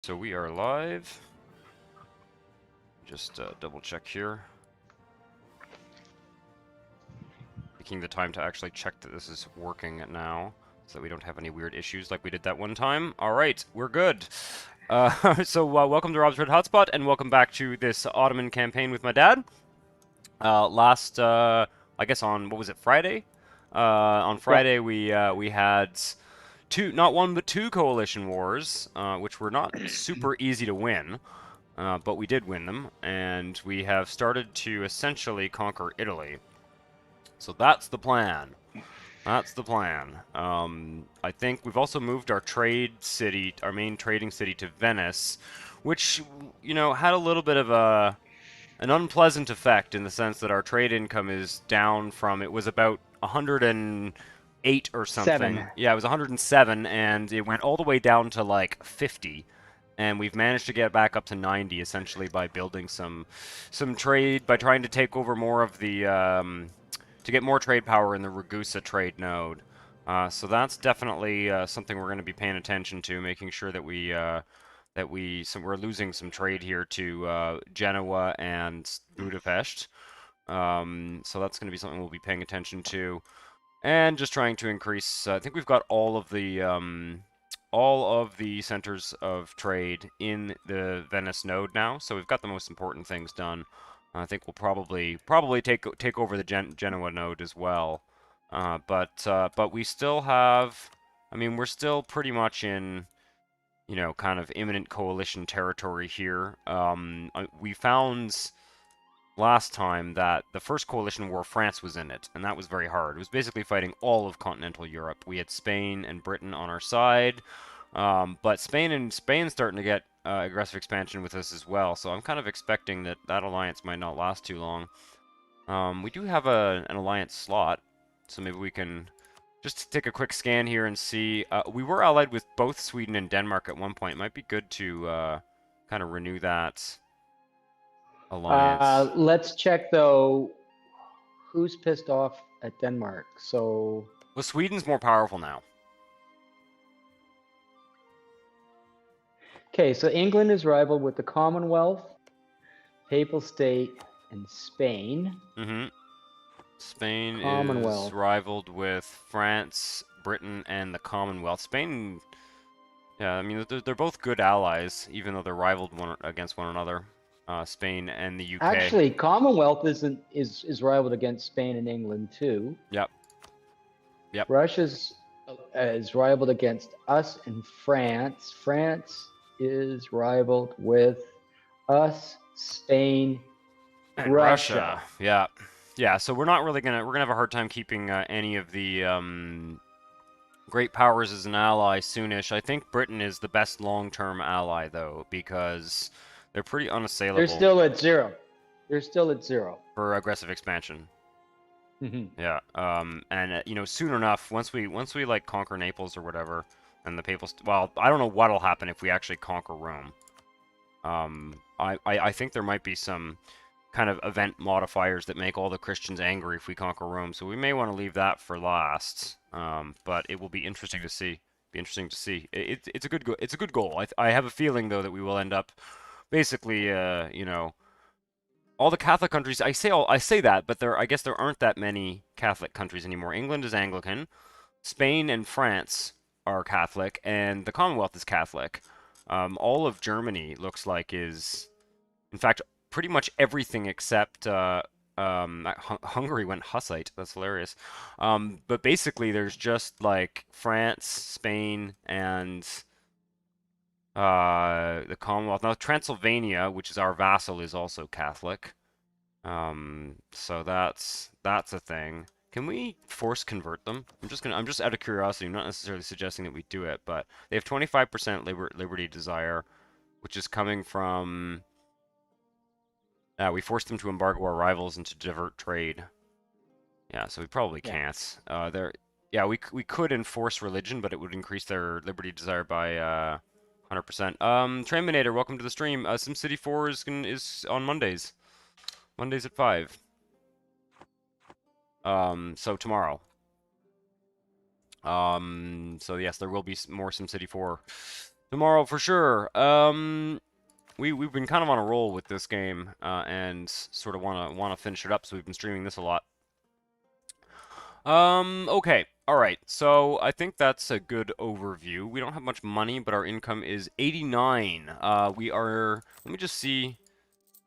So we are live. Just double check here. Taking the time to actually check that this is working now, so that we don't have any weird issues like we did that one time. All right, we're good. Welcome to Rob's Red Hotspot, and welcome back to this Ottoman campaign with my dad. I guess on, what was it, Friday? On Friday, we had not one, but two coalition wars, which were not super easy to win. But we did win them, and we have started to essentially conquer Italy. So that's the plan. That's the plan. I think we've also moved our main trading city to Venice, which, you know, had a little bit of an unpleasant effect in the sense that our trade income is down from, it was about 108 or something. 7. Yeah, it was 107, and it went all the way down to like 50. And we've managed to get back up to 90 essentially by building some trade, by trying to take over more of the to get more trade power in the Ragusa trade node. So that's definitely something we're going to be paying attention to, making sure that we're losing some trade here to Genoa and Budapest. So that's going to be something we'll be paying attention to, and just trying to increase. I think we've got all of the centers of trade in the Venice node now, so we've got the most important things done. I think we'll probably take over the Genoa node as well. But we still have, I mean, we're still pretty much in, you know, kind of imminent coalition territory here. We found last time that the first coalition war, France was in it, and that was very hard. It was basically fighting all of continental Europe. We had Spain and Britain on our side, but Spain's starting to get aggressive expansion with us as well, so I'm kind of expecting that alliance might not last too long. We do have an alliance slot, so maybe we can just take a quick scan here and see. We were allied with both Sweden and Denmark at one point. It might be good to kind of renew that alliance. Let's check though. Who's pissed off at Denmark? So Well, Sweden's more powerful now. okay, so England is rivaled with the Commonwealth, Papal State, and Spain. Mm-hmm. Spain is Commonwealth. rivaled with France, Britain, and the Commonwealth. Spain, yeah, I mean they're both good allies, even though they're rivaled against one another. Spain and the UK. Actually, Commonwealth is rivaled against Spain and England too. Yep. Yep. Russia's is rivaled against us and France. France is rivaled with us, Spain, And Russia. Yeah. Yeah, so we're gonna have a hard time keeping any of the great powers as an ally soonish. I think Britain is the best long-term ally though, because they're pretty unassailable. They're still at 0. They're still at 0 for aggressive expansion. Mm-hmm. Yeah. And you know, soon enough, once we like conquer Naples or whatever, and the papal, well, I don't know what'll happen if we actually conquer Rome. I think there might be some kind of event modifiers that make all the Christians angry if we conquer Rome, so we may want to leave that for last. But it will be interesting to see. It's a good goal. I have a feeling though that we will end up basically, you know, all the Catholic countries. I say that, but I guess there aren't that many Catholic countries anymore. England is Anglican, Spain and France are Catholic, and the Commonwealth is Catholic. All of Germany looks like is, in fact, pretty much everything except Hungary went Hussite. That's hilarious. But basically, there's just like France, Spain, and the Commonwealth. Now, Transylvania, which is our vassal, is also Catholic. So that's a thing. Can we force convert them? I'm just out of curiosity. I'm not necessarily suggesting that we do it, but they have 25% liberty desire, which is coming from. We forced them to embargo our rivals and to divert trade. Yeah, so we probably can't. Yeah, we could enforce religion, but it would increase their liberty desire by 100%. Traminator, welcome to the stream. SimCity 4 is on Mondays. Mondays at 5. So tomorrow. So yes, there will be more SimCity 4 Tomorrow for sure. We've been kind of on a roll with this game, and sort of wanna finish it up, so we've been streaming this a lot. Okay. All right. So I think that's a good overview. We don't have much money, but our income is 89. We are. Let me just see.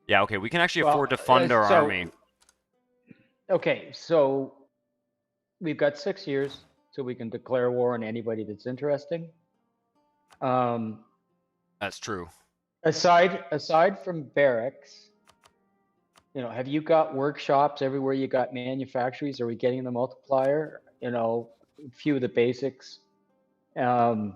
Yeah. Okay. We can actually afford Well, to fund our army. okay, so we've got 6 years, so we can declare war on anybody that's interesting. Um, That's true. aside from barracks, have you got workshops everywhere? You got manufactories? Are we getting the multiplier? A few of the basics. And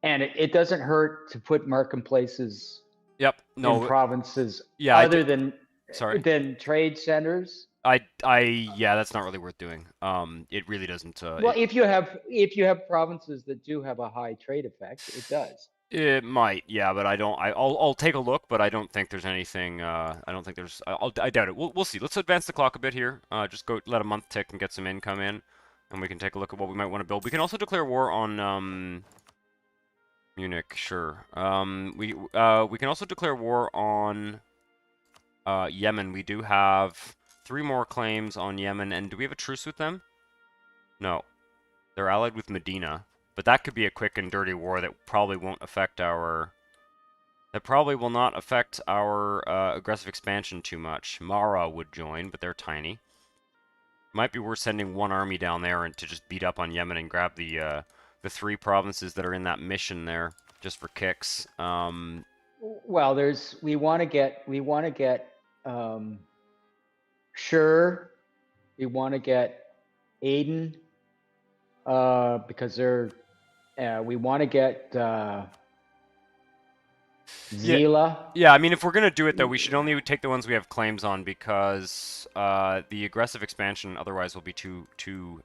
it doesn't hurt to put marketplaces Yep. in No. provinces Yeah. other than Sorry. trade centers. Yeah. That's not really worth doing. It really doesn't. Well, if you have provinces that do have a high trade effect, it does. It might, yeah, but I don't. I'll take a look, but I don't think there's anything. I don't think there's. I doubt it. We'll see. Let's advance the clock a bit here. Just go let a month tick and get some income in, and we can take a look at what we might want to build. We can also declare war on Munich. Sure. We can also declare war on Yemen. We do have 3 more claims on Yemen, and do we have a truce with them? No. They're allied with Medina. But that could be a quick and dirty war that probably won't affect our... That probably will not affect our aggressive expansion too much. Mara would join, but they're tiny. Might be worth sending one army down there and to just beat up on Yemen and grab the 3 provinces that are in that mission there, just for kicks. Well, we want to get Sure, we want to get Aden, because we want to get Zila. Yeah, I mean, if we're gonna do it though, we should only take the ones we have claims on because the aggressive expansion otherwise will be too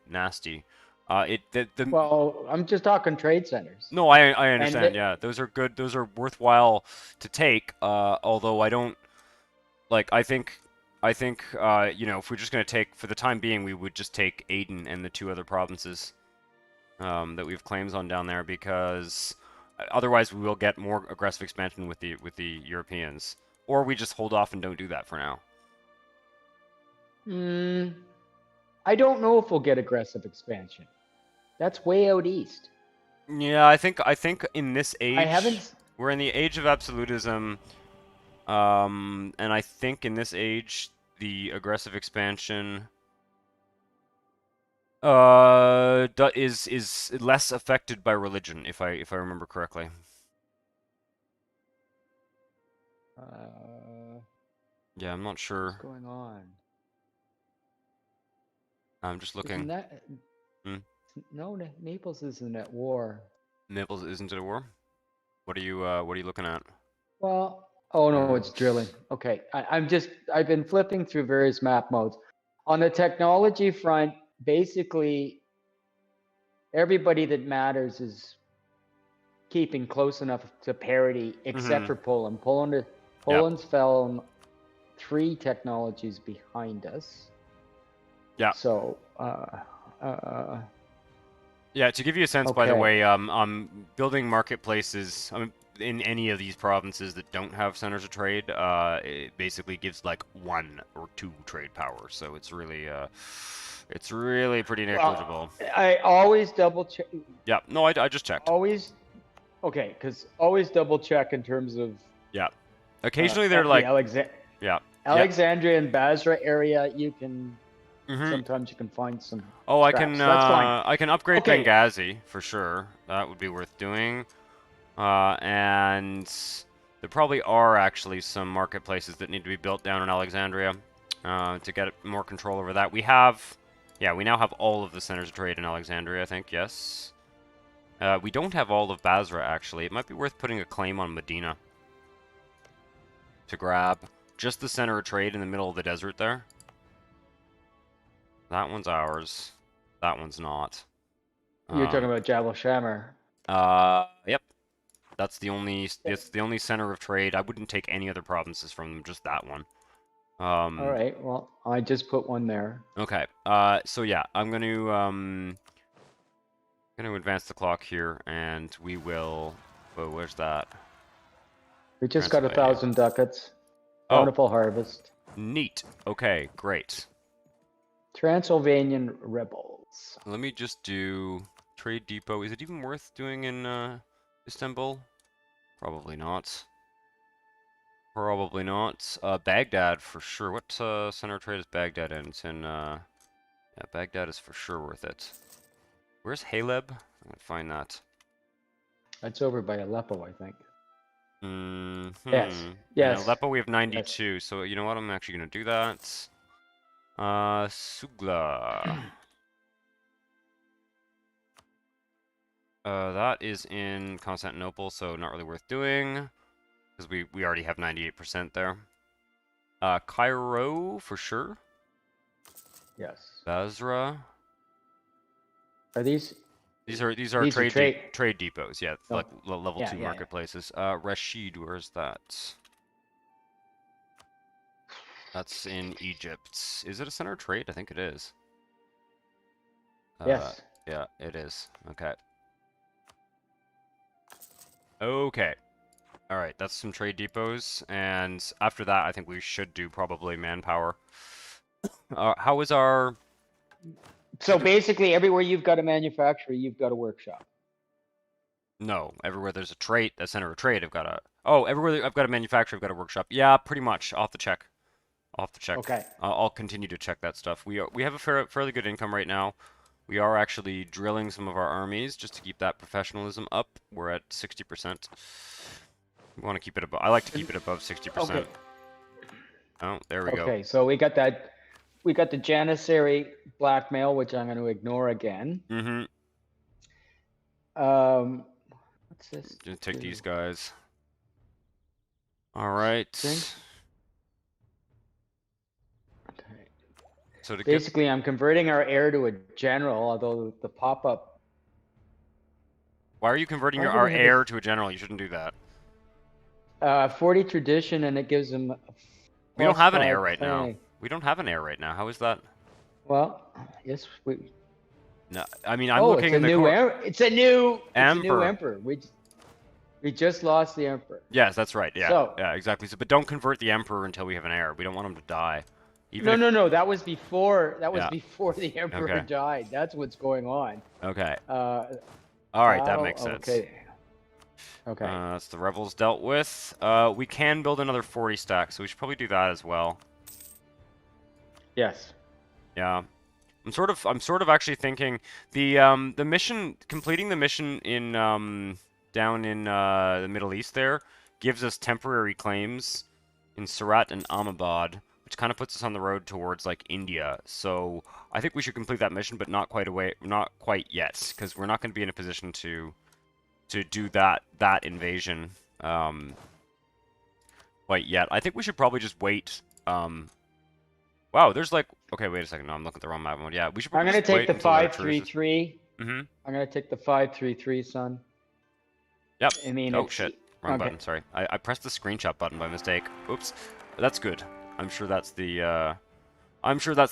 nasty. Well, I'm just talking trade centers. No, I understand. Yeah, those are good. Those are worthwhile to take. Although I don't like. I think if we're just gonna take for the time being, we would just take Aden and the 2 other provinces that we have claims on down there because otherwise we will get more aggressive expansion with the Europeans, or we just hold off and don't do that for now. I don't know if we'll get aggressive expansion. That's way out east. Yeah, I think in this age, – we're in the age of absolutism, and I think in this age, the aggressive expansion is less affected by religion, if I remember correctly. Yeah, I'm not sure. What's going on? I'm just looking. No, Naples isn't at war. Naples isn't at a war? What are you looking at? Well, oh no, it's drilling. Okay, I've been flipping through various map modes. On the technology front, basically everybody that matters is keeping close enough to parity, except for Poland. Poland's fell 3 technologies behind us. Yeah. So, yeah, to give you a sense, by the way, building marketplaces in any of these provinces that don't have centers of trade, it basically gives like 1 or 2 trade power. So it's really pretty negligible. I always double check. Yeah, no, I just checked. Always, okay, because always double check in terms of. Yeah, occasionally they're like. Alexandria and Basra area, you can. Sometimes you can find some. Oh, scraps. That's fine. I can upgrade Benghazi for sure. That would be worth doing. And there probably are actually some marketplaces that need to be built down in Alexandria to get more control over that. We now have all of the centers of trade in Alexandria, I think, yes. We don't have all of Basra, actually. It might be worth putting a claim on Medina to grab just the center of trade in the middle of the desert there. That one's ours. That one's not. You're talking about Jabal Shamar. Yep. That's the only center of trade. I wouldn't take any other provinces from them, just that one. All right. Well, I just put one there. Okay. So yeah, I'm going to advance the clock here, and we will Whoa, where's that? We just got Transylvania. 1,000 ducats. Oh, Bountiful harvest. neat. Okay, great. Transylvanian rebels. Let me just do trade depot. Is it even worth doing in Istanbul? Probably not. Probably not. Baghdad for sure. What center of trade is Baghdad in? It's in yeah, Baghdad is for sure worth it. Where's Haleb? I'm gonna find that. That's over by Aleppo, I think. Yes. In Yes. Aleppo we have Yes. 92, so you know what? I'm actually gonna do that. Sugla. That is in Constantinople, so not really worth doing, because we already have 98% there. Cairo for sure. Yes. Basra. Are these? These are These are trade depots. Yeah, Oh, like level yeah, 2 yeah, yeah. marketplaces. Rashid, where's that? That's in Egypt. Is it a center of trade? I think it is. Yes. Yeah, it is. Okay. Okay. All right, that's some trade depots, and after that, I think we should do probably manpower. How is our? So basically, everywhere you've got a manufacturer, you've got a workshop. No, everywhere there's a center of trade, I've got a. Oh, everywhere I've got a manufacturer, I've got a workshop. Yeah, pretty much. I'll have to check. I'll have to check. Okay. I'll continue to check that stuff. We have a fairly good income right now. We are actually drilling some of our armies just to keep that professionalism up. We're at 60%. We want to keep it above. I like to keep it above 60%. Okay. Oh, there we go. Okay. So we got that. We got the Janissary blackmail, which I'm going to ignore again. Mm-hmm. What's this? Just take these guys. All right. Okay. So to Basically, I'm converting our heir to a general, although the pop-up. why are you converting Why do our we have heir to a general? You shouldn't do that. 40 tradition, and it gives him. We don't have an heir +5 right now. claim. We don't have an heir right now. How is that? Well, yes, we. No, I mean I'm Oh, looking it's a in the new it's a new Emperor. emperor. We just lost the emperor. Yes, that's right. Yeah, So, yeah, exactly. So, but don't convert the emperor until we have an heir. We don't want him to die. No, no, no. That was before. That was Yeah. before the emperor Okay. died. That's what's going on. Okay. All right, that makes sense. Okay. Okay. That's the rebels dealt with. We can build another 40 stack, so we should probably do that as well. Yes. Yeah. I'm sort of actually thinking the mission, completing the mission in down in the Middle East there gives us temporary claims in Surat and Ahmedabad, which kind of puts us on the road towards like India. So I think we should complete that mission, but not quite yet, because we're not going to be in a position to do that invasion quite yet. I think we should probably just wait. Wow, there's like, okay, wait a second. No, I'm looking at the wrong map mode. Yeah, we should I'm probably gonna just take wait the until our truce is- 533. Mhm. I'm gonna take the 533, son. Yep. I mean, Oh it's, shit. Wrong okay. button. Sorry. I pressed the screenshot button by mistake. Oops. That's good. I'm sure that's the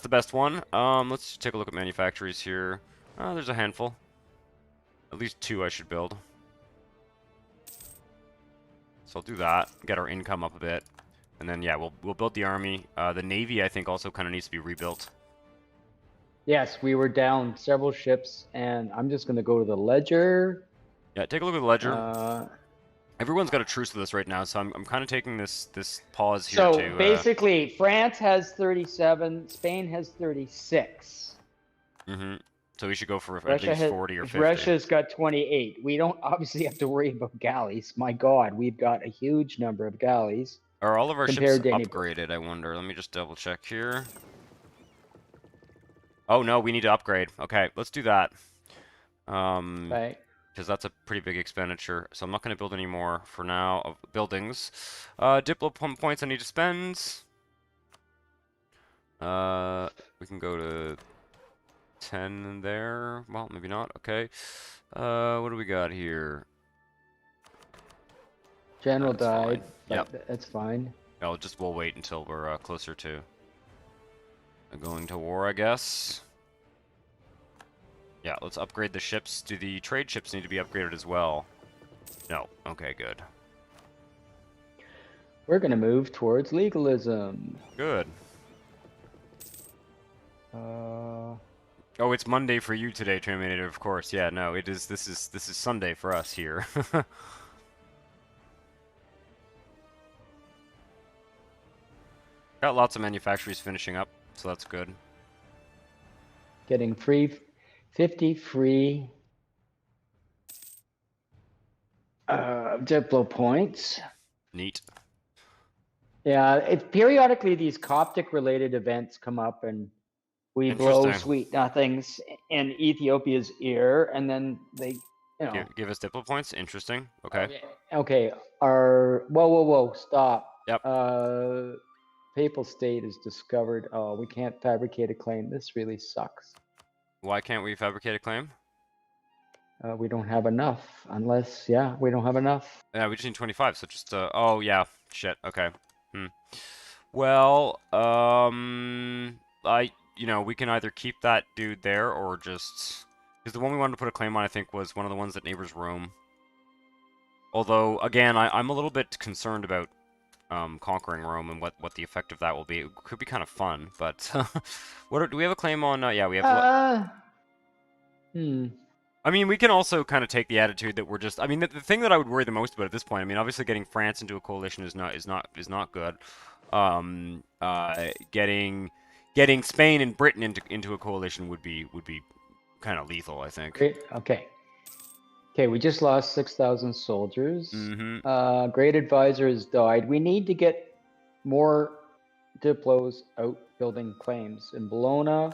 best one. Let's take a look at manufacturers here. There's a handful. At least 2 I should build. So I'll do that. Get our income up a bit. And then yeah, we'll build the army. The navy I think also kind of needs to be rebuilt. Yes, we were down several ships, and I'm just gonna go to the ledger. Yeah, take a look at the ledger. Everyone's got a truce with us right now, so I'm kind of taking this pause here so to. Basically, France has 37, Spain has 36. Mm-hmm. So we should go for Russia at least 40 or 50. Russia's got 28. We don't obviously have to worry about galleys. My God, we've got a huge number of galleys. Are all of our ships compared to upgraded, I wonder? Let me just double check here. Oh no, we need to upgrade. Okay, let's do that. Right. Because that's a pretty big expenditure. So I'm not going to build any more for now of buildings. Diplo points I need to spend. We can go to 10 there. Well, maybe not. Okay. What do we got here? General That's died. fine. Yep. That's fine. We'll wait until we're closer to going to war, I guess. Yeah, let's upgrade the ships. Do the trade ships need to be upgraded as well? No. Okay, good. We're going to move towards legalism. Good. Oh, it's Monday for you today, Terminator, of course. Yeah, no, it is this is Sunday for us here. Got lots of manufacturers finishing up, so that's good. Getting 50 free Diplo points. Neat. Yeah, periodically these Coptic related events come up and we blow Interesting. sweet nothings in Ethiopia's ear, and then they, Give us diplo points. Interesting. Okay. Okay. Whoa, stop. Yep. Papal state is discovered. Oh, we can't fabricate a claim. This really sucks. Why can't we fabricate a claim? We don't have enough. Yeah, we don't have enough. Yeah, we just need 25. So just oh yeah, shit. Okay. Well, we can either keep that dude there or just because the one we wanted to put a claim on, I think, was one of the ones that neighbors Rome. Although, again, I'm a little bit concerned about conquering Rome and what the effect of that will be. It could be kind of fun, but do we have a claim on? Yeah, we have. I mean, we can also kind of take the attitude that we're just. I mean, the thing that I would worry the most about at this point. I mean, obviously, getting France into a coalition is not good. Getting Spain and Britain into a coalition would be kind of lethal, I think. Great. Okay, we just lost 6,000 soldiers. Great advisor has died. We need to get more Diplos out building claims in Bologna.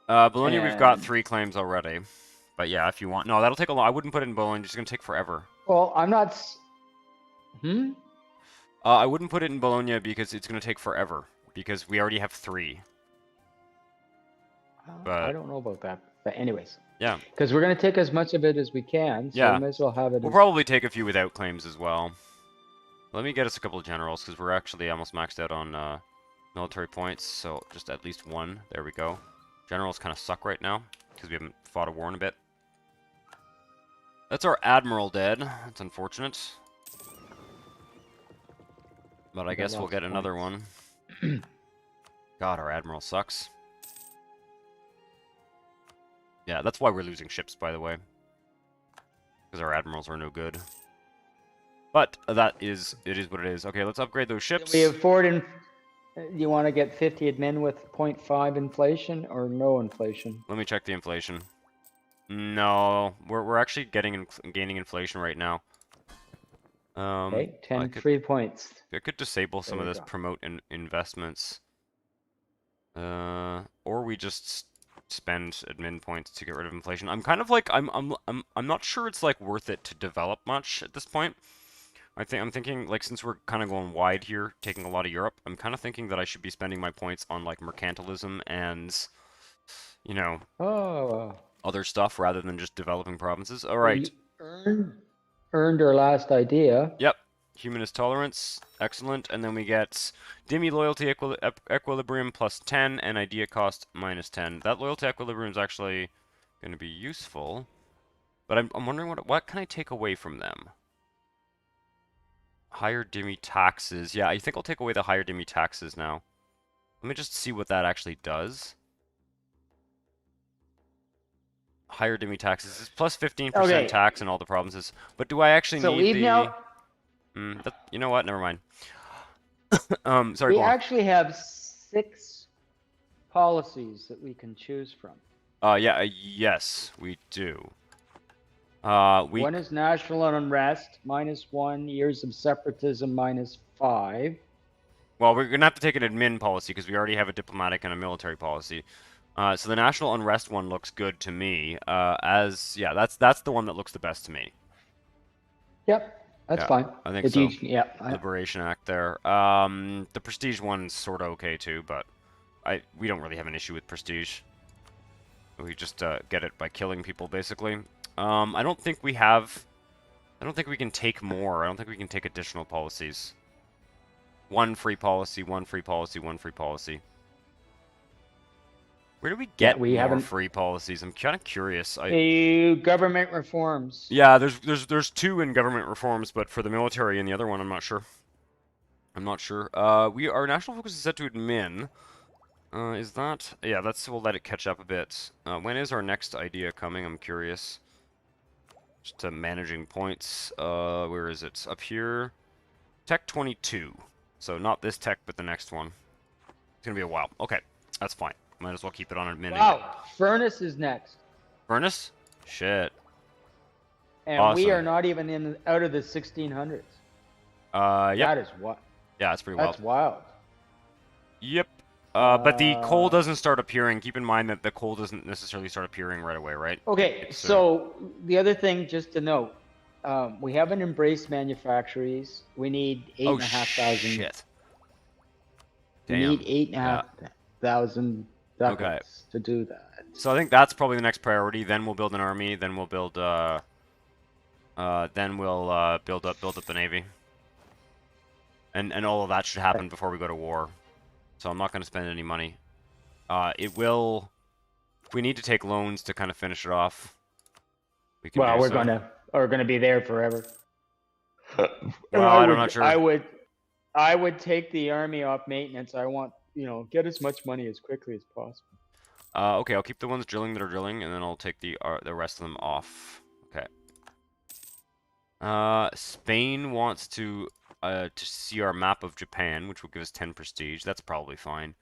Bologna, we've got 3 claims already. But yeah, if you want. No, that'll take a long. I wouldn't put it in Bologna. It's going to take forever. Well, I'm not. I wouldn't put it in Bologna because it's going to take forever. Because we already have 3. But I don't know about that. But anyways. Yeah. Because we're going to take as much of it as we can. So we might as well have it. We'll probably take a few without claims as well. Let me get us a couple of generals because we're actually almost maxed out on military points. So just at least 1. There we go. Generals kind of suck right now because we haven't fought a war in a bit. That's our admiral dead. That's unfortunate. But I guess we'll get another one. God, our admiral sucks. Yeah, that's why we're losing ships, by the way. Because our admirals are no good. But it is what it is. Okay, let's upgrade those ships. We afford you want to get 50 admin with 0.5 inflation or no inflation? Let me check the inflation. No, we're actually gaining inflation right now. Okay, 10 free points. I could disable some of this promote investments. Or we just spend admin points to get rid of inflation. I'm kind of like I'm not sure it's like worth it to develop much at this point. I'm thinking like since we're kind of going wide here, taking a lot of Europe, I'm kind of thinking that I should be spending my points on like mercantilism and other stuff rather than just developing provinces. All right. Earned our last idea. Yep. Humanist tolerance, excellent, and then we get Demi loyalty equilibrium plus 10 and idea cost minus 10. That loyalty equilibrium is actually going to be useful, but I'm wondering what can I take away from them? Higher Demi taxes. Yeah, I think I'll take away the higher Demi taxes now. Let me just see what that actually does. Higher Demi taxes is plus 15% tax in all the provinces, but do I actually need the? Now. You know what? Never mind. Sorry. We actually have 6 policies that we can choose from. Yeah. Yes, we do. One is national unrest, -1. Years of separatism, -5. Well, we're gonna have to take an admin policy because we already have a diplomatic and a military policy. So the national unrest one looks good to me. That's the one that looks the best to me. Yep. That's fine. I think so. Yeah. Liberation Act there. The Prestige one's sort of okay too, but we don't really have an issue with Prestige. We just get it by killing people, basically. I don't think we can take more. I don't think we can take additional policies. 1 free policy, 1 free policy, 1 free policy. Where do we Yeah, get we more haven't. free policies? I'm kind of curious. Government reforms. Yeah, there's two in government reforms, but for the military and the other one, I'm not sure. I'm not sure. Our national focus is set to admin. Is that? Yeah, we'll let it catch up a bit. When is our next idea coming? I'm curious. Just managing points. Where is it? Up here. Tech 22. So not this tech, but the next one. It's gonna be a while. Okay, that's fine. Might as well keep it on admin again. Wow, furnace is next. Furnace? Shit. And we are Awesome. not even out of the 1600s. Yep. That is what. Yeah, it's pretty wild. That's wild. Yep. But the coal doesn't start appearing. Keep in mind that the coal doesn't necessarily start appearing right away, right? Okay, so the other thing just to note, we haven't embraced manufactories. We need 8,500. Shit. We Damn. need 8,500 ducats to do that. So I think that's probably the next priority. Then we'll build an army. Then we'll build build up the navy. And all of that should happen before we go to war. So I'm not going to spend any money. It will. If we need to take loans to kind of finish it off, we can. Well, we're gonna be there forever. Well, I'm not sure. I would take the army off maintenance. I want, get as much money as quickly as possible. Okay, I'll keep the ones drilling that are drilling, and then I'll take the rest of them off. Okay. Spain wants to see our map of Japan, which will give us 10 prestige. That's probably fine.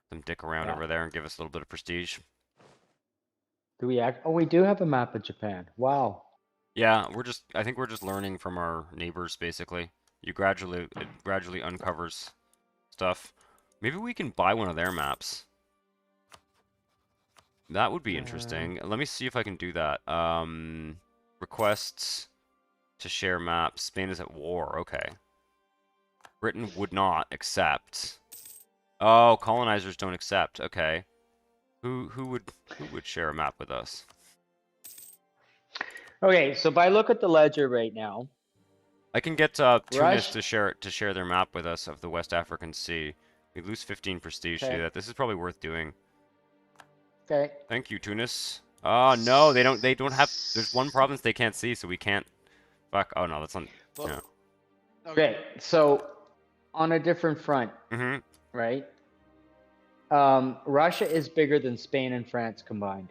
Them dick around over there and give us a little bit of prestige. Do we act? Oh, we do have a map of Japan. Wow. Yeah, I think we're just learning from our neighbors, basically. It gradually uncovers stuff. Maybe we can buy one of their maps. That would be interesting. Let me see if I can do that. Requests to share maps. Spain is at war. Okay. Britain would not accept. Oh, colonizers don't accept. Okay. Who would share a map with us? Okay, so if I look at the ledger right now, I can get Tunis to share their map with us of the West African Sea. We lose 15 prestige to do that. This is probably worth doing. Okay. Thank you, Tunis. Oh no, they don't have. There's one province they can't see, so we can't. Fuck. Oh no, that's not. Yeah. Okay, so on a different front, right? Russia is bigger than Spain and France combined.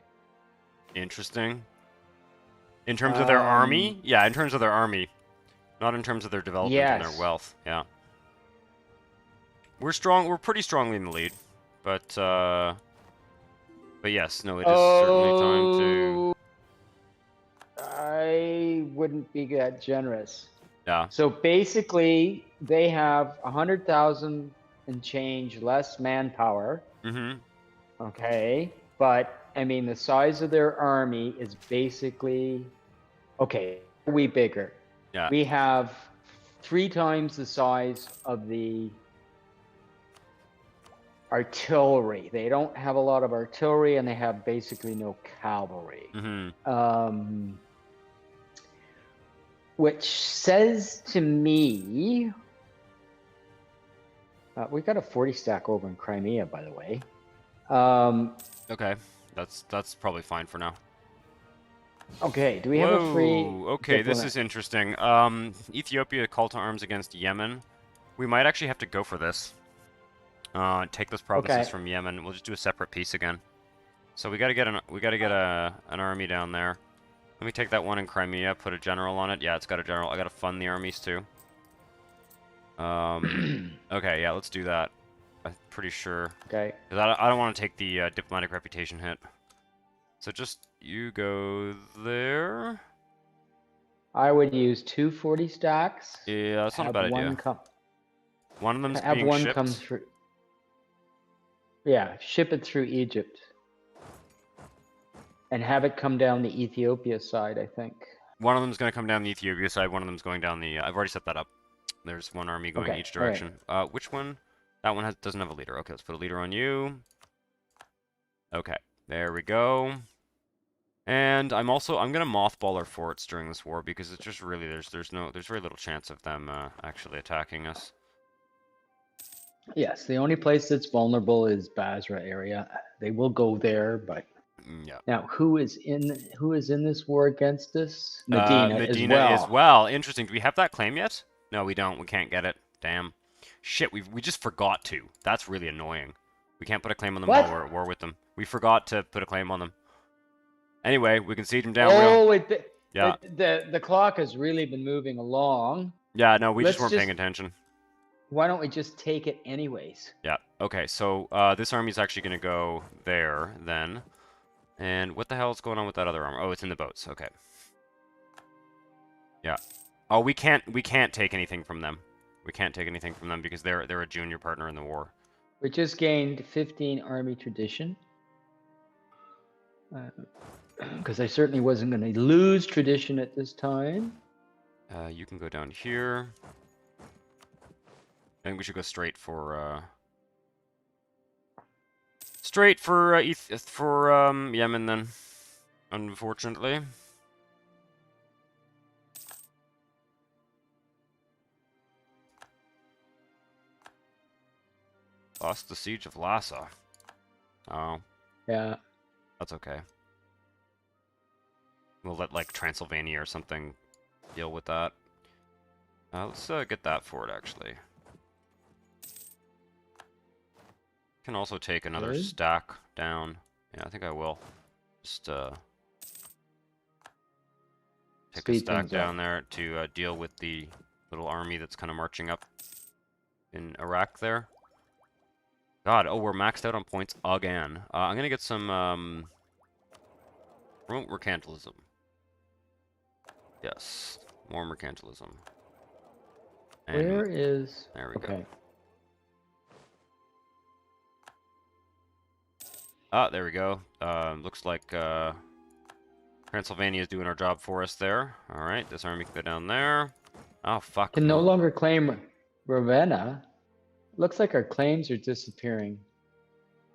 Interesting. In terms of their army? Yeah, in terms of their army. Not in terms of their development and their wealth. Yeah. We're pretty strongly in the lead. But yes, no, it is certainly time to... I wouldn't be that generous. Yeah. So basically, they have 100,000 and change less manpower. Okay, but I mean, the size of their army is basically okay. Are we bigger? Yeah. We have 3 times the size of the artillery. They don't have a lot of artillery, and they have basically no cavalry. Which says to me, we got a 40 stack over in Crimea, by the way. Okay, that's probably fine for now. Okay, do we have a free... Okay, this is interesting. Ethiopia call to arms against Yemen. We might actually have to go for this. Take those provinces from Yemen. We'll just do a separate peace again. So we gotta get an army down there. Let me take that one in Crimea, put a general on it. Yeah, it's got a general. I gotta fund the armies too. Okay, yeah, let's do that. I'm pretty sure. Okay. Because I don't want to take the diplomatic reputation hit. So just, you go there. I would use 240 stacks. Yeah, that's not a bad idea. One of them's being shipped. Have one come through. Yeah, ship it through Egypt. And have it come down the Ethiopia side, I think. One of them's going to come down the Ethiopia side, one of them's going down the... I've already set that up. There's one army going each direction. Right. Which one? That one doesn't have a leader. Okay, let's put a leader on you. Okay, there we go. And I'm going to mothball our forts during this war because it's just really there's very little chance of them actually attacking us. Yes, the only place that's vulnerable is Basra area. they will go there. But Yeah. now, who is in this war against us? Medina as Medina as well. well. Interesting. Do we have that claim yet? No, we don't. We can't get it. Damn. Shit, we just forgot to. That's really annoying. We can't put a claim on them while we're What? at war with them. We forgot to put a claim on them. Anyway, we can siege them down real. Oh, Yeah. the clock has really been moving along. Yeah, no, we just Let's weren't just. paying attention. Why don't we just take it anyways? Yeah. Okay, so this army's actually going to go there then. And what the hell is going on with that other armor? Oh, it's in the boats. Okay. Yeah. Oh, we can't take anything from them. We can't take anything from them because they're a junior partner in the war. We just gained 15 army tradition. Because I certainly wasn't going to lose tradition at this time. You can go down here. I think we should go straight for Yemen then. Unfortunately. Lost the siege of Lhasa. Oh. Yeah. That's okay. We'll let like Transylvania or something deal with that. Let's get that for it actually. Can also take another stack down. Yeah, I think I will. Just take a stack down there to deal with the little army that's kind of marching up in Iraq there. God, oh, we're maxed out on points again. I'm gonna get some promote mercantilism. Yes, more mercantilism. And where is? There we go. Ah, there we go. Looks like Transylvania is doing our job for us there. All right, this army can go down there. Oh fuck. Can no longer claim Ravenna. Looks like our claims are disappearing.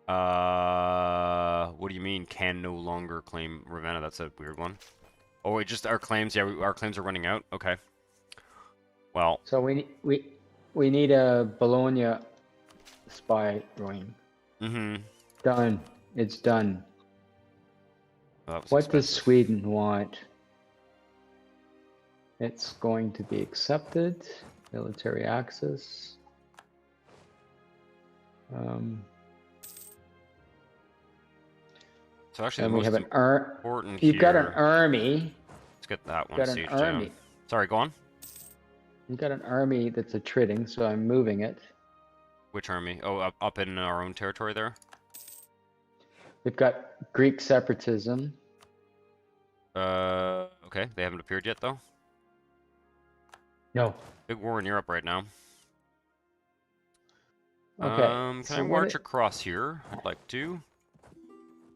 What do you mean? Can no longer claim Ravenna? That's a weird one. Oh, it just our claims. Yeah, our claims are running out. Okay. Well. So we need a Bologna spy ring. Mm-hmm. Done. It's done. What does Sweden want? It's going to be accepted. Military access. So actually, and the we have important You've here, got an army. Let's get that one sieged down. Sorry, go on. You've got an army that's attriting, so I'm moving it. Which army? Oh, up in our own territory there? We've got Greek separatism. Okay. They haven't appeared yet, though? No. Big war in Europe right now. Okay. Can I march across here? I'd like to.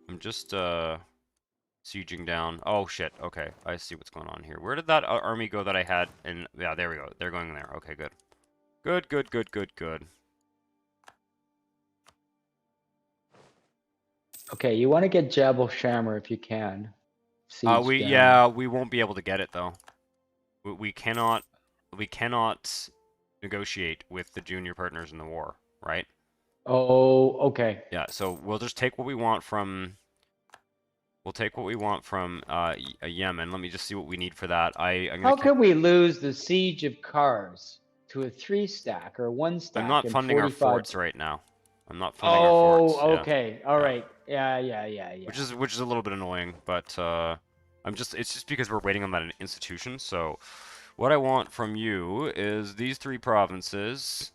I'm just, sieging down. Oh, shit. Okay. I see what's going on here. Where did that army go that I had in... Yeah, there we go. They're going there. Okay, good. Good, good, good, good, good. Okay, you want to get Jabal Shammer if you can. Yeah, we won't be able to get it, though. We cannot negotiate with the junior partners in the war, right? Oh, okay. Yeah, so we'll just take what we want from... We'll take what we want from Yemen. Let me just see what we need for that. How can we lose the siege of Kars to a 3-stack or 1-stack? I'm not funding our forts right now. I'm not funding our forts. Oh, okay. Yeah. All right. Yeah. Which is a little bit annoying, but it's just because we're waiting on that institution. So what I want from you is these 3 provinces.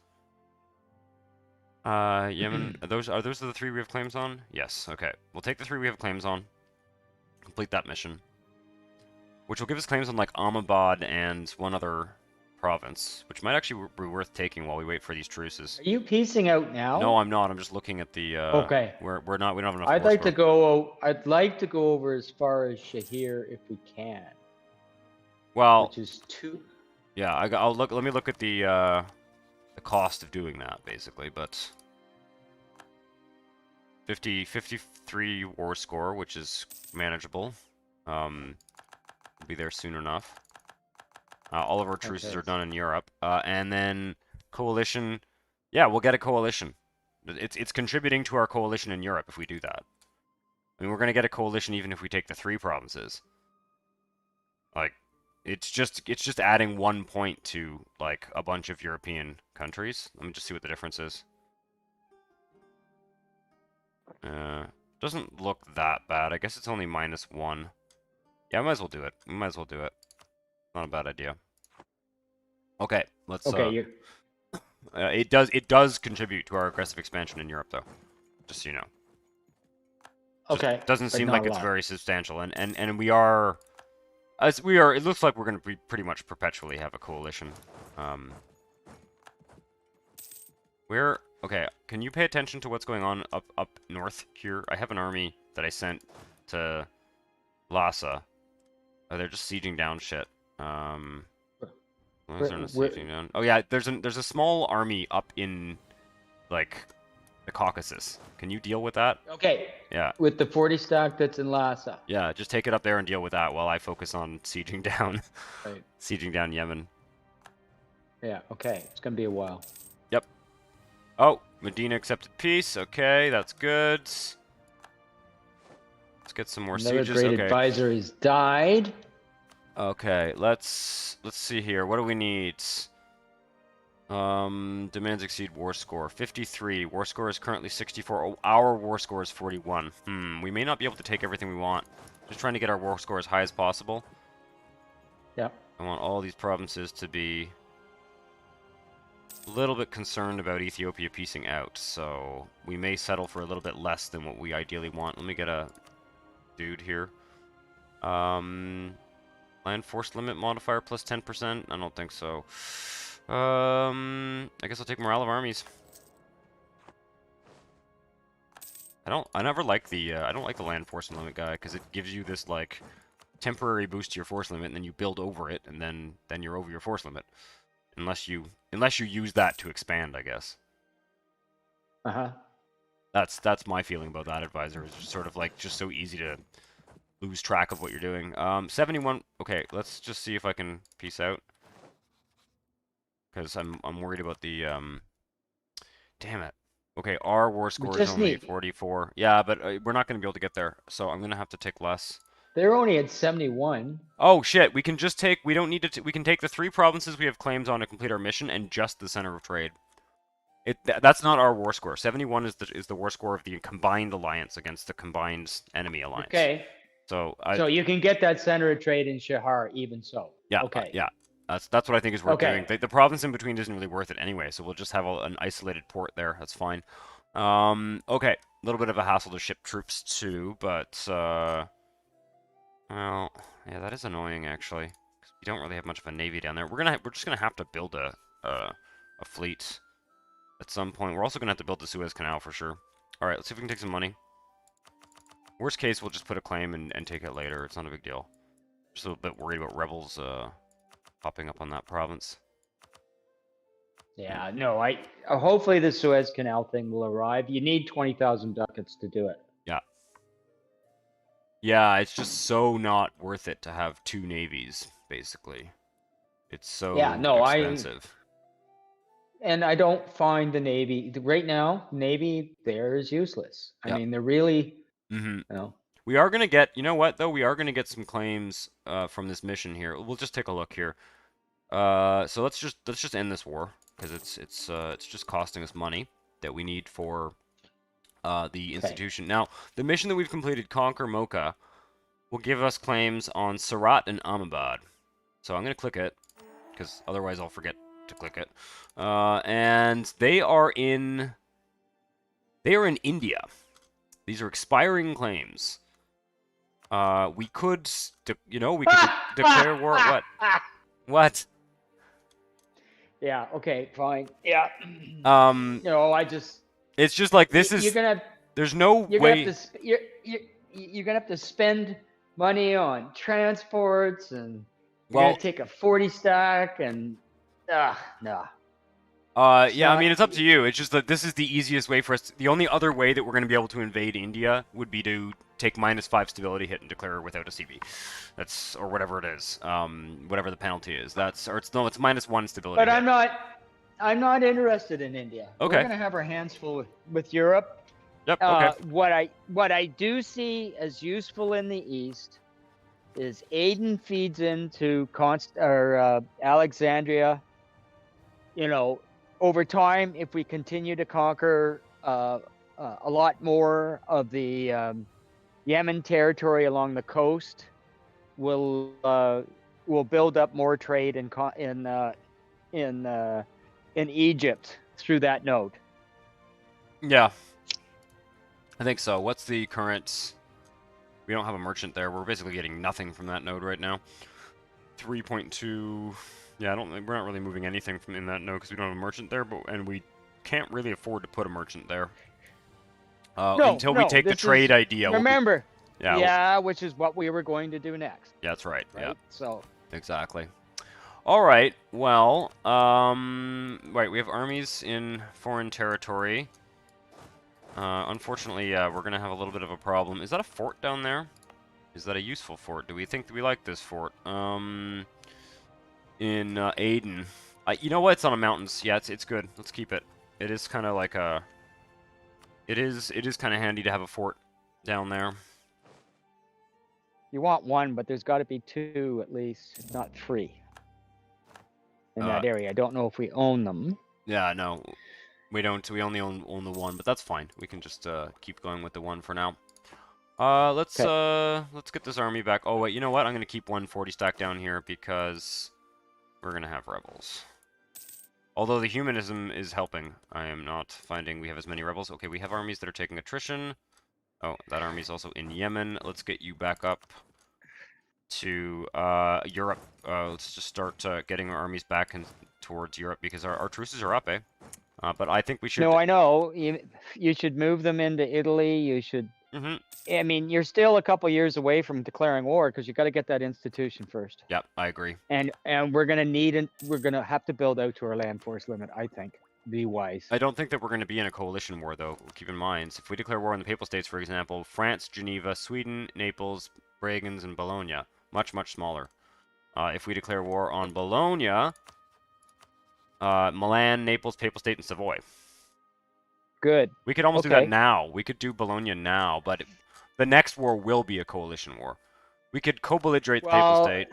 Yemen, are those the 3 we have claims on? Yes. Okay. We'll take the 3 we have claims on. Complete that mission. Which will give us claims on like Ahmedabad and one other province, which might actually be worth taking while we wait for these truces. Are you piecing out now? No, I'm not. I'm just looking at the. Okay. We don't have enough. I'd like to go over as far as Shahir if we can. Well, which is 2. Yeah, I'll look. Let me look at the cost of doing that, basically. But 53 war score, which is manageable. We'll be there soon enough. All of our truces are done in Europe. And then coalition. Yeah, we'll get a coalition. It's contributing to our coalition in Europe if we do that. I mean, we're gonna get a coalition even if we take the 3 provinces. Like, it's just adding 1 point to like a bunch of European countries. Let me just see what the difference is. Doesn't look that bad. I guess it's only -1. Yeah, I might as well do it. We might as well do it. Not a bad idea. Okay, let's Okay, you. it does contribute to our aggressive expansion in Europe though. Just so you know. Just Okay, doesn't but seem not like a it's lot. very substantial, and we are, as we are, it looks like we're going to be pretty much perpetually have a coalition. Okay, can you pay attention to what's going on up north here? I have an army that I sent to Lhasa. Oh, they're just sieging down shit. Why is there no sieging down? Oh yeah, there's a small army up in like the Caucasus. Can you deal with that? Okay. Yeah. With the 40 stack that's in Lhasa. Yeah, just take it up there and deal with that while I focus on sieging down Right. sieging down Yemen. Yeah, okay. It's gonna be a while. Yep. Oh, Medina accepted peace. Okay, that's good. Let's get some more Another sieges. great Okay. advisor has died. Okay, let's see here. What do we need? Demands exceed war score. 53. War score is currently 64. Oh, our war score is 41. We may not be able to take everything we want. Just trying to get our war score as high as possible. Yeah. I want all these provinces to be a little bit concerned about Ethiopia piecing out, so we may settle for a little bit less than what we ideally want. Let me get a dude here. Land force limit modifier plus 10%? I don't think so. I guess I'll take morale of armies. I never like the, I don't like the land force limit guy, because it gives you this, like, temporary boost to your force limit, and then you build over it, and then you're over your force limit. Unless you use that to expand, I guess. Uh-huh. That's my feeling about that advisor. It's just sort of like just so easy to lose track of what you're doing. 71. Okay, let's just see if I can peace out. Because I'm worried about the Damn it. Okay, our war score is only 44. Yeah, but we're not going to be able to get there, so I'm going to have to take less. They're only at 71. Oh shit, we can just take, we don't need to, we can take the 3 provinces we have claims on to complete our mission and just the center of trade. That's not our war score. 71 is the war score of the combined alliance against the combined enemy alliance. Okay. So so you can get that center of trade in Shahar even so. Yeah. Okay. Yeah. That's what I think is worth doing. The province in between isn't really worth it anyway, so we'll just have an isolated port there. That's fine. Okay. A little bit of a hassle to ship troops too, but well, yeah, that is annoying actually. 'Cause we don't really have much of a navy down there. We're just gonna have to build a fleet at some point. We're also gonna have to build the Suez Canal for sure. All right, let's see if we can take some money. Worst case, we'll just put a claim and take it later. It's not a big deal. Just a little bit worried about rebels popping up on that province. Yeah, no, hopefully the Suez Canal thing will arrive. You need 20,000 ducats to do it. Yeah. Yeah, it's just so not worth it to have 2 navies, basically. It's so expensive. And I don't find the Navy, right now, Navy there is useless. I mean, they're really, you know. We are going to get, you know what, though? We are going to get some claims from this mission here. We'll just take a look here. So let's just end this war, because it's just costing us money that we need for the institution. Now, the mission that we've completed, Conquer Mocha, will give us claims on Surat and Ahmedabad. So I'm going to click it, because otherwise I'll forget to click it. And they are in India. These are expiring claims. We could, we could declare war. What? What? Yeah. Okay. Fine. Yeah. It's just like this is. You're gonna. There's no way. You're gonna have to spend money on transports, and you're gonna take a 40 stack, and no. Yeah, I mean, it's up to you. It's just that this is the easiest way for us. The only other way that we're going to be able to invade India would be to take -5 stability hit and declare without a CB. Or whatever it is. Whatever the penalty is. It's -1 stability hit. But I'm not. I'm not interested in India. We're Okay. gonna have our hands full with Europe. Yep. Okay. What I do see as useful in the East is Aden feeds into Alexandria. You know, over time, if we continue to conquer a lot more of the Yemen territory along the coast, we'll build up more trade in Egypt through that node. Yeah, I think so. What's the current? We don't have a merchant there. We're basically getting nothing from that node right now. 3.2. Yeah, we're not really moving anything from in that node because we don't have a merchant there, and we can't really afford to put a merchant there. Until we take the trade idea, remember, yeah, which is what we were going to do next. Yeah, that's right. Right. Yeah. So exactly. All right. Well, right. We have armies in foreign territory. Unfortunately, yeah, we're gonna have a little bit of a problem. Is that a fort down there? Is that a useful fort? Do we think that we like this fort? In Aden. You know what? It's on the mountains. Yeah, it's good. Let's keep it. It is kind of like a. It is kind of handy to have a fort down there. You want one, but there's got to be two at least, if not three, in that area. I don't know if we own them. Yeah, no, we don't. We only own the one, but that's fine. We can just keep going with the one for now. Let's get this army back. Oh wait, you know what? I'm gonna keep 140 stack down here because we're gonna have rebels. Although the humanism is helping, I am not finding we have as many rebels. Okay, we have armies that are taking attrition. Oh, that army's also in Yemen. Let's get you back up to Europe. Let's just start getting our armies back towards Europe because our truces are up, eh? But I think we should. No, I know. You should move them into Italy. You should. I mean, you're still a couple years away from declaring war because you got to get that institution first. Yep, I agree. And we're gonna have to build out to our land force limit. I think. Be wise. I don't think that we're going to be in a coalition war, though. Keep in mind, if we declare war on the Papal States, for example, France, Geneva, Sweden, Naples, Bregenz, and Bologna, much smaller. If we declare war on Bologna, Milan, Naples, Papal State, and Savoy. Good. We could almost do that now. We could do Bologna now, but the next war will be a coalition war. We could co-belligerate the Papal State.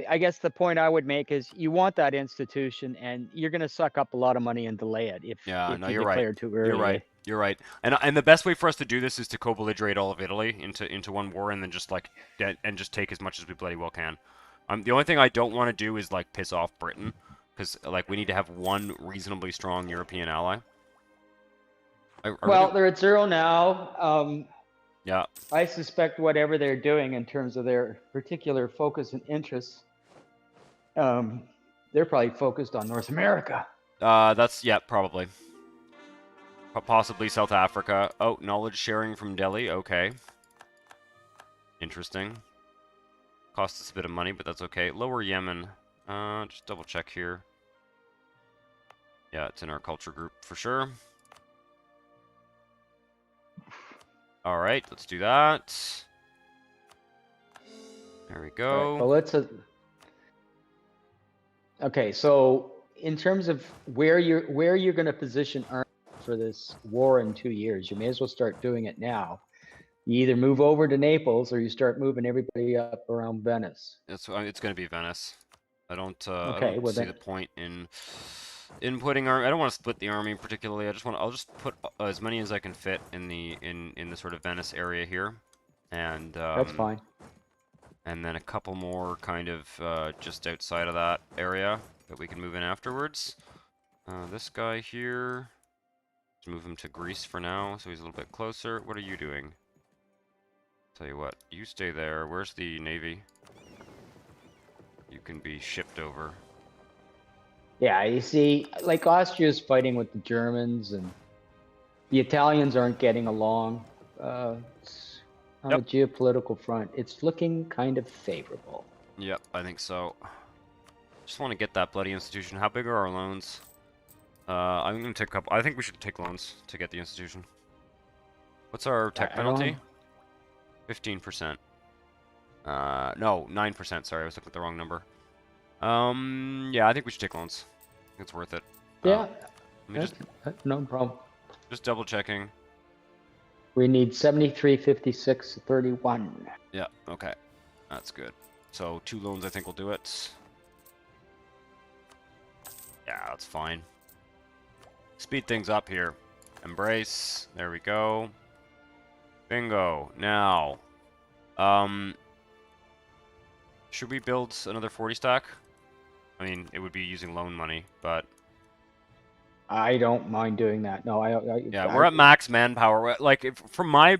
I guess the point I would make is you want that institution, and you're going to suck up a lot of money and delay it if you declare too early. You're right. And the best way for us to do this is to co-belligerate all of Italy into one war, and then just just take as much as we bloody well can. The only thing I don't want to do is like piss off Britain, because like we need to have one reasonably strong European ally. They're at 0 now. Yeah. I suspect whatever they're doing in terms of their particular focus and interests, they're probably focused on North America. Probably. Possibly South Africa. Oh, knowledge sharing from Delhi. Okay. Interesting. Costs us a bit of money, but that's okay. Lower Yemen. Just double check here. Yeah, it's in our culture group for sure. All right, let's do that. There we go. Right, well, okay, so in terms of where you're going to position armies for this war in 2 years, you may as well start doing it now. You either move over to Naples or you start moving everybody up around Venice. It's going to be Venice. I don't see the point in putting I don't want to split the army particularly. I'll just put as many as I can fit in the sort of Venice area here, and that's fine. And then a couple more kind of just outside of that area that we can move in afterwards. This guy here, let's move him to Greece for now, so he's a little bit closer. What are you doing? Tell you what, you stay there. Where's the navy? You can be shipped over. Yeah, you see, like Austria's fighting with the Germans, and the Italians aren't getting along. On the geopolitical front, it's looking kind of favorable. Yep, I think so. Just want to get that bloody institution. How big are our loans? I'm going to take a couple. I think we should take loans to get the institution. What's our tech penalty? 15%. No, 9%. Sorry, I was looking at the wrong number. Yeah, I think we should take loans. I think it's worth it. Yeah, Let me no problem. just double checking. We need 73.56.31. Yeah, okay. That's good. So 2 loans I think will do it. Yeah, that's fine. Speed things up here. Embrace. There we go. Bingo. Now, should we build another 40 stack? I mean, it would be using loan money, but I don't mind doing that. No, yeah, we're at max manpower. Like, from my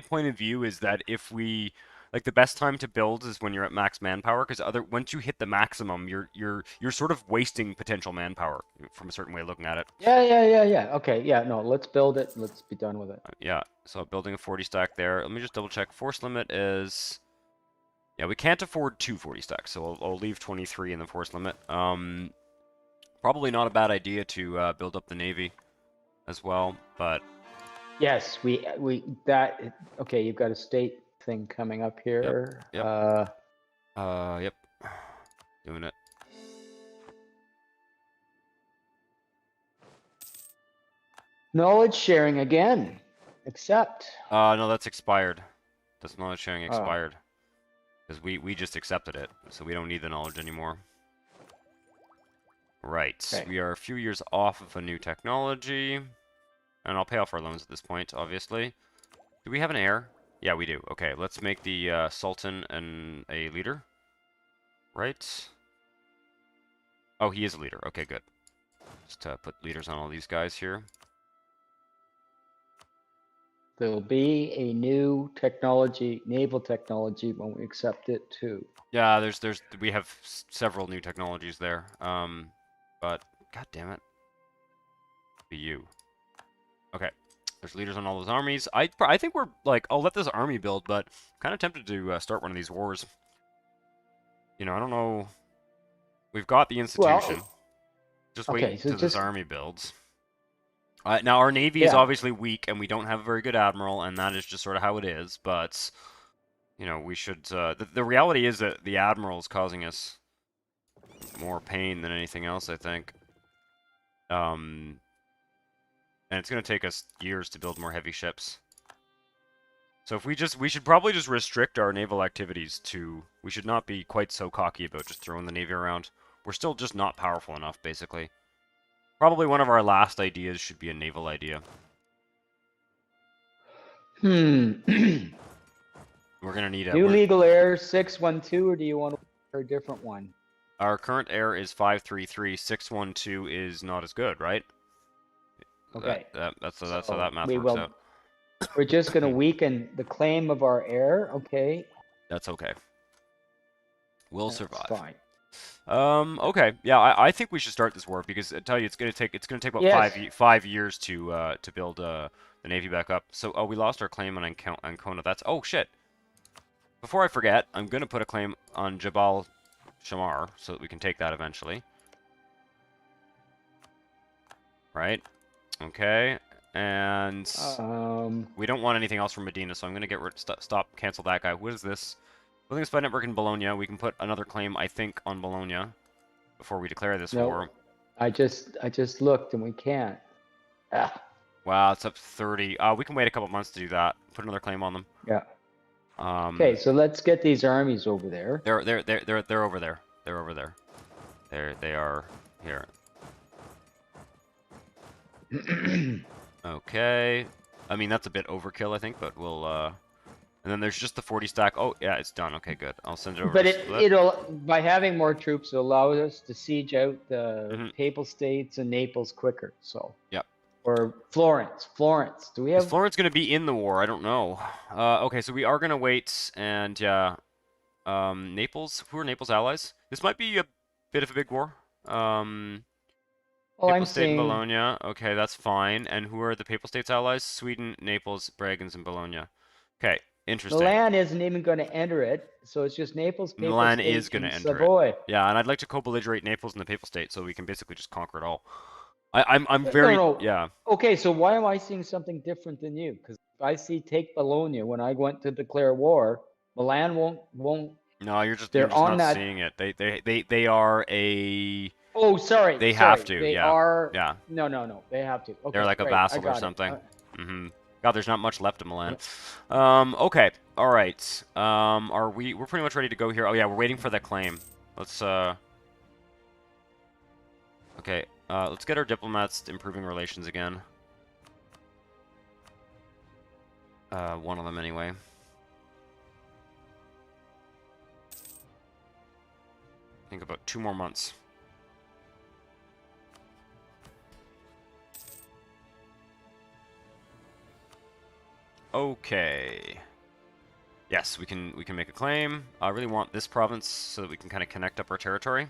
point of view is that if we like the best time to build is when you're at max manpower, because once you hit the maximum, you're sort of wasting potential manpower from a certain way of looking at it. Yeah. Okay, yeah, no, let's build it. Let's be done with it. Yeah, so building a 40 stack there. Let me just double check. Force limit is, yeah, we can't afford 2 40 stacks, so I'll leave 23 in the force limit. Probably not a bad idea to build up the navy as well, but Yes, okay, you've got a state thing coming up here. Yep. Yep. Doing it. Knowledge sharing again. Accept. No, that's expired. That's knowledge sharing Oh. expired. Because we just accepted it, so we don't need the knowledge anymore. Right. Okay. We are a few years off of a new technology. And I'll pay off our loans at this point, obviously. Do we have an heir? Yeah, we do. Okay, let's make the Sultan a leader. Right? Oh, he is a leader. Okay, good. Just put leaders on all these guys here. There'll be a new technology, naval technology, when we accept it too. Yeah, we have several new technologies there. But god damn it. Be you. Okay. There's leaders on all those armies. I think we're like, I'll let this army build, but kind of tempted to start one of these wars. You know, I don't know. We've got the institution. Well, just okay, wait so until this army builds. Now, our navy is obviously weak, and we don't have a very good admiral, and that is just sort of how it is. But, you know, we should... the reality is that the admiral is causing us more pain than anything else, I think. And it's going to take us years to build more heavy ships. So if we should probably just restrict our naval activities to... We should not be quite so cocky about just throwing the navy around. We're still just not powerful enough, basically. Probably one of our last ideas should be a naval idea. We're gonna need a new legal heir 612, or do you want a different one? Our current heir is 533. 612 is not as good, right? Okay. That's how that math works out. We're just gonna weaken the claim of our heir. Okay. That's okay. We'll survive. Fine. Okay. Yeah, I think we should start this war because I tell you, it's gonna take about 5 years to build the navy back up. So, we lost our claim on Ancona. That's shit. Before I forget, I'm gonna put a claim on Jabal Shamar so that we can take that eventually. Right? Okay. And we don't want anything else from Medina, so I'm gonna get cancel that guy. What is this? Building a spy network in Bologna. We can put another claim, I think, on Bologna before we declare this war. I just looked and we can't. Wow, it's up 30. We can wait a couple months to do that. Put another claim on them. Yeah. Okay, so let's get these armies over there. They're over there. They're over there. They are here. Okay. I mean, that's a bit overkill, I think, but we'll and then there's just the 40 stack. Oh, yeah, it's done. Okay, good. I'll send it over. But it'll, by having more troops, it'll allow us to siege out the Papal States and Naples quicker. So. Yep. Or Florence. Do we have? Is Florence going to be in the war? I don't know. Okay, so we are going to wait, and yeah. Naples. Who are Naples' allies? This might be a bit of a big war. Papal State and Bologna. Okay, that's fine. And who are the Papal States' allies? Sweden, Naples, Bragans, and Bologna. Okay. Interesting. Milan isn't even going to enter it, so it's just Naples, Papal Milan State, is going to enter Savoy. it. Yeah, and I'd like to co-belligerate Naples and the Papal State so we can basically just conquer it all. I'm very yeah. Okay, so why am I seeing something different than you? Because if I see take Bologna when I went to declare war, Milan won't No, you're They're just on not that. seeing it. They are a. Oh, sorry, They have sorry. to. They Yeah. are. Yeah. No. They have to. They're Okay, like a right. I vassal or got it. something. God, there's not much left of Milan. Yeah. Okay. All right. Are we? We're pretty much ready to go here. Oh yeah, we're waiting for the claim. Let's. Okay. Let's get our diplomats improving relations again. One of them anyway. I think about 2 more months. Okay. Yes, we can make a claim. I really want this province so that we can kind of connect up our territory.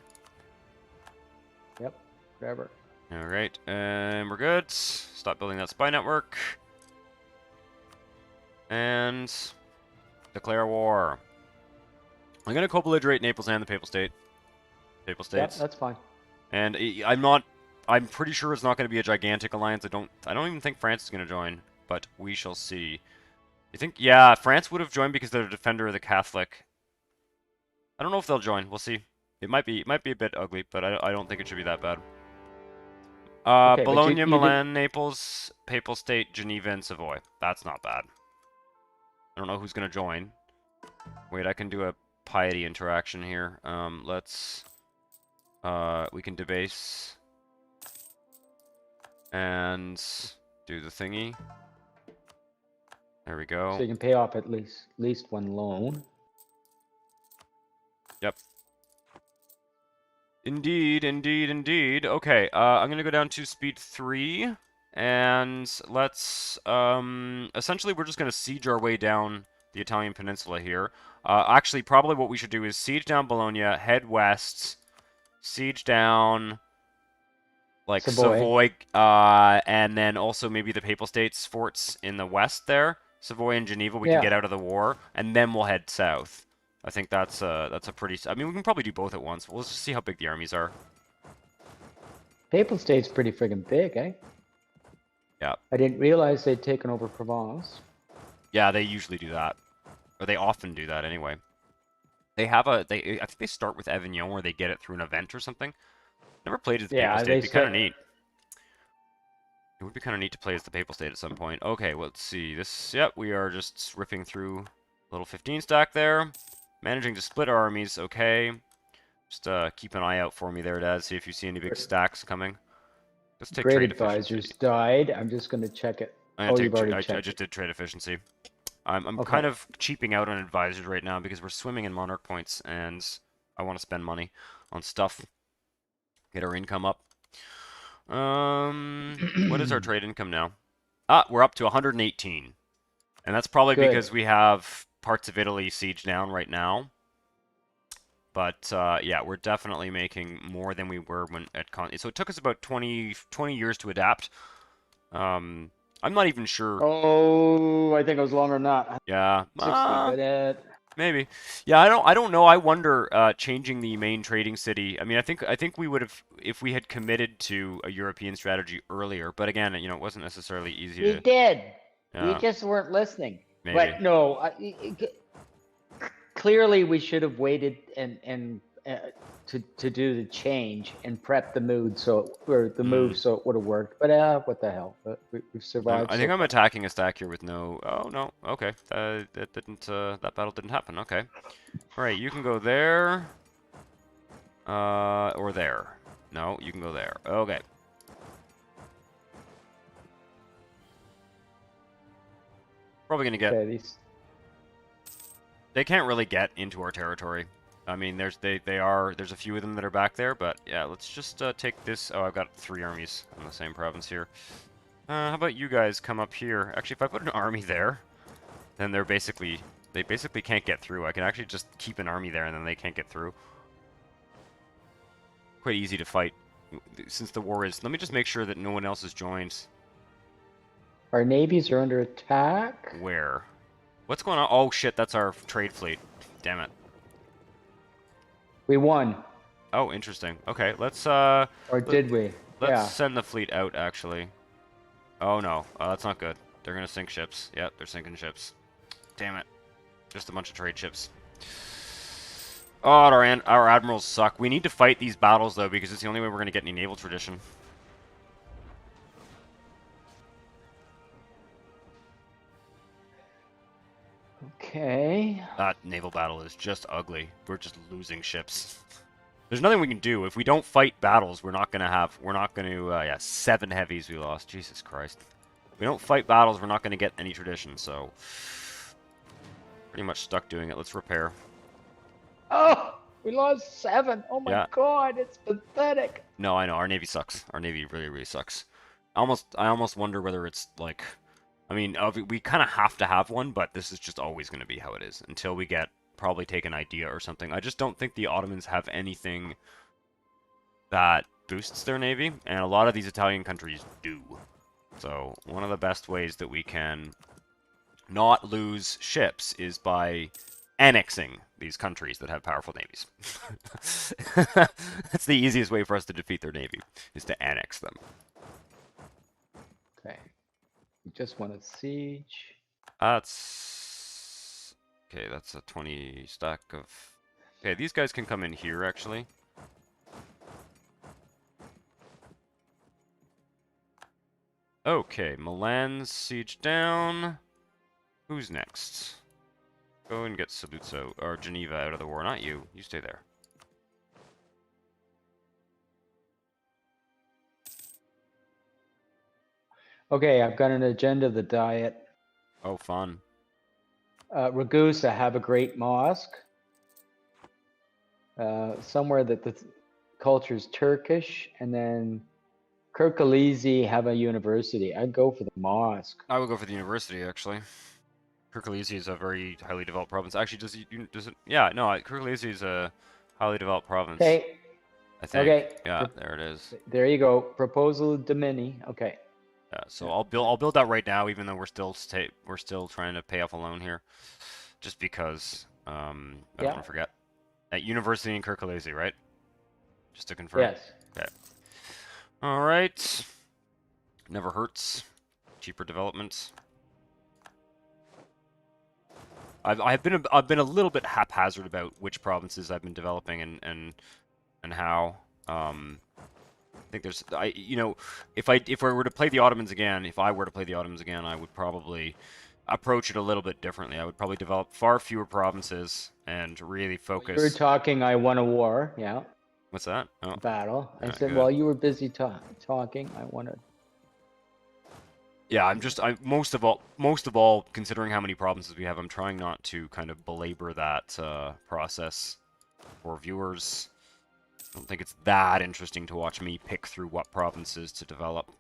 Yep. Whatever. All right, and we're good. Stop building that spy network. And declare war. I'm gonna co-belligerate Naples and the Papal State. Papal Yep, States. that's fine. And I'm not. I'm pretty sure it's not going to be a gigantic alliance. I don't even think France is going to join, but we shall see. You think? Yeah, France would have joined because they're a defender of the Catholic. I don't know if they'll join. We'll see. It might be a bit ugly, but I don't think it should be that bad. Okay, but Bologna, you did. Milan, Naples, Papal State, Geneva, and Savoy. That's not bad. I don't know who's going to join. Wait, I can do a piety interaction here. Let's... we can debase. And do the thingy. There we go. So you can pay off at least one loan. Yep. Indeed, indeed, indeed. Okay, I'm gonna go down to speed 3, and let's, essentially we're just gonna siege our way down the Italian peninsula here. Actually, probably what we should do is siege down Bologna, head west, siege down, like, Savoy, and then also maybe the Papal States forts in the west there. Savoy and Geneva, we can get out of the war, and then we'll head south. I think that's a pretty... I mean, we can probably do both at once. We'll just see how big the armies are. Papal State's pretty friggin' big, eh? Yeah. I didn't realize they'd taken over Provence. Yeah, they usually do that. Or they often do that, anyway. They have a... I think they start with Avignon, where they get it through an event or something. Never played as the Papal State. It'd be kind of neat. It would be kind of neat to play as the Papal State at some point. Okay, let's see. This... Yep, we are just ripping through a little 15 stack there. Managing to split our armies, okay. Just keep an eye out for me there, Dad. See if you see any big stacks coming. Let's take Great trade advisors efficiency. Died. I'm just going to check it. You've already checked I just did trade efficiency. I'm Okay. kind of cheaping out on advisors right now because we're swimming in monarch points and I want to spend money on stuff. Get our income up. What is our trade income now? We're up to 118. And that's probably Good. because we have parts of Italy sieged down right now. But yeah, we're definitely making more than we were when at so it took us about 20 years to adapt. I'm not even sure. Oh, I think it was longer than that. Yeah. 60, maybe. Yeah, I don't know. I wonder changing the main trading city. I mean, I think we would have if we had committed to a European strategy earlier. But again, you know, it wasn't necessarily easy to. We did. Yeah. We just weren't listening. Maybe. But no, clearly we should have waited and to do the change and prep the move so it would have worked. But what the hell? We've survived. I think I'm attacking a stack here with no. Oh no. Okay. That didn't. That battle didn't happen. Okay. All right. You can go there. Or there. No, you can go there. Okay. Probably gonna get. Okay, They can't really get into our territory. I mean, there's a few of them that are back there, but yeah, let's just take this. Oh, I've got 3 armies in the same province here. How about you guys come up here? Actually, if I put an army there, then they basically can't get through. I can actually just keep an army there, and then they can't get through. Quite easy to fight since the war is. Let me just make sure that no one else has joined. Our navies are under attack. Where? What's going on? Oh shit, that's our trade fleet. Damn it. We won. Oh, interesting. Okay, let's Or did we? Let's send the fleet out, actually. Oh no, that's not good. They're gonna sink ships. Yep, they're sinking ships. Damn it. Just a bunch of trade ships. Oh, our admirals suck. We need to fight these battles though, because it's the only way we're gonna get any naval tradition. Okay. That naval battle is just ugly. We're just losing ships. There's nothing we can do. If we don't fight battles, we're not gonna have. We're not gonna. Yeah, 7 heavies we lost. Jesus Christ. If we don't fight battles, we're not gonna get any tradition. So, pretty much stuck doing it. Let's repair. Oh, we lost 7. Oh my Yeah. God, it's pathetic. No, I know our navy sucks. Our navy really, really sucks. I almost wonder whether it's like. I mean, we kind of have to have one, but this is just always going to be how it is until we get probably take an idea or something. I just don't think the Ottomans have anything that boosts their navy, and a lot of these Italian countries do. So one of the best ways that we can not lose ships is by annexing these countries that have powerful navies. That's the easiest way for us to defeat their navy, is to annex them. Okay. We just won a siege. That's... Okay, that's a 20 stack of... Okay, these guys can come in here, actually. Okay, Milan's siege down. Who's next? Go and get Saluzzo, or Geneva out of the war. Not you. You stay there. Okay, I've got an agenda of the diet. Oh, fun. Ragusa have a great mosque. Somewhere that the culture's Turkish, and then Kirkalizi have a university. I'd go for the mosque. I would go for the university, actually. Kirkkalisi is a very highly developed province. Actually, does it? Yeah, no, Kirkkalisi is a highly developed province. Okay. I think. Okay. Yeah, there it is. There you go. Proposal Domini. Okay. Yeah, so I'll build that right now, even though we're still trying to pay off a loan here, just because I don't want to forget. At university in Kirkkalisi, right? Just to confirm. Yes. Okay. All right. Never hurts. Cheaper development. I've been a little bit haphazard about which provinces I've been developing and how. I think there's if I were to play the Ottomans again, I would probably approach it a little bit differently. I would probably develop far fewer provinces and really focus. You were talking. I won a war. Yeah. What's that? Oh. Battle. I said, good. while you were busy talking, I wanted. Yeah, most of all, considering how many provinces we have, I'm trying not to kind of belabor that process for viewers. I don't think it's that interesting to watch me pick through what provinces to develop.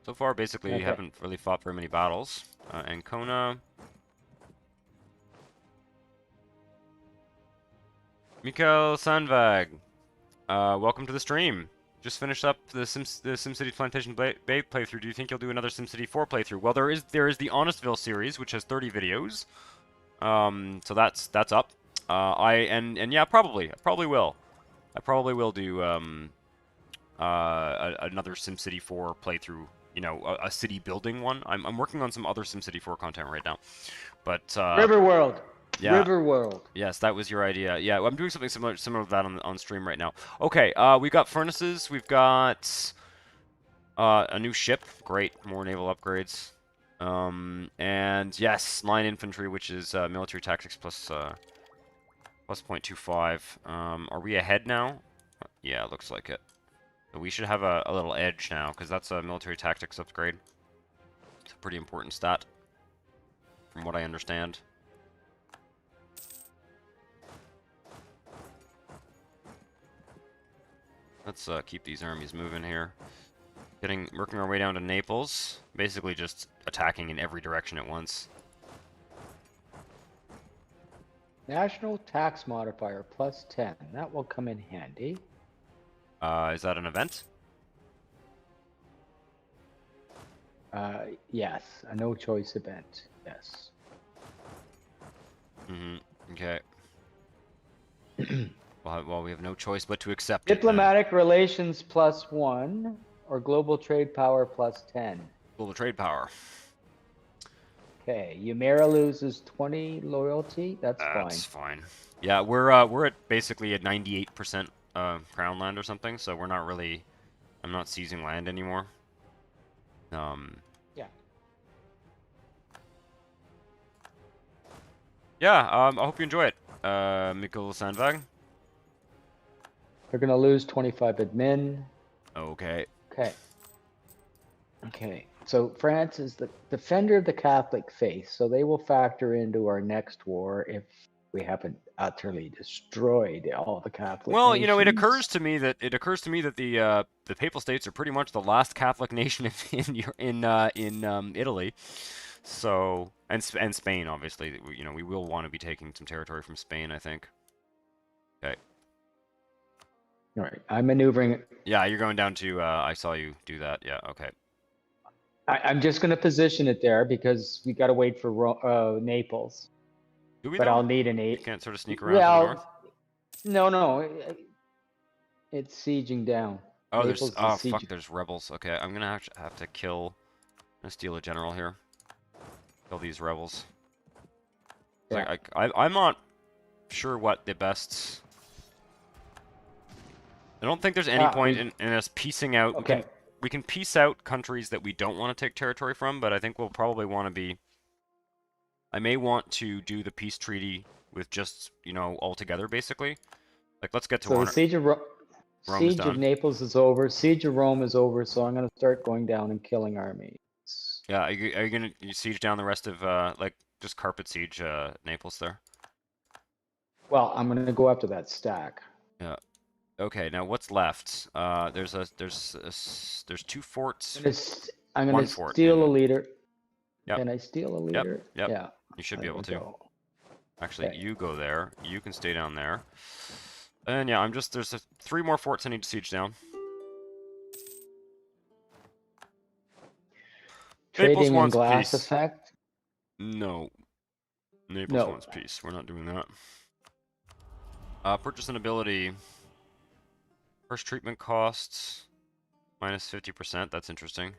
So far, basically, haven't really fought very many battles. Ancona. Mikael Sandvag, welcome to the stream. Just finished up the SimCity Plantation Bay playthrough. Do you think you'll do another SimCity 4 playthrough? Well, there is the Honestville series, which has 30 videos. So that's up. Yeah, probably. I probably will. I probably will do another SimCity 4 playthrough. You know, a city building one. I'm working on some other SimCity 4 content right now, but Riverworld. Yeah. Riverworld. Yes, that was your idea. Yeah, I'm doing something similar to that on stream right now. Okay, we got furnaces. We've got a new ship. Great, more naval upgrades. And yes, line infantry, which is military tactics plus 0.25. Are we ahead now? Yeah, looks like it. So we should have a little edge now, because that's a military tactics upgrade. It's a pretty important stat, from what I understand. Let's keep these armies moving here. Working our way down to Naples. Basically just attacking in every direction at once. National tax modifier plus 10. That will come in handy. Is that an event? Yes, a no choice event. Yes. Okay. Well, we have no choice but to accept Diplomatic relations plus 1 or global trade power plus 10. Global trade power. Okay, Umera loses 20 loyalty. That's fine. That's fine. Yeah, we're at basically at 98% crown land or something, so we're not really. I'm not seizing land anymore. Yeah. Yeah. I hope you enjoy it. Mikkel Sandvag. They're gonna lose 25 admin. Okay. Okay. Okay. So France is the defender of the Catholic faith, so they will factor into our next war if we haven't utterly destroyed all the Catholic Well, you know, it nations. occurs to me that the Papal States are pretty much the last Catholic nation in Italy. So and Spain, obviously. You know, we will want to be taking some territory from Spain, I think. Okay. All right. I'm maneuvering. Yeah, you're going down to. I saw you do that. Yeah. Okay. I'm just gonna position it there because we gotta wait for Naples. Do we But though? I'll need an You eight. can't sort of sneak around to the north. Well, no. It's sieging down. Oh, there's. Naples is Oh, fuck. sieging. There's rebels. Okay, I'm gonna have to kill. I'm gonna steal a general here. Kill these rebels. Yeah. I'm not sure what the best. I don't think there's any point in us piecing out. Okay. We can piece out countries that we don't want to take territory from, but I think we'll probably want to be. I may want to do the peace treaty with just, you know, all together, basically. Like, let's get to So the Rome's siege of done. Naples is over. Siege of Rome is over. So I'm gonna start going down and killing armies. Yeah, are you gonna siege down the rest of like just carpet siege Naples there? Well, I'm gonna go after that stack. Yeah. Okay, now what's left? There's two forts, I'm gonna one fort steal a in. leader. Yep. Can I steal a leader? Yep. Yeah. You should be There able we to. go. Actually, Okay. you go there. You can stay down there. And yeah, there's three more forts I need to siege down. Naples Trading and wants glass peace. effect. No. Naples No. wants peace. We're not doing that. Purchase and ability. First treatment costs minus 50%. That's interesting.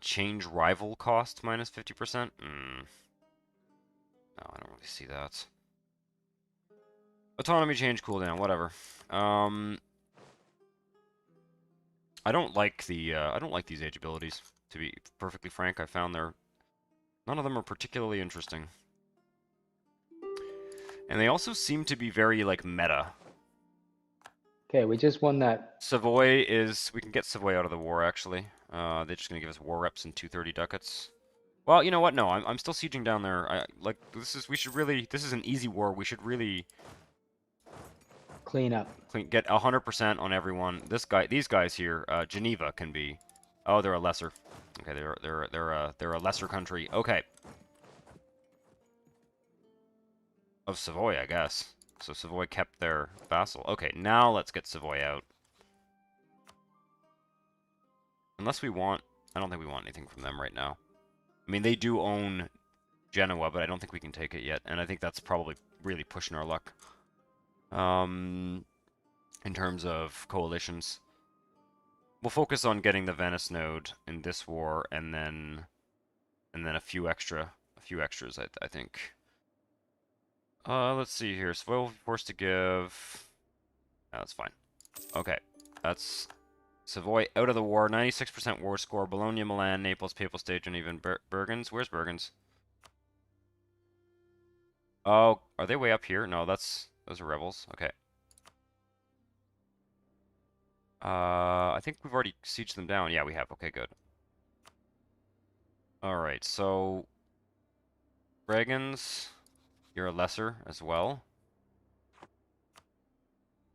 Change rival cost minus 50%. No, I don't really see that. Autonomy change cooldown. Whatever. I don't like these age abilities. To be perfectly frank, I found none of them are particularly interesting. And they also seem to be very, like, meta. Okay, we just won that. Savoy is... We can get Savoy out of the war, actually. They're just gonna give us war reps and 230 ducats. Well, you know what? No, I'm still sieging down there. This is an easy war. We should really... Clean up. Get 100% on everyone. These guys here, Geneva can be... Oh, they're a lesser... Okay, they're a lesser country. Okay. Of Savoy, I guess. So Savoy kept their vassal. Okay, now let's get Savoy out. Unless we want... I don't think we want anything from them right now. I mean, they do own Genoa, but I don't think we can take it yet. And I think that's probably really pushing our luck. In terms of coalitions. We'll focus on getting the Venice node in this war, and then a few extras, I think. Let's see here. So we'll be forced to give... No, that's fine. Okay, that's Savoy out of the war. 96% war score. Bologna, Milan, Naples, Papal State, and even Bergens. Where's Bergens? Oh, are they way up here? No, those are rebels. Okay. I think we've already sieged them down. Yeah, we have. Okay, good. Alright, so... Breganz, you're a lesser as well.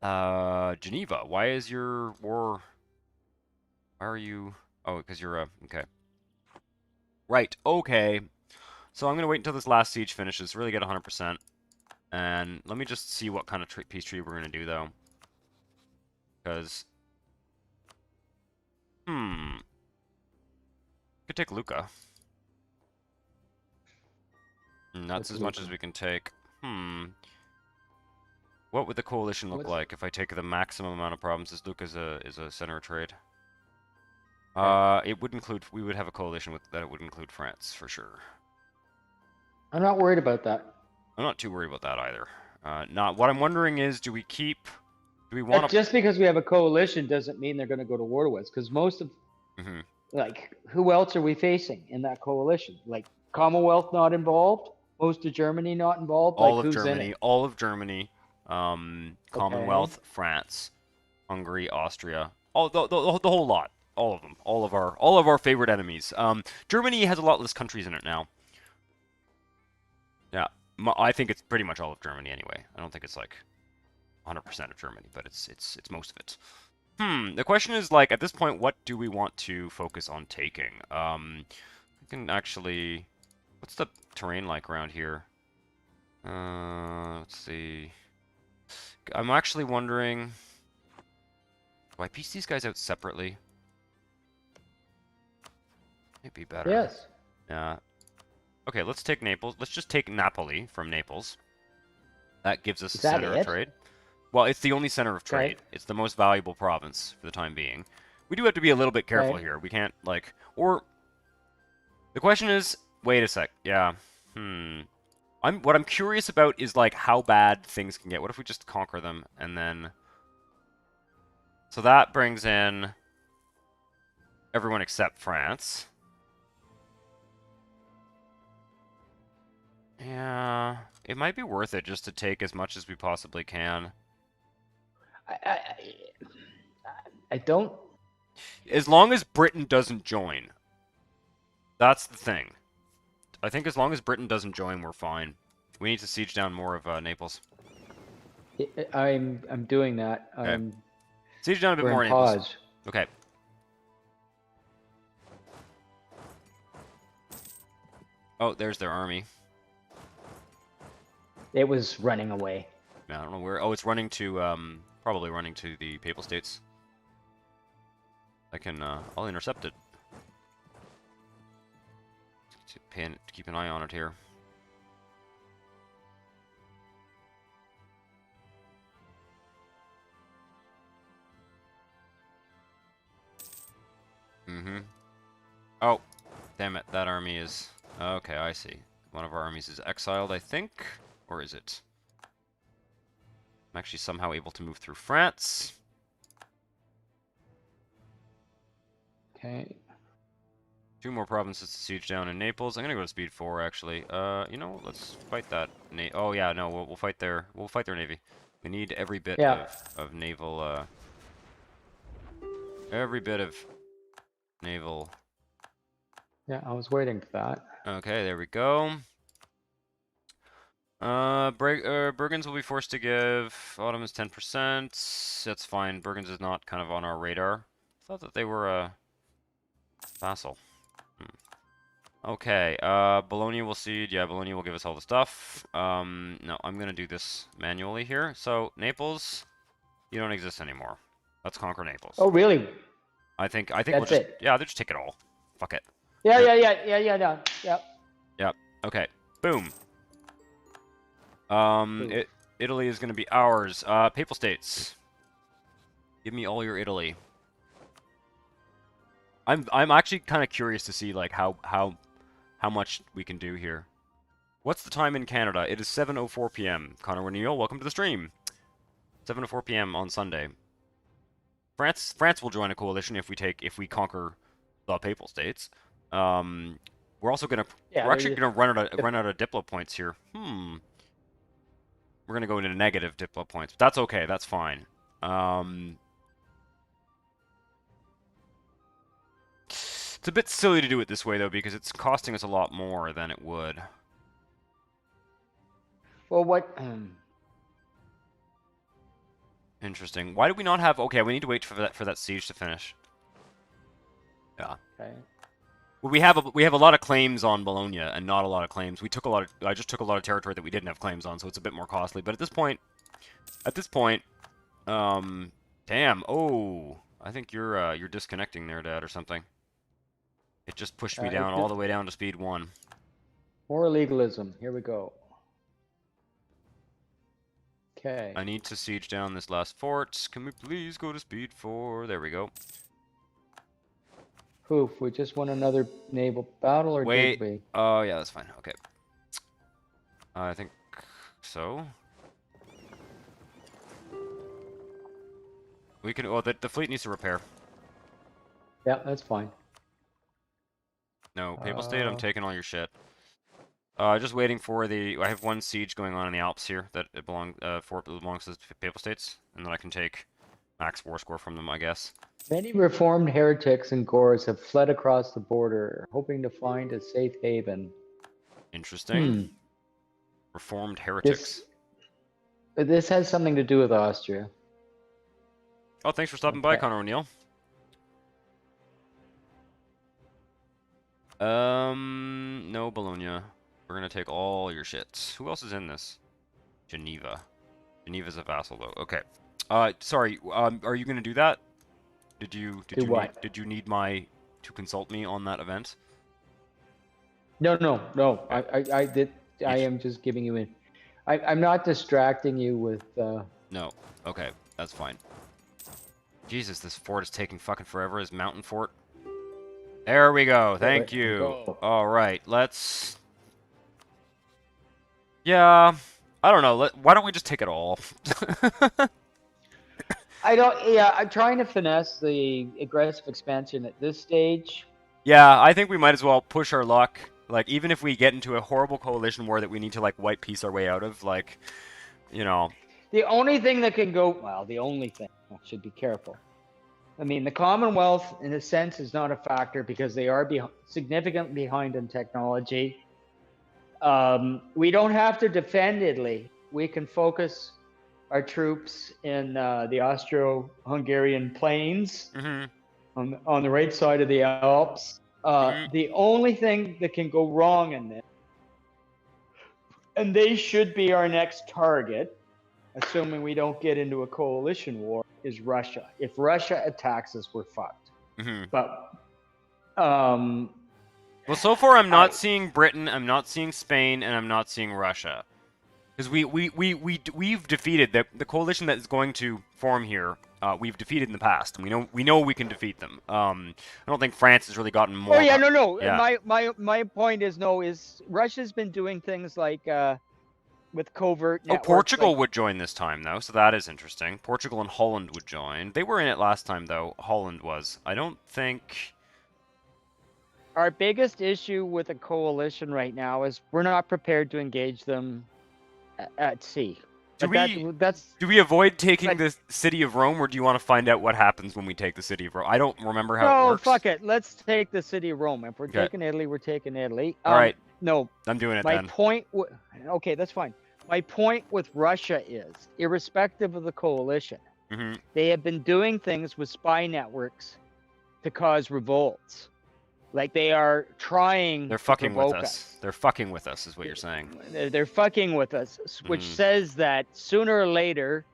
Geneva, why is your war... Why are you... Oh, because you're a... Okay. Right, okay. So I'm going to wait until this last siege finishes, really get 100%. And let me just see what kind of peace treaty we're going to do, though. Because... Could take Lucca. That's as much as we can take. What would the coalition look like if I take the maximum amount of provinces? Lucca is a center of trade. Okay. It would include. We would have a coalition with that. It would include France for sure. I'm not worried about that. I'm not too worried about that either. Not. What I'm wondering is, do we keep? Do we want But just because we have a coalition doesn't mean they're going to go to war with us. Because most of, to? Mhm. like, who else are we facing in that coalition? Like, Commonwealth not involved? Most of Germany not involved? Like, who's in it? All of Germany, Okay. Commonwealth, France, Hungary, Austria, all the whole lot, all of them, all of our favorite enemies. Germany has a lot less countries in it now. Yeah, I think it's pretty much all of Germany anyway. I don't think it's like 100% of Germany, but it's most of it. The question is like at this point, what do we want to focus on taking? We can actually, what's the terrain like around here? Let's see. I'm actually wondering, do I piece these guys out separately? Might be better. Yes. Yeah. Okay, let's take Naples. Let's just take Napoli from Naples. That gives us Is a that center of it? trade. Well, it's the only center of Okay. trade. It's the most valuable province for the time being. We do have to be a little bit careful Okay. here. We can't, like, or the question is, wait a sec. Yeah. What I'm curious about is like how bad things can get. What if we just conquer them and then so that brings in everyone except France. Yeah, it might be worth it just to take as much as we possibly can. I, I, I don't. As long as Britain doesn't join. That's the thing. I think as long as Britain doesn't join, we're fine. We need to siege down more of Naples. I'm doing that. Okay. Siege down a bit We're in more Naples. pause. Okay. Oh, there's their army. It was running away. Yeah, I don't know where. Oh, it's running to, probably running to the Papal States. I can, I'll intercept it. Keep an eye on it here. Oh, damn it. That army is... Okay, I see. One of our armies is exiled, I think. Or is it? I'm actually somehow able to move through France. Okay. 2 more provinces to siege down in Naples. I'm gonna go to speed 4, actually. You know, let's fight that. Oh yeah, no, we'll fight their navy. We need every bit Yeah. of naval. Every bit of naval. Yeah, I was waiting for that. Okay, there we go. Bergens will be forced to give Ottomans 10%. That's fine. Bergens is not kind of on our radar. Thought that they were a vassal. Okay, Bologna will cede. Yeah, Bologna will give us all the stuff. No, I'm gonna do this manually here. So, Naples, you don't exist anymore. Let's conquer Naples. Oh, really? I think we'll That's just, it. yeah, they'll just take it all. Fuck it. Yeah, Yep. no. Yep. Yep. Okay. Boom. Ooh. Italy is gonna be ours. Papal States. Give me all your Italy. I'm actually kind of curious to see like how much we can do here. What's the time in Canada? It is 7:04 p.m. Connor O'Neill, welcome to the stream. 7:04 p.m. on Sunday. France will join a coalition if we conquer the Papal States. We're also gonna Yeah. we're actually gonna run out of Diplo points here. We're gonna go into negative Diplo points. But that's okay. That's fine. It's a bit silly to do it this way though because it's costing us a lot more than it would. Well, what? Interesting. Why do we not have? Okay, we need to wait for that siege to finish. Yeah. Okay. Well, we have a lot of claims on Bologna and not a lot of claims. I just took a lot of territory that we didn't have claims on, so it's a bit more costly. But at this point, damn. Oh, I think you're disconnecting there, Dad, or something. It just pushed me down all the way down to speed 1. More legalism. Here we go. Okay. I need to siege down this last fort. Can we please go to speed 4? There we go. Poof, we just won another naval battle, or did Wait. we? Oh, yeah, that's fine. Okay. I think so. We can. Well, the fleet needs to repair. Yeah, that's fine. No, Papal State, I'm Uh, taking all your shit. Just waiting for the. I have one siege going on in the Alps here that it belongs to the Papal States, and then I can take max war score from them, I guess. Many reformed heretics and Gores have fled across the border, hoping to find a safe haven. Interesting. Reformed heretics. This has something to do with Austria. Oh, thanks for stopping by, Okay. Connor O'Neill. No Bologna. We're gonna take all your shits. Who else is in this? Geneva. Geneva's a vassal, though. Okay. Sorry. Are you gonna do that? Did you Do what? need my to consult me on that event? No. Okay. I did. I Each. am just giving you in. I'm not distracting you with. No. Okay. That's fine. Jesus, this fort is taking fucking forever. His mountain fort. There we go. Thank you. Go. All right. Let's. Yeah. I don't know. Why don't we just take it all? I don't. Yeah, I'm trying to finesse the aggressive expansion at this stage. Yeah, I think we might as well push our luck. Like, even if we get into a horrible coalition war that we need to, like, white piece our way out of, like, you know. The only thing that can go well, the only thing I should be careful. I mean, the Commonwealth, in a sense, is not a factor because they are significantly behind in technology. We don't have to defend Italy. We can focus our troops in the Austro-Hungarian plains on the right side of the Alps. The only thing that can go wrong in this, and they should be our next target, assuming we don't get into a coalition war, is Russia. If Russia attacks us, we're fucked. But well, so far I'm not seeing Britain, I'm not seeing Spain, and I'm not seeing Russia. Because we've defeated the coalition that is going to form here. We've defeated in the past, and we know we can defeat them. I don't think France has really gotten more. Oh yeah, no. Yeah. My point is Russia's been doing things like with covert Oh, networks. Portugal would join this time though, so that is interesting. Portugal and Holland would join. They were in it last time though. Holland was. I don't think. Our biggest issue with a coalition right now is we're not prepared to engage them at sea. Do we avoid taking the city of Rome, or do you want to find out what happens when we take the city of Rome? I don't remember how it works. No, fuck it. Let's take the city of Rome. If we're taking Italy, we're taking Italy. All right. No. I'm doing it my then. Point. Okay, that's fine. My point with Russia is, irrespective of the coalition, they have been doing things with spy networks to cause revolts. Like they are trying. They're fucking with us. They're fucking with us, is what you're saying. They're fucking with us, which says that sooner or later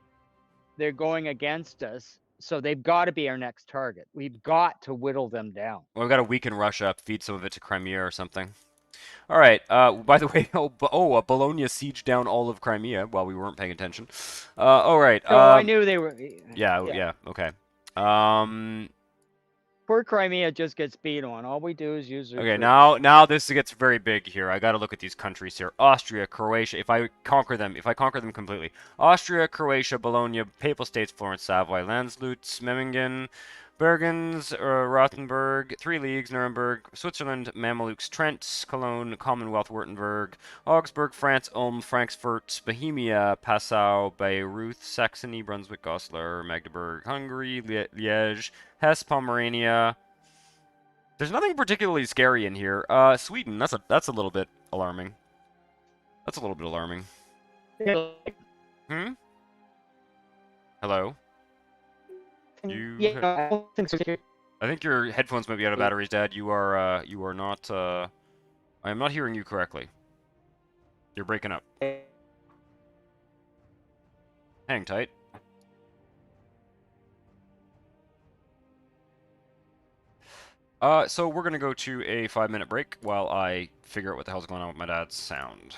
they're going against us. So they've got to be our next target. We've got to whittle them down. Well, we've got to weaken Russia, feed some of it to Crimea or something. All right. By the way, Bologna sieged down all of Crimea while we weren't paying attention. All right. So I knew they were. Yeah. Okay. Poor Crimea just gets beat on. All we do is use. Okay. Now this gets very big here. I got to look at these countries here. Austria, Croatia. If I conquer them completely. Austria, Croatia, Bologna, Papal States, Florence, Savoy, Landslutz, Memmingen, Bergens, Rothenburg, 3 Leagues, Nuremberg, Switzerland, Mamelukes, Trent, Cologne, Commonwealth, Württemberg, Augsburg, France, Ulm, Frankfurt, Bohemia, Passau, Bayreuth, Saxony, Brunswick, Goslar, Magdeburg, Hungary, Liège, Hesse, Pomerania. There's nothing particularly scary in here. Sweden, that's a little bit alarming. That's a little bit alarming. Hello? Yeah, I don't think so. I think your headphones might be out of batteries, Dad. You are not, I am not hearing you correctly. You're breaking up. Hang tight. So we're gonna go to a 5-minute break while I figure out what the hell's going on with my dad's sound.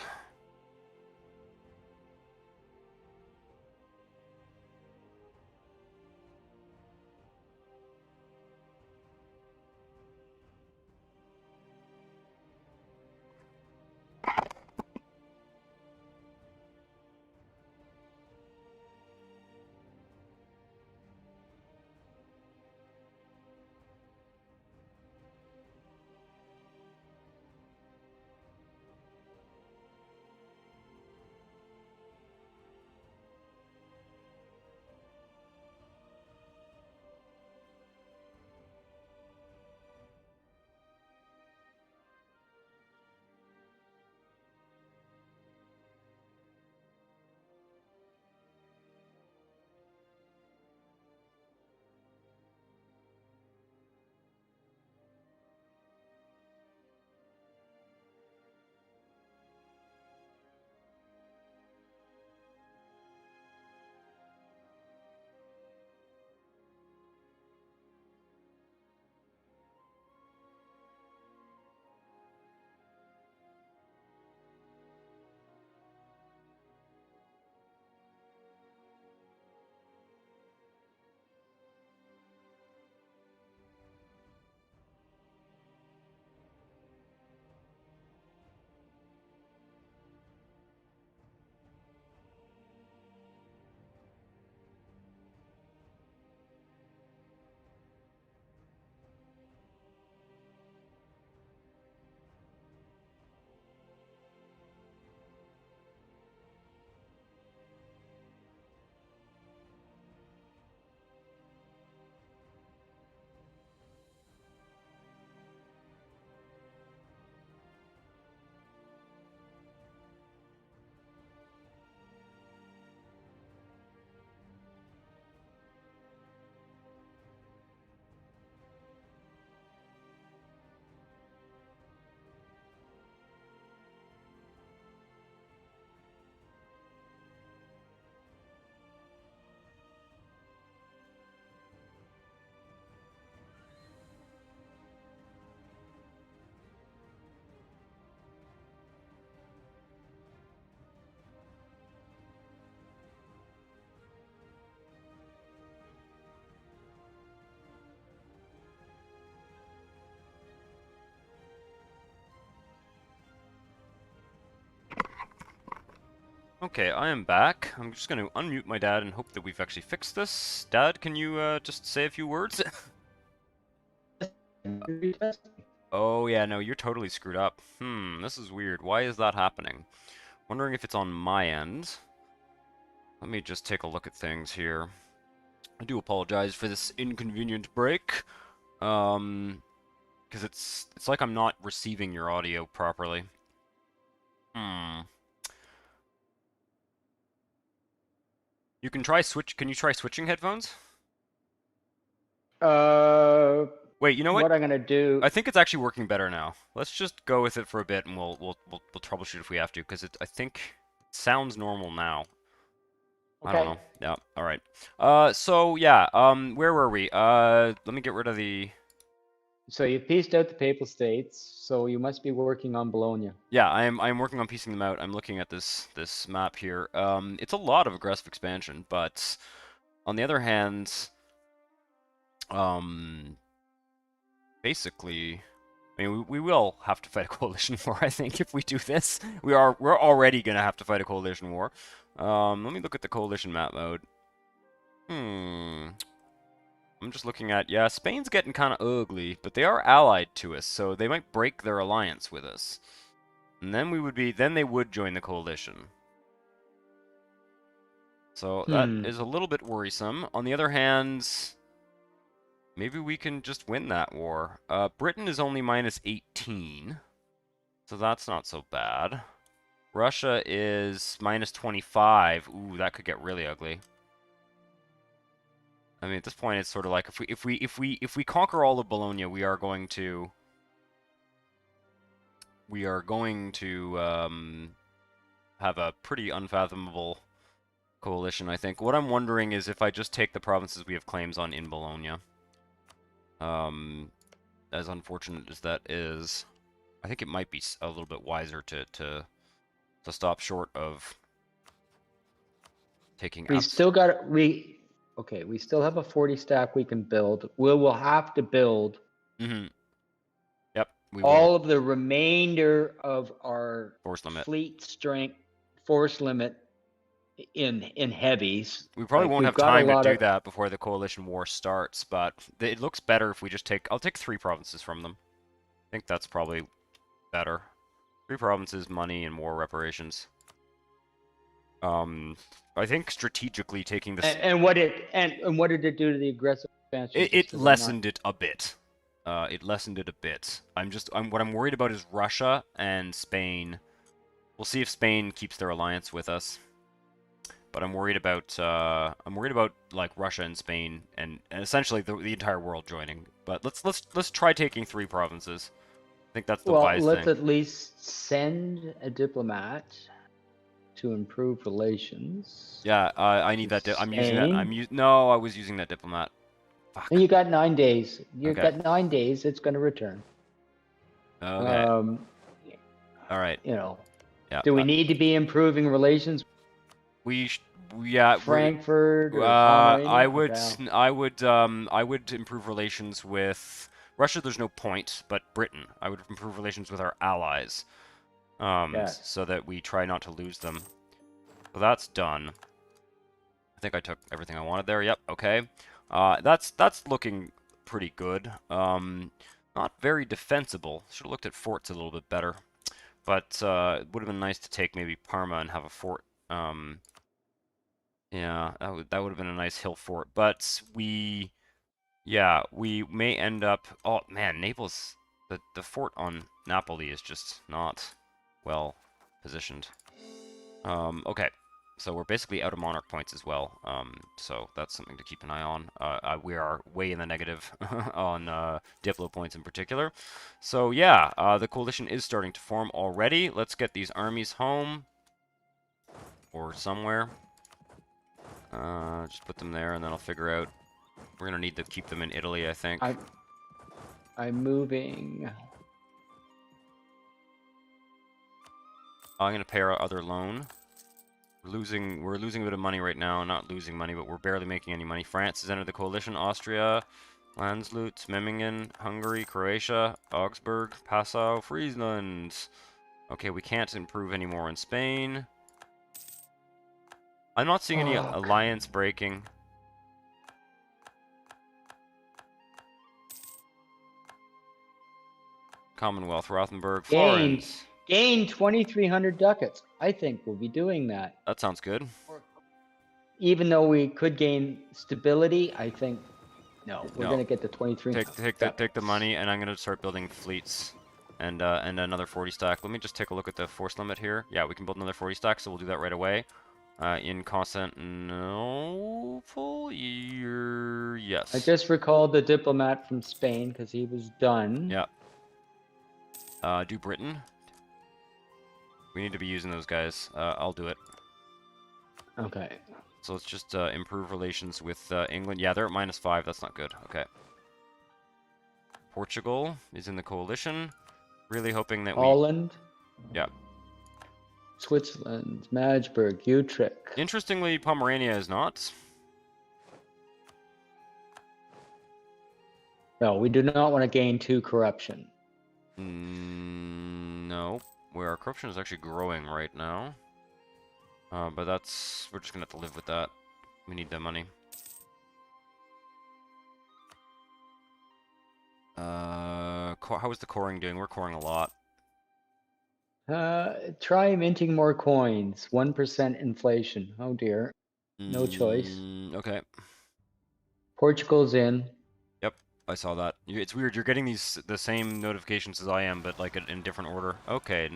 Okay, I am back. I'm just going to unmute my dad and hope that we've actually fixed this. Dad, can you just say a few words? Oh yeah, no, you're totally screwed up. This is weird. Why is that happening? Wondering if it's on my end. Let me just take a look at things here. I do apologize for this inconvenient break. Because it's like I'm not receiving your audio properly. Hmm. You can try switch. Can you try switching headphones? Uh, Wait, you know what? what I'm gonna do? I think it's actually working better now. Let's just go with it for a bit, and we'll troubleshoot if we have to, because I think it sounds normal now. I don't Okay. know. Yeah. All right. So yeah. Where were we? Let me get rid of the. So you pieced out the Papal States, so you must be working on Bologna. Yeah, I'm working on piecing them out. I'm looking at this map here. It's a lot of aggressive expansion, but on the other hand, um, basically, I mean, we will have to fight a coalition war, I think, if we do this. We're already gonna have to fight a coalition war. Let me look at the coalition map mode. I'm just looking at, yeah, Spain's getting kind of ugly, but they are allied to us, so they might break their alliance with us. And then they would join the coalition. So that is a little bit worrisome. On the other hand, maybe we can just win that war. Britain is only minus 18, so that's not so bad. Russia is minus 25. Ooh, that could get really ugly. I mean, at this point, it's sort of like if we conquer all of Bologna, we are going to have a pretty unfathomable coalition, I think. What I'm wondering is if I just take the provinces we have claims on in Bologna. As unfortunate as that is, I think it might be a little bit wiser to stop short of taking We abs. still got okay. We still have a 40 stack we can build. We'll have to build Mm-hmm. Yep, we will. all of the remainder of our Force limit. fleet strength force limit in heavies. We probably Like won't we've have got a time to lot do of. that before the coalition war starts, but it looks better if we just take... I'll take 3 provinces from them. I think that's probably better. 3 provinces, money, and more reparations. I think strategically taking this... And what did it do to the aggressive expansion? It Just as I'm not. lessened it a bit. It lessened it a bit. What I'm worried about is Russia and Spain. We'll see if Spain keeps their alliance with us. But I'm worried about like Russia and Spain and essentially the entire world joining. But let's try taking 3 provinces. I think that's the Well, wise let's thing. at least send a diplomat to improve relations. Yeah, I need that. I'm using that. No, I was using that diplomat. Fuck. And you got 9 days. You've Okay. got 9 days. It's going to return. Okay. All right. You know, Yeah. do we need to be improving relations We yeah. Frankfurt or Pomerania? I would improve relations with Russia. There's no point, but Britain. I would improve relations with our allies, Yes. so that we try not to lose them. So that's done. I think I took everything I wanted there. Yep. Okay. That's looking pretty good. Not very defensible. Should have looked at forts a little bit better. But it would have been nice to take maybe Parma and have a fort. Yeah, that would have been a nice hill fort. But yeah, we may end up. Oh man, Naples. The fort on Napoli is just not well positioned. Okay. So we're basically out of monarch points as well. So that's something to keep an eye on. We are way in the negative on Diplo points in particular. So yeah, the coalition is starting to form already. Let's get these armies home or somewhere. Just put them there, and then I'll figure out. We're gonna need to keep them in Italy, I think. I'm moving. I'm gonna pay our other loan. We're losing a bit of money right now. Not losing money, but we're barely making any money. France has entered the coalition. Austria, Landshut, Memmingen, Hungary, Croatia, Augsburg, Passau, Friesland. Okay, we can't improve anymore in Spain. I'm not seeing any Oh, alliance breaking. Commonwealth, Rothenburg, gain, Florence. gain 2,300 ducats. I think we'll be doing that. That sounds good. Even though we could gain stability, I think no, we're No, gonna get the 23 take the ducats. money, and I'm gonna start building fleets, and another 40 stack. Let me just take a look at the force limit here. Yeah, we can build another 40 stack, so we'll do that right away. In Constantinople, I yes. just recalled the diplomat from Spain because he was done. Yeah. Do Britain. We need to be using those guys. I'll do it. Okay. So let's just improve relations with England. Yeah, they're at -5. That's not good. Okay. Portugal is in the coalition. Really hoping that we... Holland, Yeah. Switzerland, Magdeburg, Utrecht. Interestingly, Pomerania is not. No, we do not want to gain 2 corruption. No. Where our corruption is actually growing right now. But that's... We're just gonna have to live with that. We need the money. How is the coring doing? We're coring a lot. Try minting more coins. 1% inflation. Oh dear. No choice. Okay. Portugal's in. Yep, I saw that. It's weird. You're getting the same notifications as I am, but like in different order. Okay.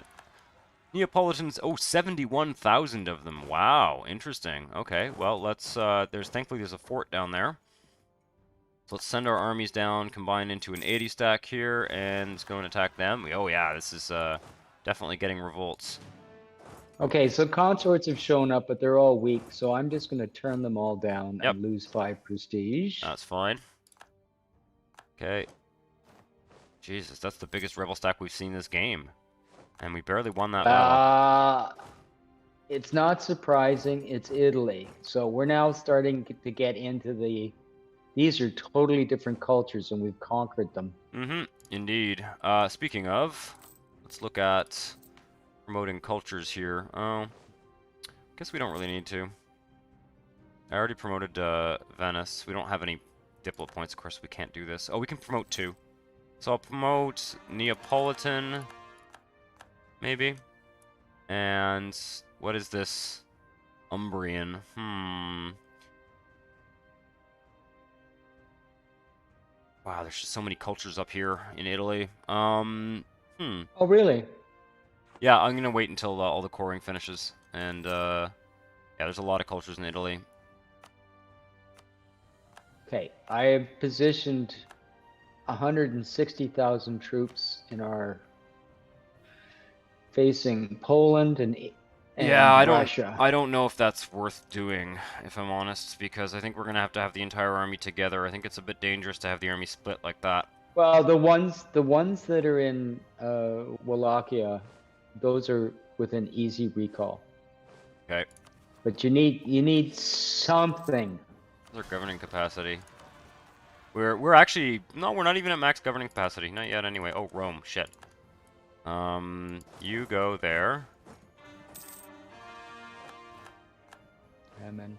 Neapolitans. Oh, 71,000 of them. Wow, interesting. Okay, well let's. Thankfully there's a fort down there. So let's send our armies down, combine into an 80 stack here, and let's go and attack them. Oh yeah, this is definitely getting revolts. Okay, so consorts have shown up, but they're all weak. So I'm just going to turn them all down Yep, and lose 5 prestige. that's fine. Okay. Jesus, that's the biggest rebel stack we've seen this game. And we barely won that battle. It's not surprising. It's Italy. So we're now starting to get into these are totally different cultures and we've conquered them. Mm-hmm, indeed. Speaking of, let's look at promoting cultures here. Oh, guess we don't really need to. I already promoted Venice. We don't have any Diplo points, of course we can't do this. Oh, we can promote 2. So I'll promote Neapolitan, maybe. And what is this? Umbrian. Wow, there's just so many cultures up here in Italy. Oh, really? Yeah, I'm gonna wait until all the coring finishes. And, yeah, there's a lot of cultures in Italy. Okay, I have positioned 160,000 troops in our facing Poland and Yeah, Russia. I don't know if that's worth doing, if I'm honest, because I think we're gonna have to have the entire army together. I think it's a bit dangerous to have the army split like that. Well, the ones that are in Wallachia, those are within easy recall. Okay. But you need something. Their governing capacity. We're actually no, we're not even at max governing capacity. Not yet anyway. Oh, Rome, shit. You go there. And then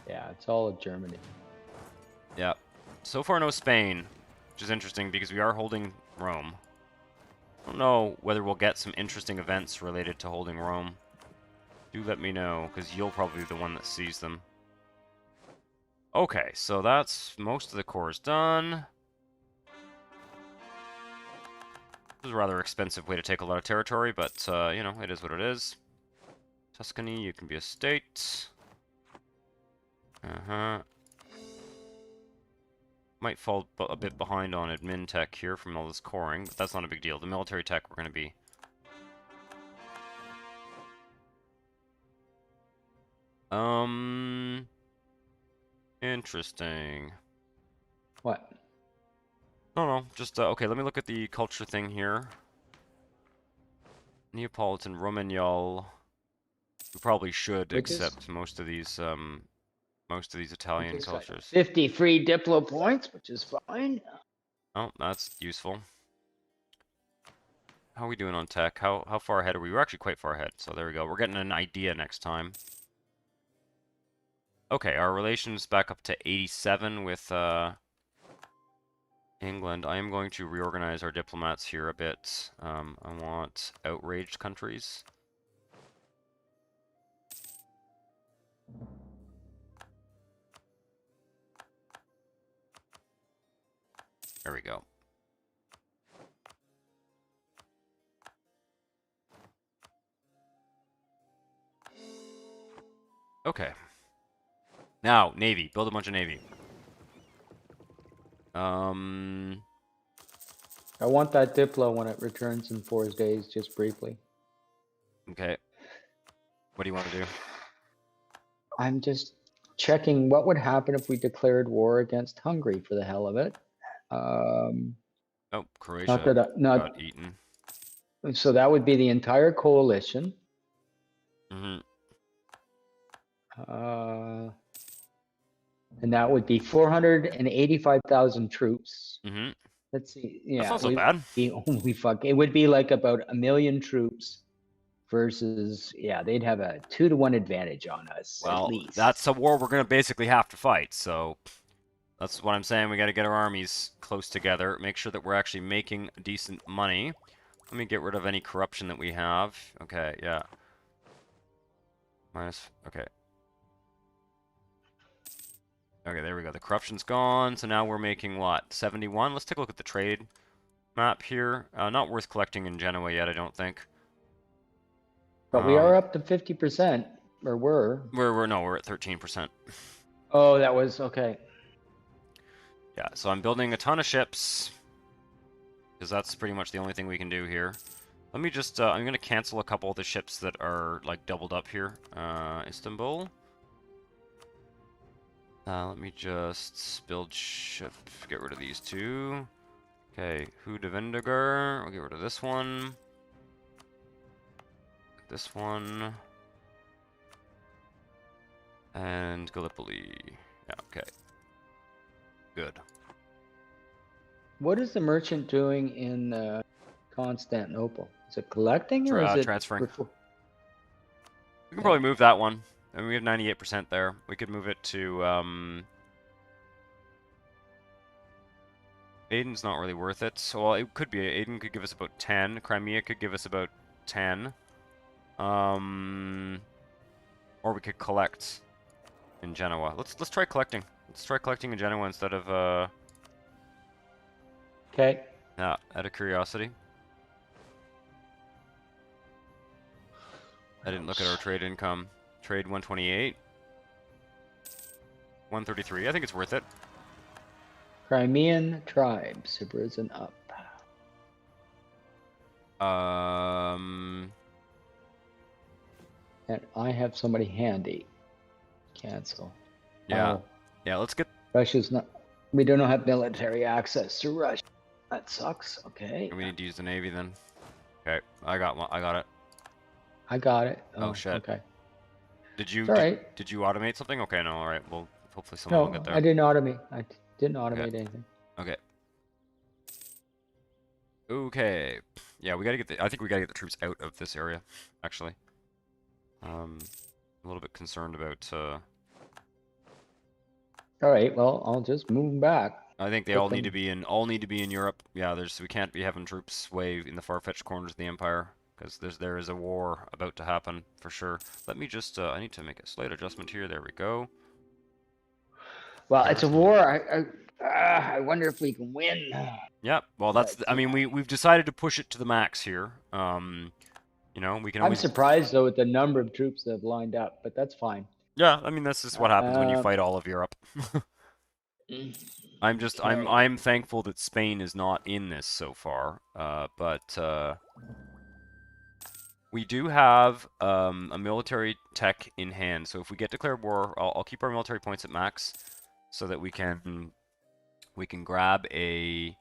yeah, it's all of Germany. Yeah. So far no Spain, which is interesting because we are holding Rome. I don't know whether we'll get some interesting events related to holding Rome. Do let me know, because you'll probably be the one that sees them. Okay, so that's most of the cores done. This is a rather expensive way to take a lot of territory, but, you know, it is what it is. Tuscany, you can be a state. Might fall a bit behind on admin tech here from all this coring, but that's not a big deal. The military tech we're going to be... Interesting. What? No, just, okay, let me look at the culture thing here. Neapolitan, Romagnol. We probably should accept most of these Italian cultures. 50 free Diplo points, which is fine. Oh, that's useful. How are we doing on tech? How far ahead are we? We're actually quite far ahead, so there we go. We're getting an idea next time. Okay, our relations back up to 87 with England. I am going to reorganize our diplomats here a bit. I want outraged countries. There we go. Okay. Now, Navy. Build a bunch of Navy. I want that Diplo when it returns in 4 days, just briefly. Okay. What do you want to do? I'm just checking what would happen if we declared war against Hungary for the hell of it. Um, Oh, not Croatia that got eaten. so that would be the entire coalition. Mm-hmm. And that would be 485,000 troops. Mm-hmm. Let's see. That's Yeah, not so bad. it would be like about 1 million troops versus, yeah, they'd have a 2-to-1 advantage on us at Well, least. that's a war we're going to basically have to fight, so that's what I'm saying. We got to get our armies close together, make sure that we're actually making decent money. Let me get rid of any corruption that we have. Okay, yeah. Okay. Okay, there we go. The corruption's gone, so now we're making what? 71? Let's take a look at the trade map here. Not worth collecting in Genoa yet, I don't think. But we are up to 50%, or were. We're at 13%. Oh, that was okay. Yeah, so I'm building a ton of ships, because that's pretty much the only thing we can do here. Let me just, I'm going to cancel a couple of the ships that are, like, doubled up here. Istanbul. Let me just build ship, get rid of these two. Okay, Hudavendigar, I'll get rid of this one. This one. And Gallipoli. Yeah, okay. Good. What is the merchant doing in Constantinople? Is it collecting or is it transferring. We can probably move that one. I mean, we have 98% there. We could move it to, Aiden's not really worth it. So, well, it could be. Aiden could give us about 10. Crimea could give us about 10. Or we could collect in Genoa. Let's try collecting. Let's try collecting in Genoa instead of, Okay. yeah, out of curiosity. I didn't look at our trade income. Trade 128. 133. I think it's worth it. Crimean tribes have risen up. Um, And I have somebody handy. Cancel. yeah. Oh, Yeah, let's get... Russia's not. We don't have military access to Russia. That sucks. Okay. We need to use the Navy then. Okay, I got one. I got it. I got it. Oh, shit. Okay. Did you It's all right. did you automate something? Okay, no, all right. Well, hopefully someone will No, get there. I didn't automate. I didn't automate Okay. anything. Okay. Okay. Yeah, we gotta get the. I think we gotta get the troops out of this area. Actually. A little bit concerned about. All right. Well, I'll just move them back. I think they Put all need to them- be in Europe. Yeah, we can't be having troops way in the far-fetched corners of the empire because there is a war about to happen for sure. Let me just I need to make a slight adjustment here. There we go. Well, it's a war. I wonder if we can win. Yeah, well, that's. I mean, we've decided to push it to the max here. You know, we can I'm always. surprised though at the number of troops that have lined up, but that's fine. Yeah, I mean, that's just what happens when you fight all of Europe. I'm thankful that Spain is not in this so far. But we do have a military tech in hand. So if we get declared war, I'll keep our military points at max, so that we can grab a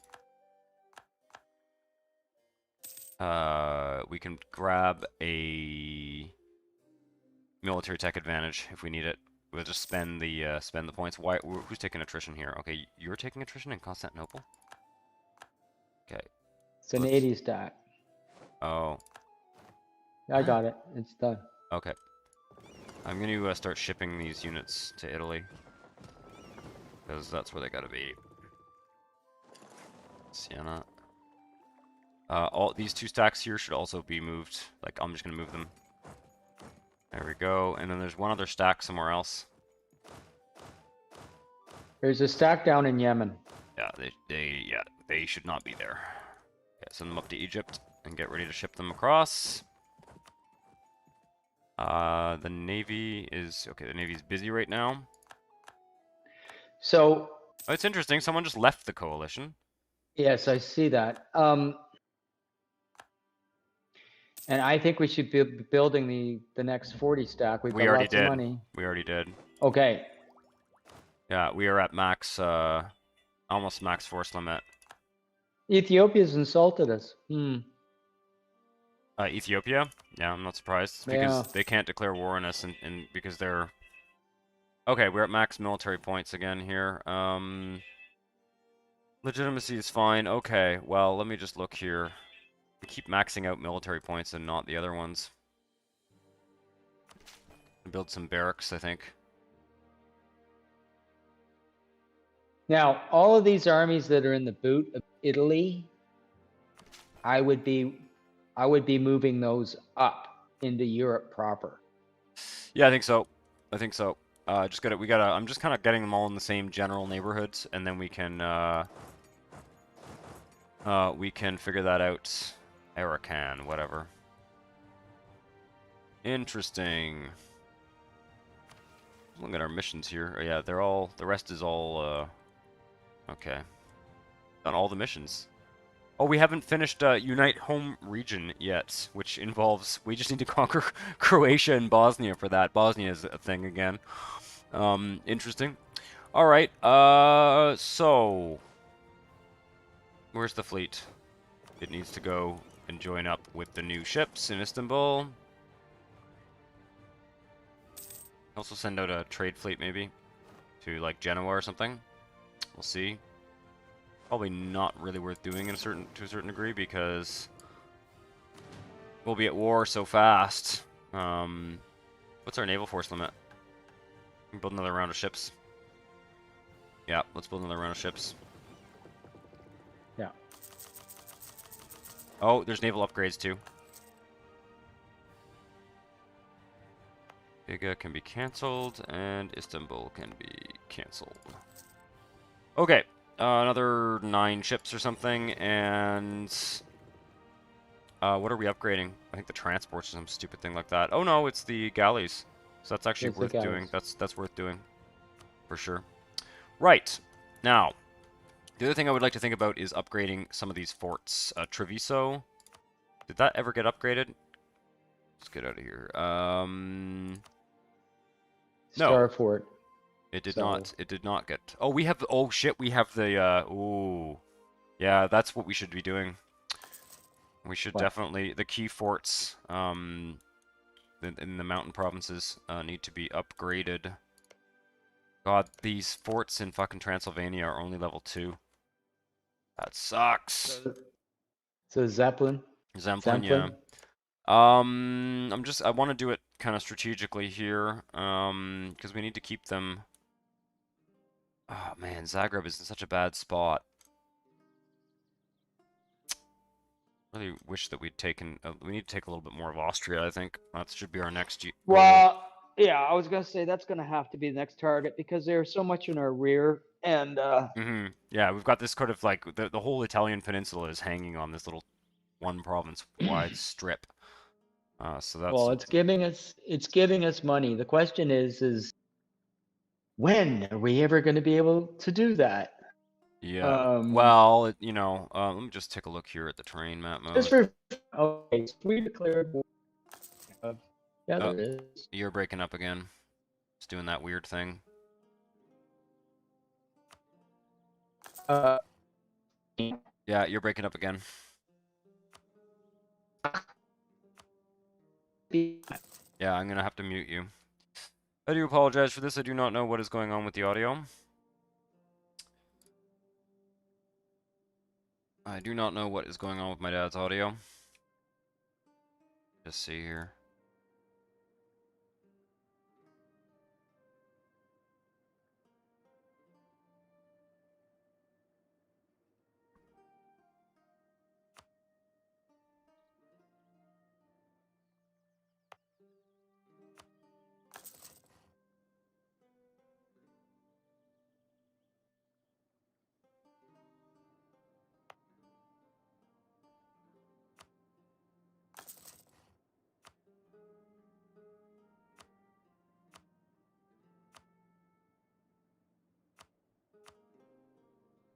military tech advantage if we need it. We'll just spend the points. Who's taking attrition here? Okay, you're taking attrition in Constantinople. Okay. It's an 80 stack. Oh. I got it. It's done. Okay. I'm going to start shipping these units to Italy. Because that's where they gotta be. Siena. All these 2 stacks here should also be moved. Like, I'm just gonna move them. There we go. And then there's one other stack somewhere else. There's a stack down in Yemen. Yeah, they should not be there. Yeah, send them up to Egypt and get ready to ship them across. The Navy is okay. The Navy's busy right now. So Oh, it's interesting. Someone just left the coalition. yes, I see that. And I think we should be building the next 40 stack. We've We got already lots of did. money. We already did. Okay. Yeah, we are at max, almost max force limit. Ethiopia's insulted us. Ethiopia? Yeah, I'm not surprised. Yeah. Because they can't declare war on us, and because they're... Okay, we're at max military points again here. Legitimacy is fine. Okay, well, let me just look here. We keep maxing out military points and not the other ones. Build some barracks, I think. Now, all of these armies that are in the boot of Italy, I would be moving those up into Europe proper. Yeah, I think so. I think so. I'm just kind of getting them all in the same general neighborhoods, and then we can figure that out. Arakan, whatever. Interesting. Look at our missions here. Oh, yeah, the rest is all, okay. Done all the missions. Oh, we haven't finished Unite Home Region yet, which involves, we just need to conquer Croatia and Bosnia for that. Bosnia is a thing again. Interesting. Alright, so... Where's the fleet? It needs to go and join up with the new ships in Istanbul. Also send out a trade fleet, maybe, to, like, Genoa or something. We'll see. Probably not really worth doing to a certain degree, because we'll be at war so fast. What's our naval force limit? Build another round of ships. Yeah, let's build another round of ships. Yeah. Oh, there's naval upgrades too. Riga can be cancelled, and Istanbul can be cancelled. Okay, another 9 ships or something, and... what are we upgrading? I think the transports or some stupid thing like that. Oh no, it's the galleys. So that's actually It's the worth doing. galleys. That's worth doing. For sure. Right. Now, the other thing I would like to think about is upgrading some of these forts. Treviso. Did that ever get upgraded? Let's get out of here. No. Starfort. It did So- not. It did not get... Oh, we have... Oh, shit, we have the... Ooh. Yeah, that's what we should be doing. We should What? definitely... The key forts in the mountain provinces need to be upgraded. God, these forts in fucking Transylvania are only level 2. That sucks. So Zeppelin. Zemplin, yeah. I want to do it kind of strategically here, because we need to keep them... Oh man, Zagreb is in such a bad spot. Really wish that we'd taken... we need to take a little bit more of Austria, I think. That should be our next goal. Well, yeah, I was gonna say that's gonna have to be the next target because they're so much in our rear, and Yeah, we've got this kind of like... The whole Italian peninsula is hanging on this little one province-wide strip. So that's... well, it's giving us money. The question is when are we ever going to be able to do that? Yeah. Well, you know, let me just take a look here at the terrain map mode. Just for okay, so we declared war. Yeah, Oh. there is. You're breaking up again. It's doing that weird thing. Yeah, you're breaking up again. Yeah, I'm gonna have to mute you. I do apologize for this. I do not know what is going on with the audio. I do not know what is going on with my dad's audio. Just see here.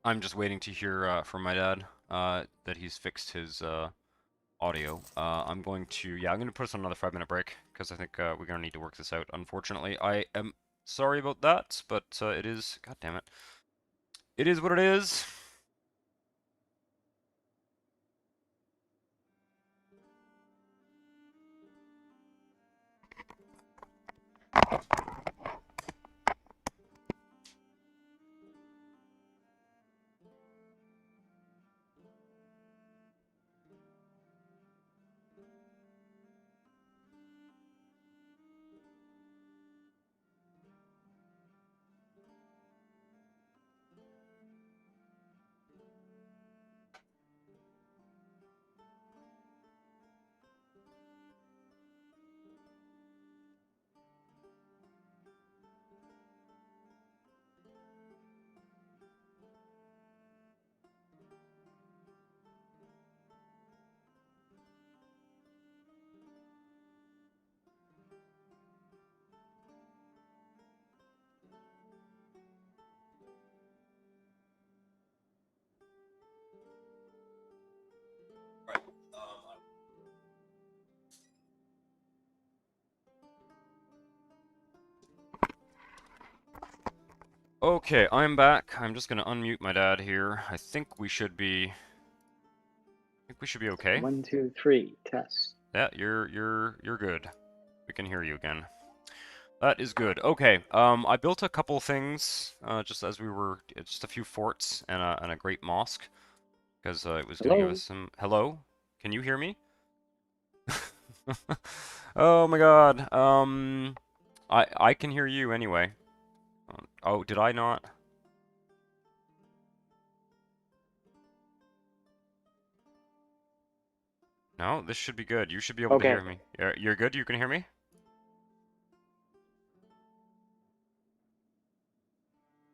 I'm just waiting to hear from my dad that he's fixed his audio. I'm going to, yeah, I'm going to put us on another 5-minute break because I think we're going to need to work this out. Unfortunately, I am sorry about that, but it is, god damn it, it is what it is. Right. Okay, I'm back. I'm just gonna unmute my dad here. I think we should be okay. 1, 2, 3, test. Yeah, you're good. We can hear you again. That is good. Okay, I built a couple things just as we were, just a few forts and a great mosque because it was gonna give Hello? us some. Hello, can you hear me? Oh my God. I can hear you anyway. Oh, did I not? No, this should be good. You should be able to Okay. hear me. You're good? You can hear me?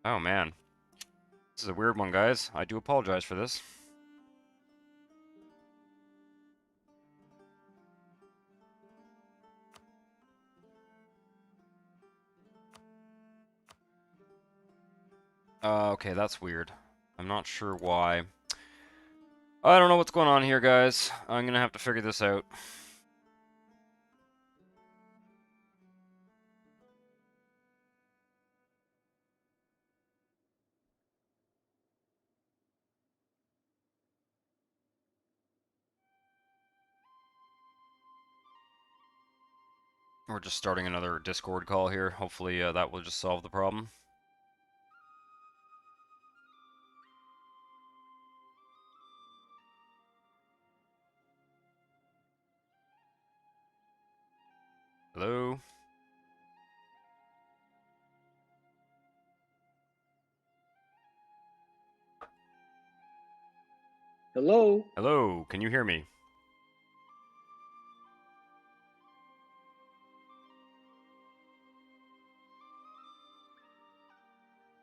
Oh man. This is a weird one, guys. I do apologize for this. Okay, that's weird. I'm not sure why. I don't know what's going on here, guys. I'm gonna have to figure this out. We're just starting another Discord call here. Hopefully that will just solve the problem. Hello? Hello? Hello? Can you hear me?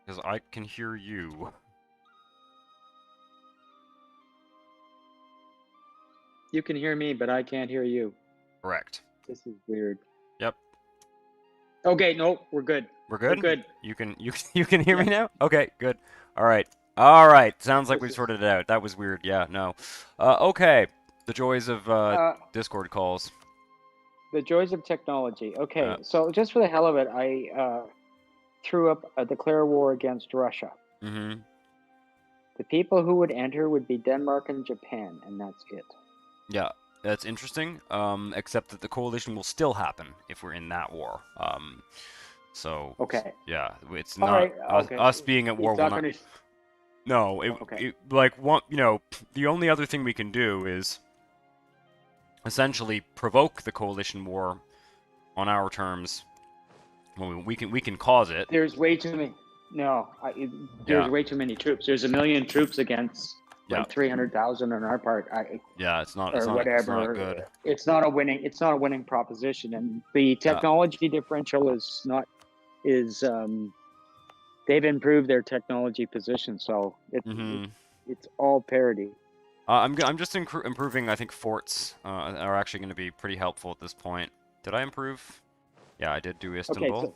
Because I can hear you. You can hear me, but I can't hear you. Correct. This is weird. Yep. Okay, no, we're good. We're We're good? good. You can hear me Yep. now? Okay, good. All right. All right. Sounds like This we is sorted it out. That was weird. Yeah, no. Okay. The joys of uh Discord calls. the joys of technology. Uh, Okay, so just for the hell of it, I threw up a declare war against Russia. mm-hmm. The people who would enter would be Denmark and Japan, and that's it. Yeah, that's interesting. Except that the coalition will still happen if we're in that war. So Okay. yeah, it's All not right. us, Okay. us being at war It's will not not. going to. No, Okay. it like one. You know, the only other thing we can do is essentially provoke the coalition war on our terms. Well, we can cause it. There's way too many. No, there's Yeah, way too many troops. There's 1,000,000 troops against yeah, like 300,000 on our part. yeah. Or It's not whatever. good. It's not a winning. It's not a winning proposition, and the Yeah. technology differential is not is. They've improved their technology position, so Mm-hmm. it's all parity. I'm just improving. I think forts are actually going to be pretty helpful at this point. Did I improve? Yeah, I did do Okay, Istanbul. so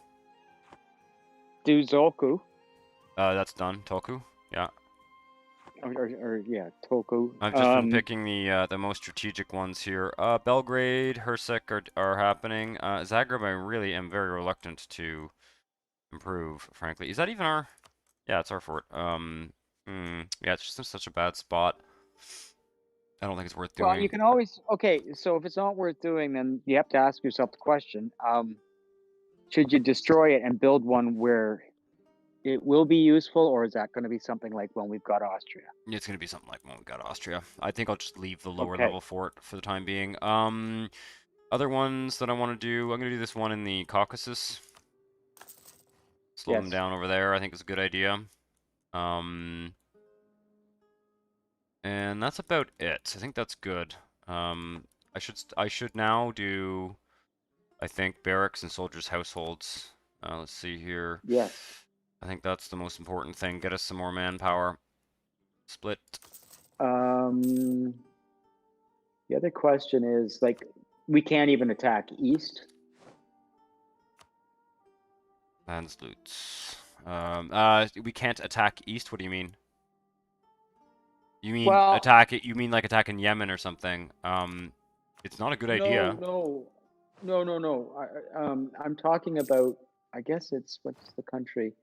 do Zolku. That's done. Toku. Yeah. yeah, Toku. I've just been picking the most strategic ones here. Belgrade, Hersek are happening. Zagreb, I really am very reluctant to improve, frankly. Is that even our? Yeah, it's our fort. Yeah, it's just in such a bad spot. I don't think it's worth Well, you doing. can always, okay, so if it's not worth doing, then you have to ask yourself the question, should you destroy it and build one where it will be useful, or is that going to be something like when we've got Austria? It's gonna be something like when we got Austria. I think I'll just leave the lower Okay, level fort for the time being. Other ones that I want to do, I'm gonna do this one in the Caucasus. Slow them yes. down over there. I think is a good idea. Um, and that's about it. I think that's good. I should now do, I think, barracks and soldiers' households. Let's see here. Yes. I think that's the most important thing. Get us some more manpower. Split. The other question is, like, we can't even attack east. Landsloots. We can't attack east. What do you mean? You mean Well, attack it? You mean like attack in Yemen or something? It's not a good no, idea. no. I'm talking about, I guess it's, what's the country?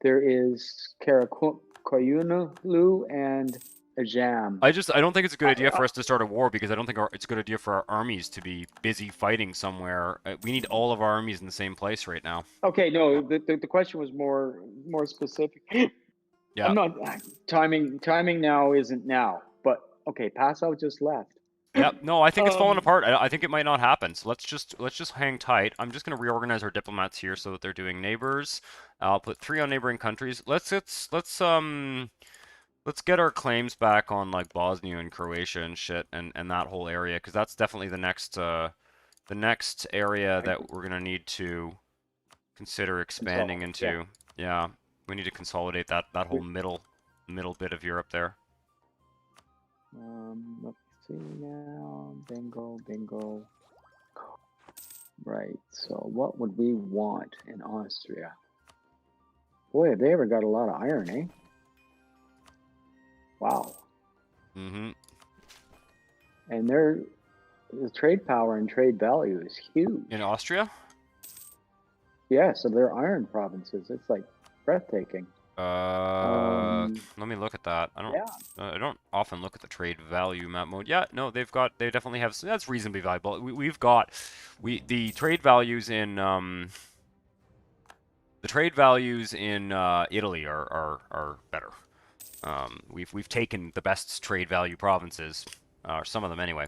There is Karakoyunlu and Ajam. I don't think it's a good idea I, for us to start a war because I don't think it's a good idea for our armies to be busy fighting somewhere. We need all of our armies in the same place right now. okay, no, the question was more specific. Yeah. I'm not timing now isn't now, but okay, Passau just left. Yeah, no, I think it's falling Um, apart. I think it might not happen. So let's just hang tight. I'm just gonna reorganize our diplomats here so that they're doing neighbors. I'll put 3 on neighboring countries. Let's get our claims back on like Bosnia and Croatia and shit and that whole area because that's definitely the next area I, that we're gonna need to consider expanding consult, yeah. into. Yeah, we need to consolidate that whole middle bit of Europe there. Let's see now. Bingo. Right. So what would we want in Austria? Boy, have they ever got a lot of iron, eh? Wow. Mm-hmm. And the trade power and trade value is huge. In Austria? Yeah, so they're iron provinces. It's like breathtaking. Let me look at that. Yeah. I don't often look at the trade value map mode. Yeah, no, they definitely have, that's reasonably valuable. The trade values in, Italy are better. We've taken the best trade value provinces, or some of them anyway.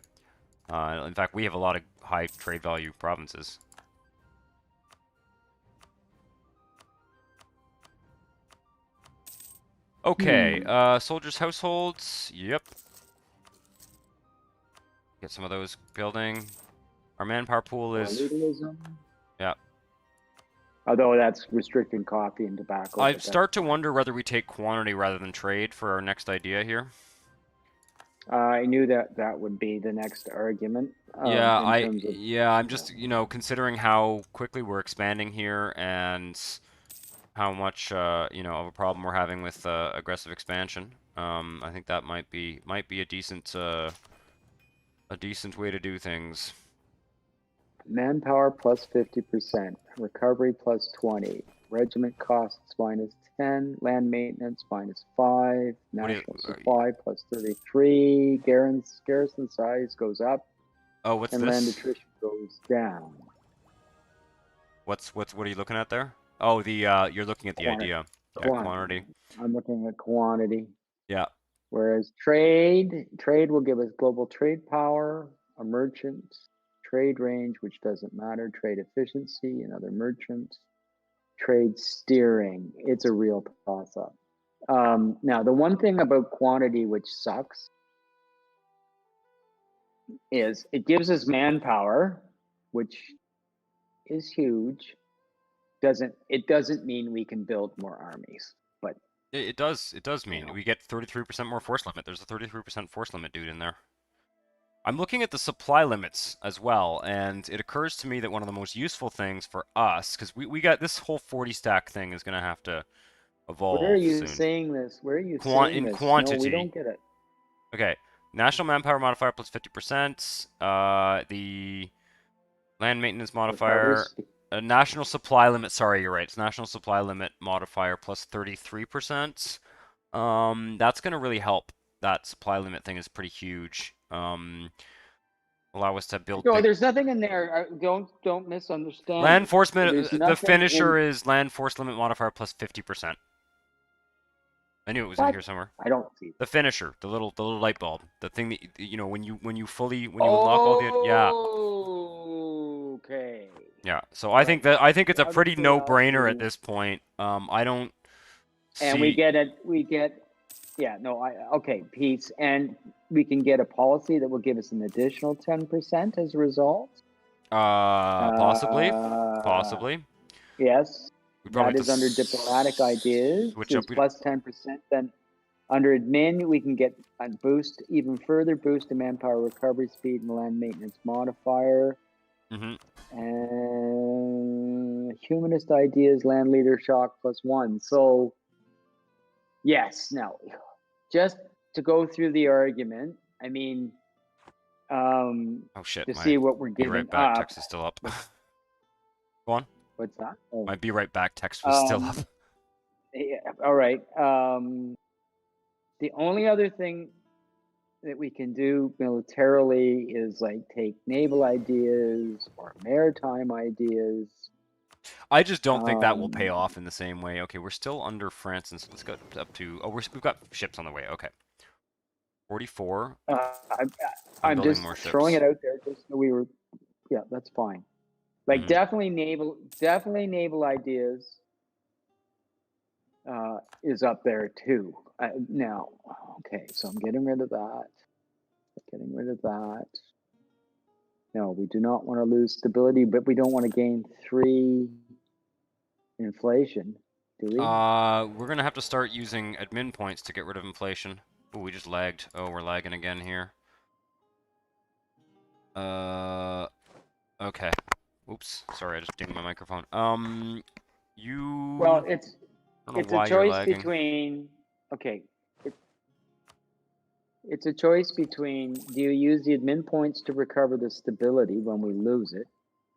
In fact, we have a lot of high trade value provinces. Okay, soldiers' households. Yep. Get some of those building. Our manpower pool is. Feudalism. Yeah. Although that's restricting coffee and tobacco. I But start to fine. wonder whether we take quantity rather than trade for our next idea here. I knew that would be the next argument Yeah, in terms of. I'm just, considering how quickly we're expanding here and how much, of a problem we're having with aggressive expansion. I think that might be a decent way to do things. Manpower plus 50%, recovery plus 20, regiment costs minus 10, land maintenance minus 5, national supply plus 33, garrison size goes up, Oh, what's and land this? attrition goes down. What are you looking at there? Oh, you're looking at the Quantity. idea. Yeah, quantity. I'm looking at quantity. Yeah. Whereas trade will give us global trade power, a merchant, trade range, which doesn't matter, trade efficiency, another merchant, trade steering. It's a real toss up. Now, the one thing about quantity which sucks is it gives us manpower, which is huge. It doesn't mean we can build more armies, but It does mean know, we get 33% more force limit. There's a 33% force limit dude in there. I'm looking at the supply limits as well, and it occurs to me that one of the most useful things for us, because we got this whole 40 stack thing is gonna have to evolve Where are you soon. saying this? Where are you saying In this? quantity. No, we don't get it. Okay. National manpower modifier plus 50%. The land maintenance modifier. Recovery. National supply limit. Sorry, you're right. It's national supply limit modifier plus 33%. That's gonna really help. That supply limit thing is pretty huge. Allow us to build No, big. there's nothing in there. Don't misunderstand Land me. enforcement. There's The nothing finisher in is land force limit modifier plus 50%. I knew it was in what? here somewhere. I don't see. The finisher, the little light bulb, the thing that when you unlock all the Okay. yeah. So All right. I think it's a Out of pretty no-brainer at curiosity, this point. I don't and we see. get it. We get. Yeah. No. Okay. Peace. And we can get a policy that will give us an additional 10% as a result. Possibly, Uh, possibly. Yes. We probably That have is to under diplomatic ideas. switch Is up. plus 10%. Then under admin, we can get a boost, even further boost in manpower recovery speed and land maintenance modifier. Mhm. And humanist ideas, land leader shock +1. So, yes. Now, just to go through the argument, I mean, Oh shit! to My see what we're be right giving back up. text is still up. Go on. What's that? Oh. My be right back text was still up. Yeah, all right. The only other thing that we can do militarily is like take naval ideas or maritime ideas. I just don't think that will pay off in the same way. Okay, we're still under France, and so let's go up to. Oh, we've got ships on the way. Okay, 44. I'm building just more throwing ships. it out there. Just so we were, yeah, that's fine. Like Mhm. definitely naval ideas is up there too. Now, okay, so I'm getting rid of that. Getting rid of that. No, we do not want to lose stability, but we don't want to gain 3 inflation, do we? We're gonna have to start using admin points to get rid of inflation. Oh, we just lagged. Oh, we're lagging again here. Okay. Oops. Sorry, I just dinged my microphone. You. Well, I don't it's know a why you're choice lagging. between. Okay, it's a choice between: do you use the admin points to recover the stability when we lose it,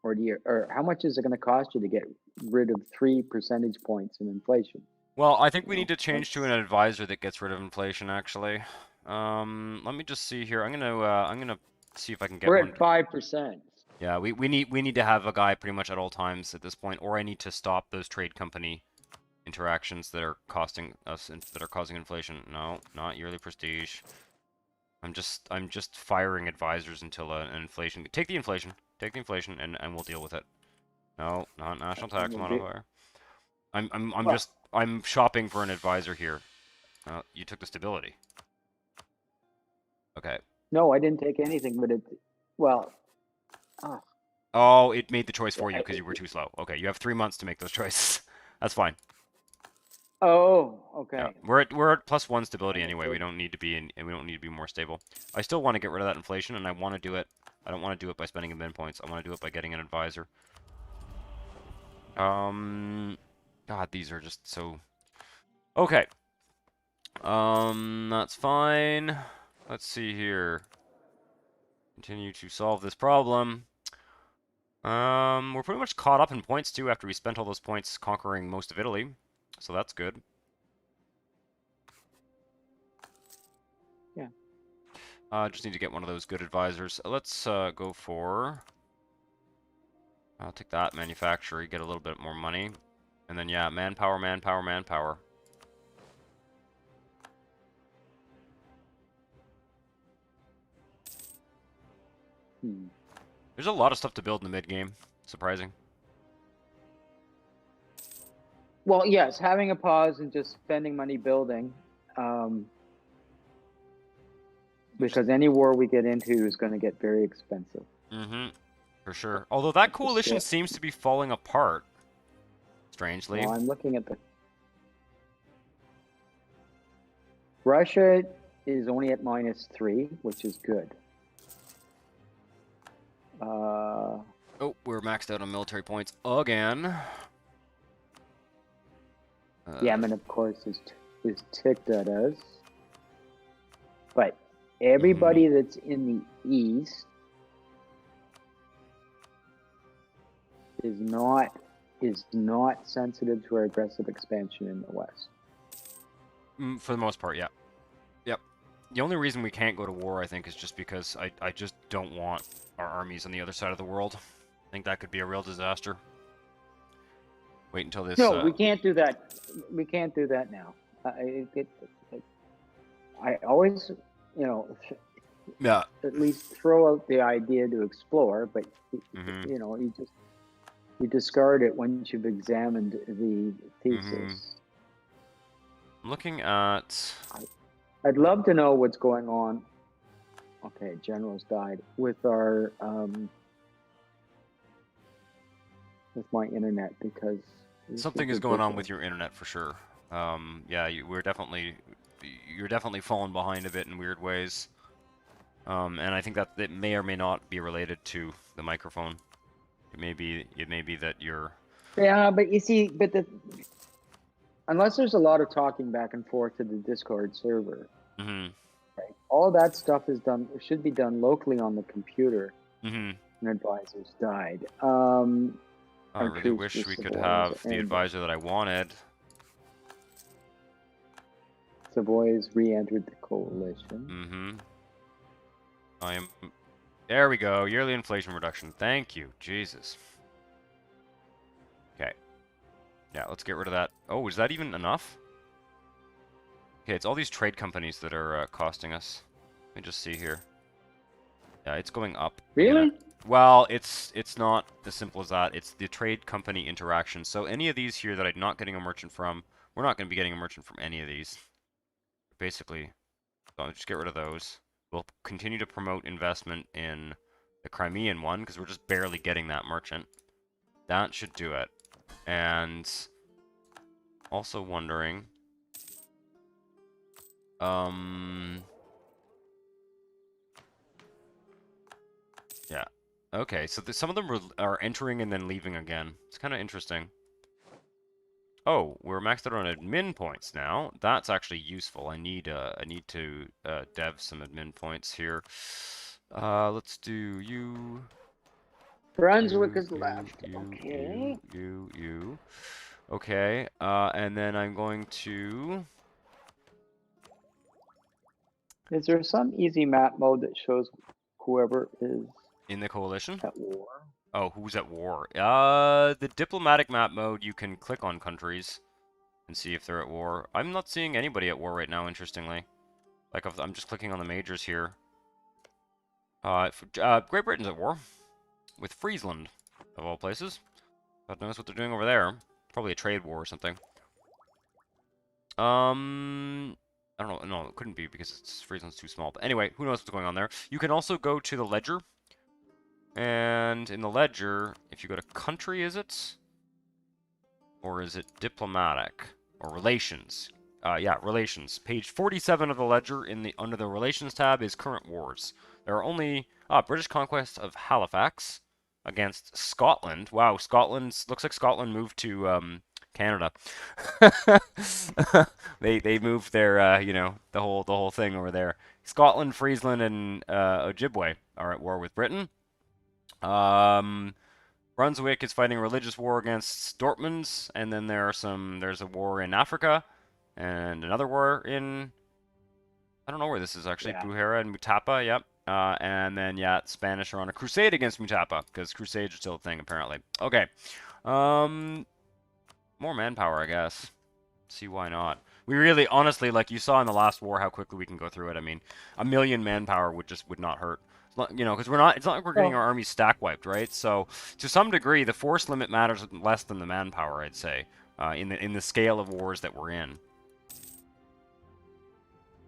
or how much is it going to cost you to get rid of 3 percentage points in inflation? Well, I think we You need to change to an advisor that gets rid of inflation, actually. Let me just see here. I'm gonna see if I can get We're one. at 5%. Yeah, we need to have a guy pretty much at all times at this point, or I need to stop those trade company interactions that are costing us that are causing inflation. No, not yearly prestige. I'm just firing advisors until an inflation. Take the inflation, and we'll deal with it. No, not national tax modifier. I'm shopping for an advisor here. You took the stability. Okay. No, I didn't take anything, but well. Oh, it made the choice for you because you were too slow. Okay, you have 3 months to make those choices. That's fine. Oh, okay. Yeah, we're at +1 stability anyway. We don't need to be more stable. I still want to get rid of that inflation, and I want to do it. I don't want to do it by spending admin points. I want to do it by getting an advisor. God, these are just so. Okay. That's fine. Let's see here. Continue to solve this problem. We're pretty much caught up in points too after we spent all those points conquering most of Italy, so that's good. Yeah. Just need to get one of those good advisors. Let's go for. I'll take that manufacturer, get a little bit more money, and then yeah, manpower, manpower, manpower. There's a lot of stuff to build in the mid game. Surprising. Well, yes, having a pause and just spending money building, because any war we get into is going to get very expensive. Mm-hmm. For sure. Although that coalition seems to be falling apart. Strangely. Well, I'm looking at the. Russia is only at -3, which is good. Oh, we're maxed out on military points again. Yemen, of course, is ticked at us. But everybody that's in the east is not sensitive to our aggressive expansion in the west. For the most part, yeah. Yep. The only reason we can't go to war, I think, is just because I just don't want our armies on the other side of the world. I think that could be a real disaster. Wait until this... No, we can't do that. We can't do that now. I always, yeah. at least throw out the idea to explore, but, you discard it once you've examined the thesis. I'm looking at... I'd love to know what's going on. Okay, generals died with our with my internet because something is going on with your internet for sure. Yeah, you're definitely falling behind a bit in weird ways. And I think that it may or may not be related to the microphone. It may be that you're... Yeah, but you see, unless there's a lot of talking back and forth to the Discord server, right? All that stuff should be done locally on the computer. And advisors died. I really wish we could have the advisor that I wanted. Savoy's re-entered the coalition. I am... There we go. Yearly inflation reduction. Thank you. Jesus. Okay. Yeah, let's get rid of that. Oh, is that even enough? Okay, it's all these trade companies that are costing us. Let me just see here. Yeah, it's going up. Really? Well, it's not as simple as that. It's the trade company interaction. So any of these here that I'm not getting a merchant from, we're not going to be getting a merchant from any of these. Basically, so I'll just get rid of those. We'll continue to promote investment in the Crimean one, because we're just barely getting that merchant. That should do it. And also wondering... Yeah. Okay, so some of them are entering and then leaving again. It's kind of interesting. Oh, we're maxed out on admin points now. That's actually useful. I need to dev some admin points here. Let's do you. Brunswick is left. Okay. You. Okay. And then I'm going to. Is there some easy map mode that shows whoever is in the coalition at war? Oh, who's at war? The diplomatic map mode, you can click on countries and see if they're at war. I'm not seeing anybody at war right now, interestingly. Like, I'm just clicking on the majors here. Great Britain's at war with Friesland, of all places. God knows what they're doing over there. Probably a trade war or something. I don't know. No, it couldn't be because Friesland's too small. But anyway, who knows what's going on there. You can also go to the ledger. And in the ledger, if you go to country, is it? Or is it diplomatic? Or relations? Yeah, relations. Page 47 of the ledger under the relations tab is current wars. There are only British conquest of Halifax against Scotland. Wow, looks like Scotland moved to Canada. they moved their the whole thing over there. Scotland, Friesland, and Ojibwe are at war with Britain. Brunswick is fighting a religious war against Dortmunds, and then there's a war in Africa, and another war in, I don't know where this is actually, Buhera and Mutapa, yep. And then, yeah, Spanish are on a crusade against Mutapa, because crusades are still a thing, apparently. Okay. More manpower, I guess. See why not. We really, honestly, like you saw in the last war, how quickly we can go through it. I mean, 1 million manpower would not hurt. Because it's not like we're getting our armies stack wiped, right? So to some degree, the force limit matters less than the manpower, I'd say, in the scale of wars that we're in.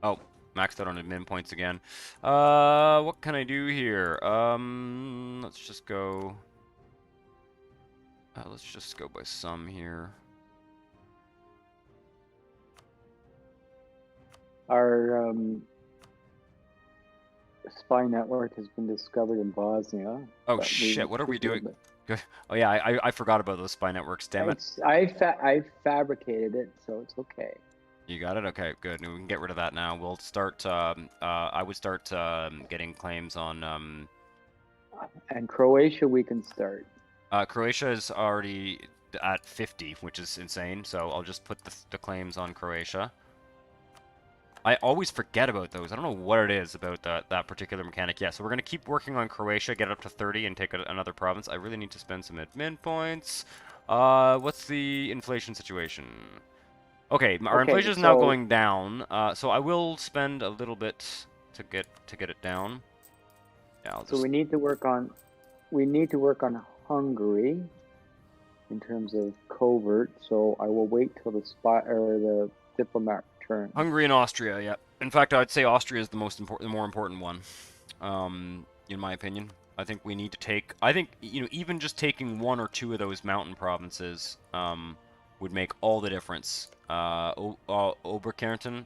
Oh, maxed out on admin points again. What can I do here? Let's just go. Let's just go by some here. Our spy network has been discovered in Bosnia. Oh shit! What are we doing? Good. Oh yeah, I forgot about those spy networks. Damn it. I fabricated it, so it's okay. You got it. Okay, good. We can get rid of that now. We'll start. I would start getting claims on. And Croatia, we can start. Croatia is already at 50, which is insane. So I'll just put the claims on Croatia. I always forget about those. I don't know what it is about that particular mechanic. Yeah, so we're going to keep working on Croatia, get it up to 30, and take another province. I really need to spend some admin points. What's the inflation situation? Okay, our Okay, inflation is now going down, so I will spend a little bit to get it down. Yeah, I'll just... So we need to work on Hungary in terms of covert. So I will wait till the diplomat returns. Hungary and Austria, yeah. In fact, I'd say Austria is the more important one, in my opinion. I think we need to take. I think even just taking one or two of those mountain provinces would make all the difference. Oberkärnten,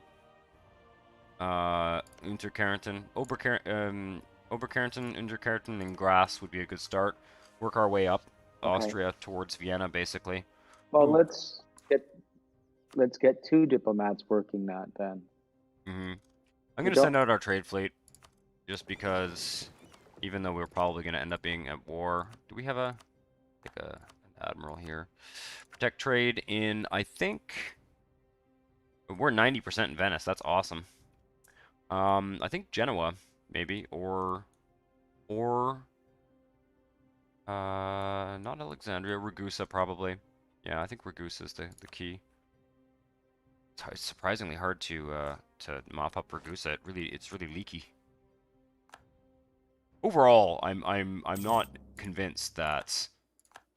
Unterkärnten, Oberkärnten, Unterkärnten, and Graz would be a good start. Work our way up, Austria towards Vienna, basically. Well, let's get 2 diplomats working that then. I'm gonna send out our trade fleet, just because, even though we're probably gonna end up being at war. Do we have an admiral here? Protect trade in, I think, we're 90% in Venice. That's awesome. I think Genoa, maybe, or not Alexandria, Ragusa probably. Yeah, I think Ragusa is the key. It's surprisingly hard to mop up Ragusa. It's really leaky. Overall, I'm not convinced that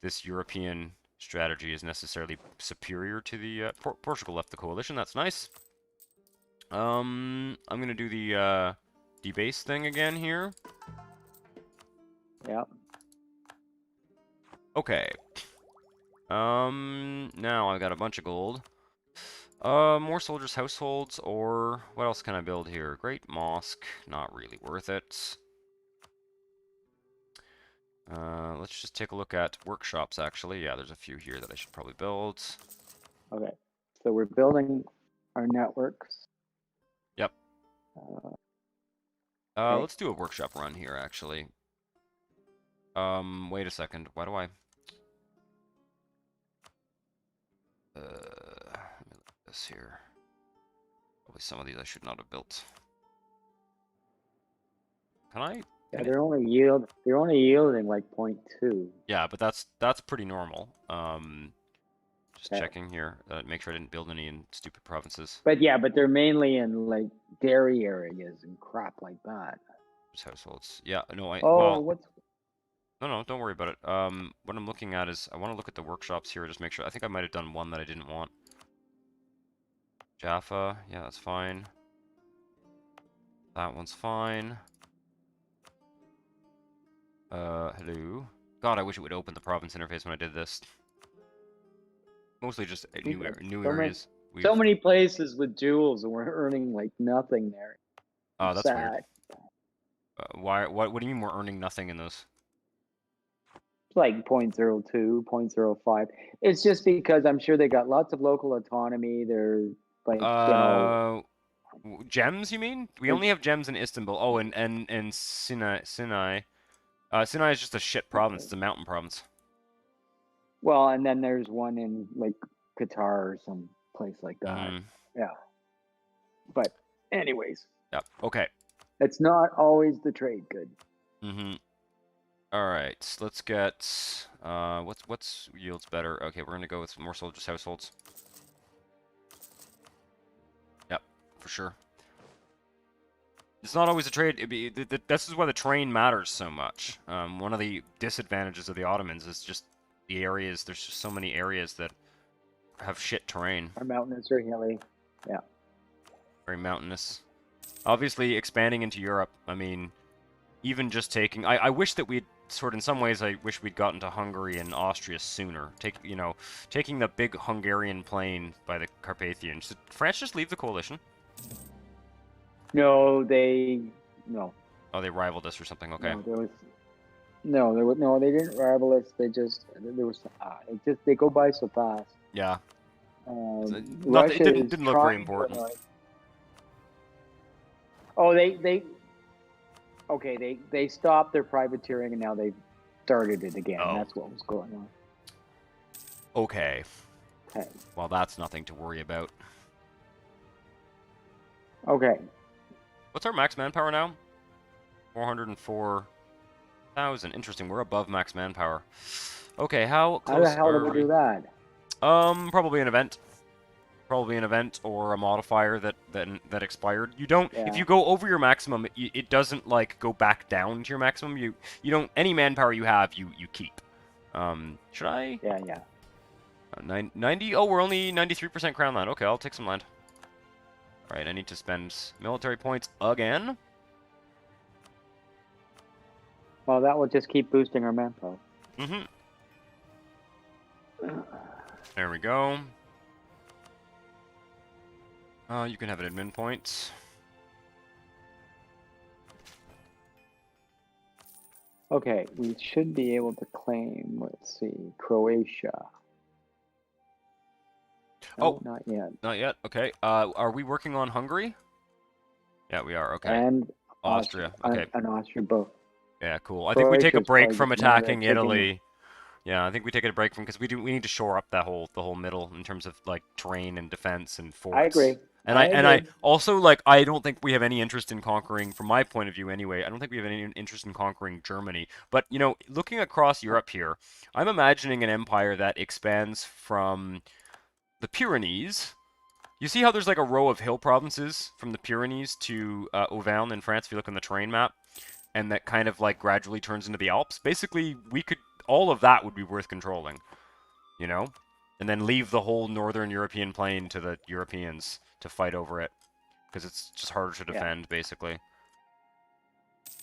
this European strategy is necessarily superior to the Portugal left the coalition. That's nice. I'm gonna do the debase thing again here. Yeah. Okay. Now I've got a bunch of gold. More soldiers' households, or what else can I build here? Great mosque, not really worth it. Let's just take a look at workshops, actually. Yeah, there's a few here that I should probably build. Okay, so we're building our networks. Yep. Okay. Let's do a workshop run here, actually. Wait a second. Why do I... let me look at this here. Probably some of these I should not have built. Can I? Yeah, they're only yielding like 0.2. Yeah, but that's pretty normal. Just checking here. Make sure I didn't build any in stupid provinces. But yeah, but they're mainly in like dairy areas and crap like that. Just households. Yeah, no, what's... No, don't worry about it. What I'm looking at is I want to look at the workshops here, just make sure. I think I might have done one that I didn't want. Jaffa, yeah, that's fine. That one's fine. Hello. God, I wish it would open the province interface when I did this. Mostly just new areas. So many places with jewels and we're earning like nothing there. Oh, that's weird. What do you mean we're earning nothing in those? It's like 0.02, 0.05. It's just because I'm sure they got lots of local autonomy. They're like, gems, you mean? We only have gems in Istanbul. Oh, and Sinai. Sinai is just a shit province. It's a mountain province. Well, and then there's one in like Qatar or some place like that. Yeah. But anyways. Yep. Okay. It's not always the trade good. All right. Let's get what's yields better. Okay, we're gonna go with more soldiers' households. Yep, for sure. It's not always a trade. This is why the terrain matters so much. One of the disadvantages of the Ottomans is just the areas. There's just so many areas that have shit terrain. Are mountainous or hilly. Yeah. Very mountainous. Obviously, expanding into Europe. I mean, even just taking. I wish that we'd in some ways. I wish we'd gotten to Hungary and Austria sooner. Taking the big Hungarian plain by the Carpathians. Did France just leave the coalition? No. Oh, they rivaled us or something. Okay. No, No, they didn't rival us. They just they go by so fast. Yeah. It Russia is didn't look very trying to important. annoy. Oh, they stopped their privateering and now they've started it again. Oh. That's what was going on. Okay. Okay. Well, that's nothing to worry about. Okay. What's our max manpower now? 404,000. Interesting. We're above max manpower. Okay, how close How the hell are do we do that? Probably an event. Probably an event or a modifier that expired. You don't. Yeah. If you go over your maximum, it doesn't like go back down to your maximum. You don't. Any manpower you have, you keep. Should I? Yeah. 90. Oh, we're only 93% crown land. Okay, I'll take some land. All right, I need to spend military points again. Well, that will just keep boosting our manpower. Mm-hmm. There we go. You can have an admin point. Okay, we should be able to claim, let's see, Croatia. No, not yet. Not yet. Okay. Are we working on Hungary? Yeah, we are. Okay. And Austria. Okay. And Austria both. Yeah, cool. I think we take a Croatia's break probably from just one of attacking the taking- Italy. Yeah, I think we take a break from because we need to shore up the whole middle in terms of like terrain and defense and forts. I agree. And I also like I don't think we have any interest in conquering, from my point of view anyway. I don't think we have any interest in conquering Germany. But you know, looking across Europe here, I'm imagining an empire that expands from the Pyrenees. You see how there's like a row of hill provinces from the Pyrenees to Auvergne in France if you look on the terrain map, and that kind of like gradually turns into the Alps. Basically, all of that would be worth controlling, you know? And then leave the whole northern European plain to the Europeans to fight over it, because it's just harder to defend, basically.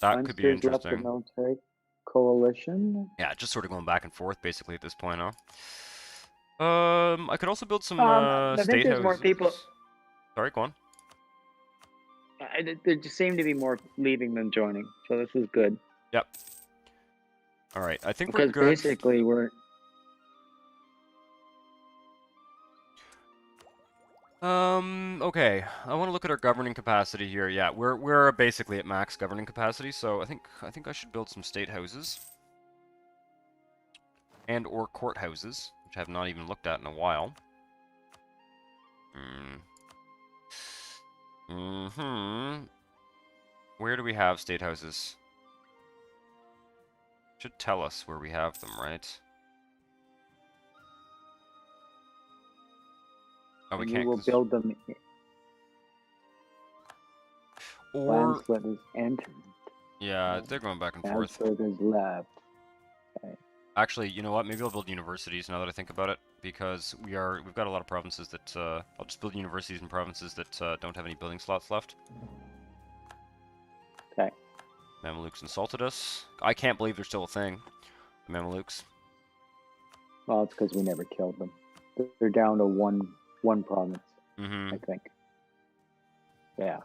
That could be Munster's left the interesting. military coalition. Yeah, just sort of going back and forth, basically, at this point, huh? I could also build some I think state there's more houses. people. Sorry, go on. There just seem to be more leaving than joining, so this is good. Yep. All right, I think Because we're good. basically we're. Okay. I want to look at our governing capacity here. Yeah, we're basically at max governing capacity, so I think I should build some state houses and or courthouses, which I have not even looked at in a while. Where do we have state houses? Should tell us where we have them, right? Oh, we and can't. we will build them. Or Landslip is entered. yeah, they're going back and forth. Landslip is left. Okay. Actually, you know what? Maybe I'll build universities now that I think about it, because we've got a lot of provinces that I'll just build universities in provinces that don't have any building slots left. Okay. Mamelukes insulted us. I can't believe they're still a thing. The Mamelukes. Well, it's because we never killed them. They're down to one province, I think. Yeah.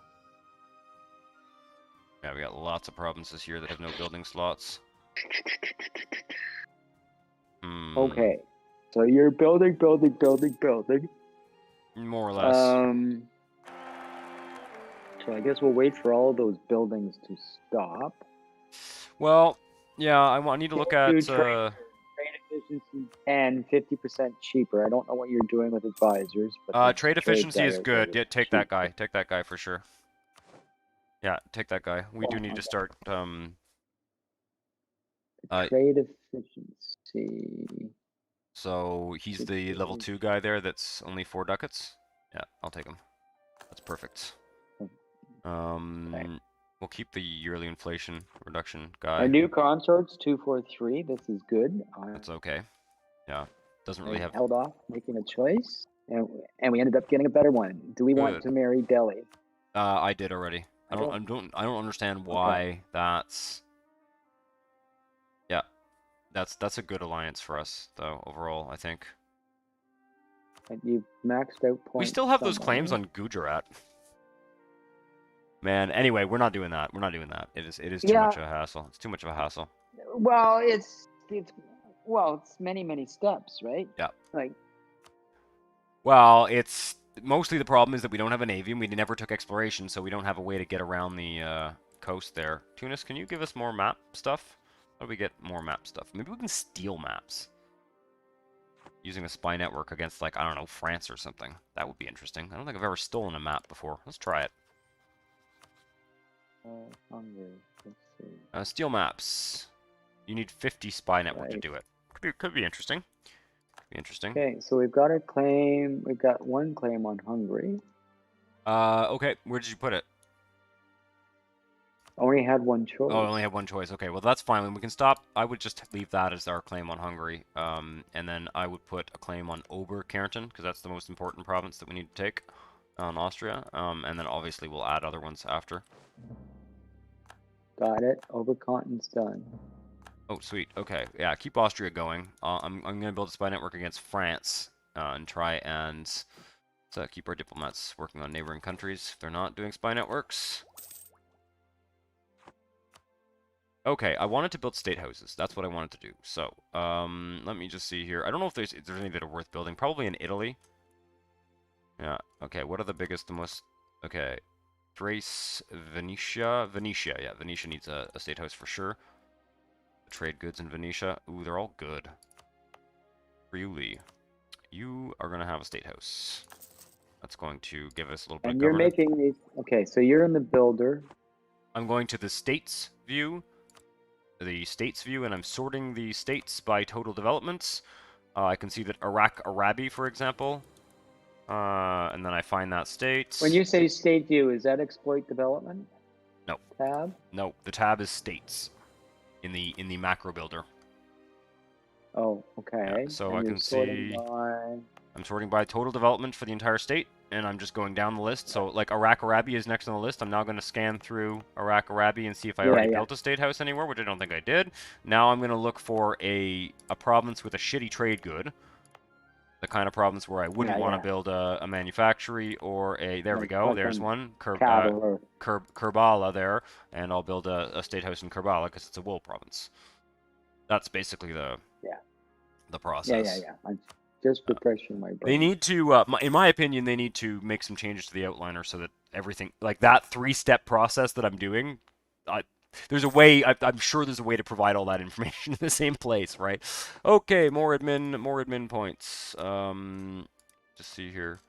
Yeah, we got lots of provinces here that have no building slots. Okay. So you're building. More or less. So I guess we'll wait for all those buildings to stop. Well, yeah, I need to look at trade efficiency and 50% cheaper. I don't know what you're doing with advisors, but trade efficiency is good. Yeah, take that guy. Take that guy for sure. Yeah, take that guy. We do need to start trade efficiency. So he's the level 2 guy there that's only 4 ducats. Yeah, I'll take him. That's perfect. We'll keep the yearly inflation reduction guy. Our new consorts 243. This is good. That's okay. Yeah, doesn't really have. Held off making a choice, and we ended up getting a better one. Do we want to marry Delhi? I did already. I don't understand why that's. Yeah, that's a good alliance for us though overall. I think. And you've maxed out points. We still have those claims on Gujarat. Man, anyway, we're not doing that. We're not doing that. It is too much of a hassle. It's too much of a hassle. Well, it's many steps, right? Yeah. Like, Well, it's mostly the problem is that we don't have a navy and we never took exploration, so we don't have a way to get around the coast there. Tunis, can you give us more map stuff? How do we get more map stuff? Maybe we can steal maps using a spy network against, like, I don't know, France or something. That would be interesting. I don't think I've ever stolen a map before. Let's try it. Hungary. Let's see. Steal maps. You need 50 spy network to Right. do it. Could be interesting. Interesting. Okay, so we've got a claim. We've got one claim on Hungary. Okay. Where did you put it? Only had one choice. Oh, I only have one choice. Okay, well that's fine. We can stop. I would just leave that as our claim on Hungary. And then I would put a claim on Oberkärnten, because that's the most important province that we need to take on Austria. And then obviously we'll add other ones after. Got it. Oberkärnten's done. Oh, sweet. Okay, yeah, keep Austria going. I'm going to build a spy network against France and try and keep our diplomats working on neighboring countries if they're not doing spy networks. Okay, I wanted to build state houses. That's what I wanted to do. So, let me just see here. I don't know if there's any that are worth building. Probably in Italy. Yeah, okay, what are the biggest, the most... Okay, Thrace, Venetia. Venetia, yeah, Venetia needs a state house for sure. Trade goods in Venetia. Ooh, they're all good. Friuli, you are going to have a state house. That's going to give us a little bit of And you're governance. making these. Okay, so you're in the builder. I'm going to the states view. And I'm sorting the states by total developments. I can see that Iraq Arabi, for example. And then I find that state. When you say state view, is that exploit development? No. Tab? No, the tab is states in the macro builder. Oh, okay. Yeah, so And I you're can sorting see by... I'm sorting by total development for the entire state, and I'm just going down the list. So, like, Iraq Arabi is next on the list. I'm now going to scan through Iraq Arabi and see if I already built a state house anywhere, which I don't think I did. Now I'm going to look for a province with a shitty trade good. The kind of province where I wouldn't want to build a manufactory or a... There we go. There's one. Kerbala there. And I'll build a state house in Kerbala because it's a wool province. That's basically the process. Yeah. I'm just refreshing my brain. They need to, in my opinion, they need to make some changes to the outliner so that everything, like that 3-step process that I'm doing, there's a way, I'm sure there's a way to provide all that information in the same place, right? Okay, more admin points. Just see here.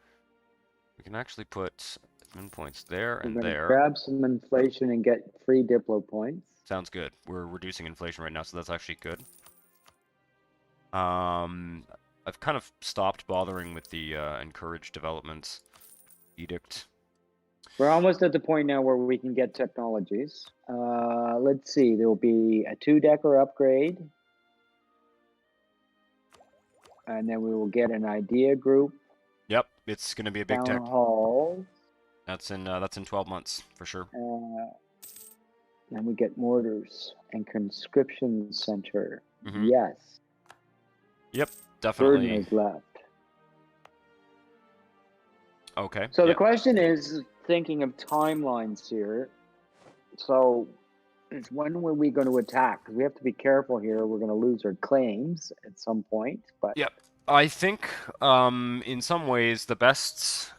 We can actually put admin points there and there. Grab some inflation and get free Diplo points. Sounds good. We're reducing inflation right now, so that's actually good. I've kind of stopped bothering with the encourage development edict. We're almost at the point now where we can get technologies. Let's see, there will be a 2-decker upgrade. And then we will get an idea group. Yep, it's going to be a big tech. Hall. That's in 12 months for sure. Then we get mortars and conscription center. Mm-hmm. Yes. Yep, definitely. Burden is left. Okay. So the question is, thinking of timelines here. So it's when were we going to attack? Because we have to be careful here. We're going to lose our claims at some point. But yep, I think in some ways the best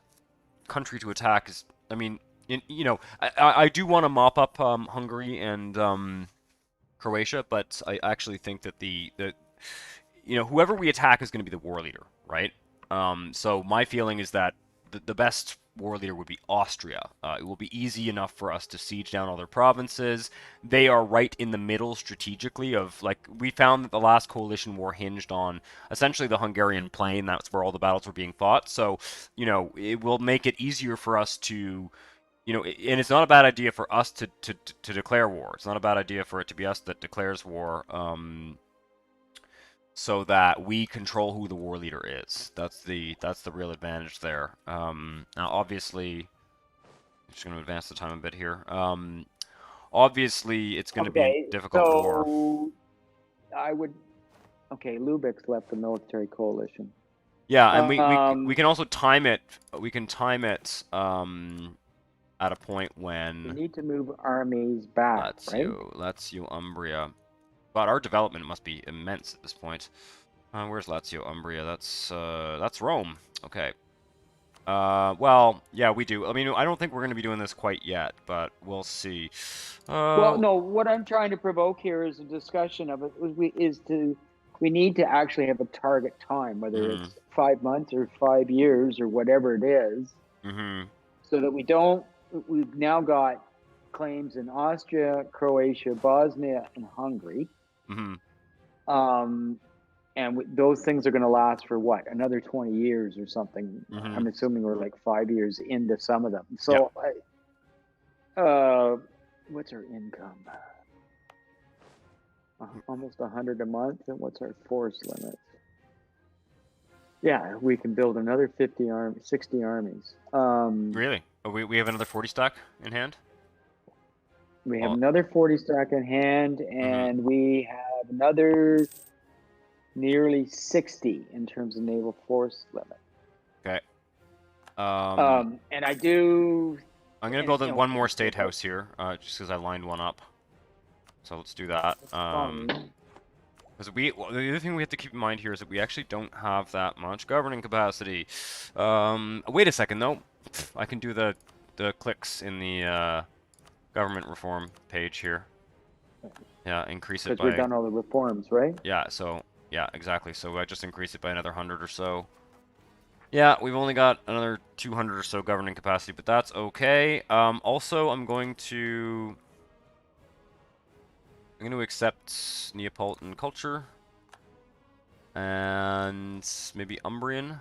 country to attack is, I mean, I do want to mop up Hungary and Croatia, but I actually think that the whoever we attack is going to be the war leader, right? So my feeling is that the best war leader would be Austria. It will be easy enough for us to siege down other provinces. They are right in the middle strategically of, like, we found that the last coalition war hinged on essentially the Hungarian plain. That's where all the battles were being fought. So, it will make it easier for us to, and it's not a bad idea for us to declare war. It's not a bad idea for it to be us that declares war. So that we control who the war leader is. That's the real advantage there. Now, obviously, I'm just going to advance the time a bit here. Obviously, it's going to be a difficult war. Lubeck's left the military coalition. Yeah, and we can also time it. We can time it at a point when we need to move armies back. Lazio, Umbria. But our development must be immense at this point. Where's Lazio Umbria? That's Rome. Okay. Well, yeah, we do. I mean, I don't think we're going to be doing this quite yet, but we'll see. Well, no, what I'm trying to provoke here is a discussion of it. We need to actually have a target time, whether Mhm. it's 5 months or 5 years or whatever it is, Mhm. so that we've now got claims in Austria, Croatia, Bosnia, and Hungary. Mhm. And those things are going to last for what, another 20 years or something. Mhm. I'm assuming we're like 5 years into some of them. Yeah. So, what's our income? Almost 100 a month. And what's our force limit? Yeah, we can build another 60 armies. Really? Oh, we have another 40 stock in hand? We have Well, another 40 stock in hand, and we have another nearly 60 in terms of naval force limit. okay. And I do. I'm gonna And, build you know, one more state house here, just because I lined one up. So let's do that. fine. Because the other thing we have to keep in mind here is that we actually don't have that much governing capacity. Wait a second though. I can do the clicks in the government reform page here. Yeah, increase it Because we've by. done all the reforms, right? Yeah, so yeah, exactly. So I just increase it by another 100 or so. Yeah, we've only got another 200 or so governing capacity, but that's okay. Also, I'm going to accept Neapolitan culture and maybe Umbrian.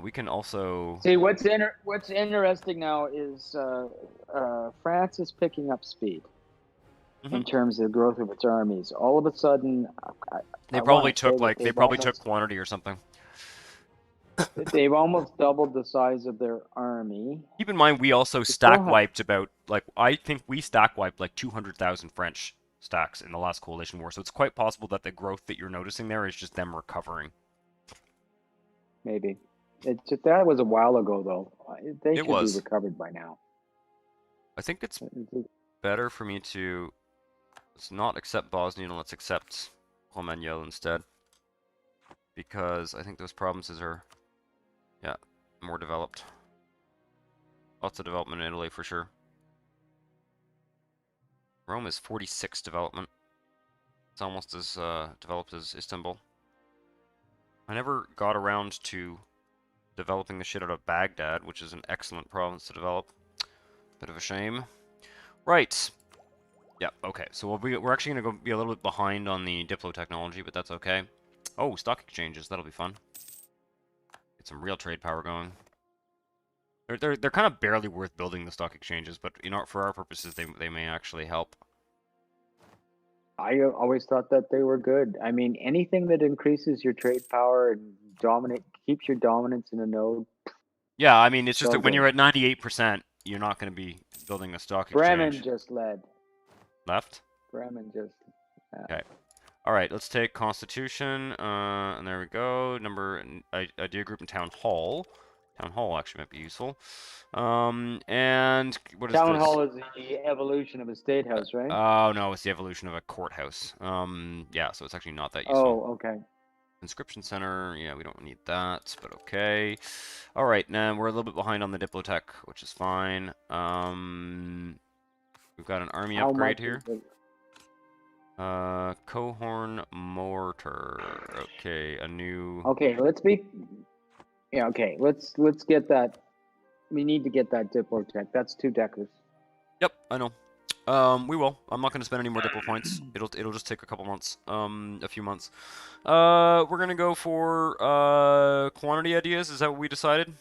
We can also. See, what's interesting now is France is picking up speed in terms of the growth of its armies. All of a sudden, They I want probably to say took that like they probably took quantity or something. they've almost doubled the size of their army. Keep in mind, we also They still stack have, wiped about like I think we stack wiped like 200,000 French stacks in the last coalition war. So it's quite possible that the growth that you're noticing there is just them recovering. maybe. That was a while ago, though. They It should be was. recovered by now. I think it's better for me to let's not accept Bosnia and let's accept Romagnol instead, because I think those provinces are, yeah, more developed. Lots of development in Italy for sure. Rome is 46 development. It's almost as developed as Istanbul. I never got around to developing the shit out of Baghdad, which is an excellent province to develop. Bit of a shame. Right. Yeah, okay. So we're actually going to go be a little bit behind on the Diplo technology, but that's okay. Oh, stock exchanges. That'll be fun. Get some real trade power going. They're kind of barely worth building, the stock exchanges, but you know, for our purposes, they may actually help. I always thought that they were good. I mean, anything that increases your trade power and keeps your dominance in a node. Yeah, I mean, it's just So that when good. you're at 98%, you're not going to be building a stock Bremen exchange. just led. Left? Bremen just. Okay. All right, let's take Constitution, and there we go. Idea group and Town Hall. Town Hall actually might be useful. And what is Town this? hall is the evolution of a state house, right? Oh no, it's the evolution of a courthouse. Yeah, so it's actually not that useful. Oh, okay. Inscription center, yeah, we don't need that, but okay. All right, now we're a little bit behind on the Diplotech, which is fine. We've got an army How upgrade much here. is it? Cohorn mortar. Okay, a new. Okay, let's get that. We need to get that Diplotech. That's 2 deckers. Yep, I know. We will. I'm not going to spend any more Diplo points. It'll just take a couple months. A few months. We're gonna go for quantity ideas. Is that what we decided?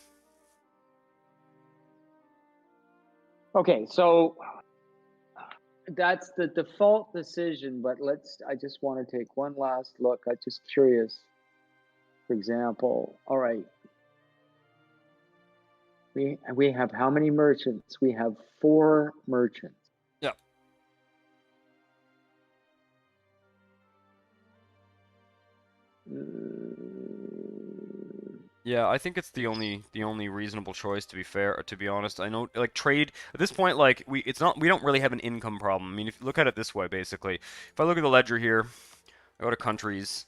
Okay, so that's the default decision, but I just want to take one last look. I'm just curious. For example, all right. We have how many merchants? We have 4 merchants. Yeah. Yeah, I think it's the only reasonable choice, to be fair, to be honest. I know, like, trade at this point, like, we don't really have an income problem. I mean, if you look at it this way, basically, if I look at the ledger here, I go to countries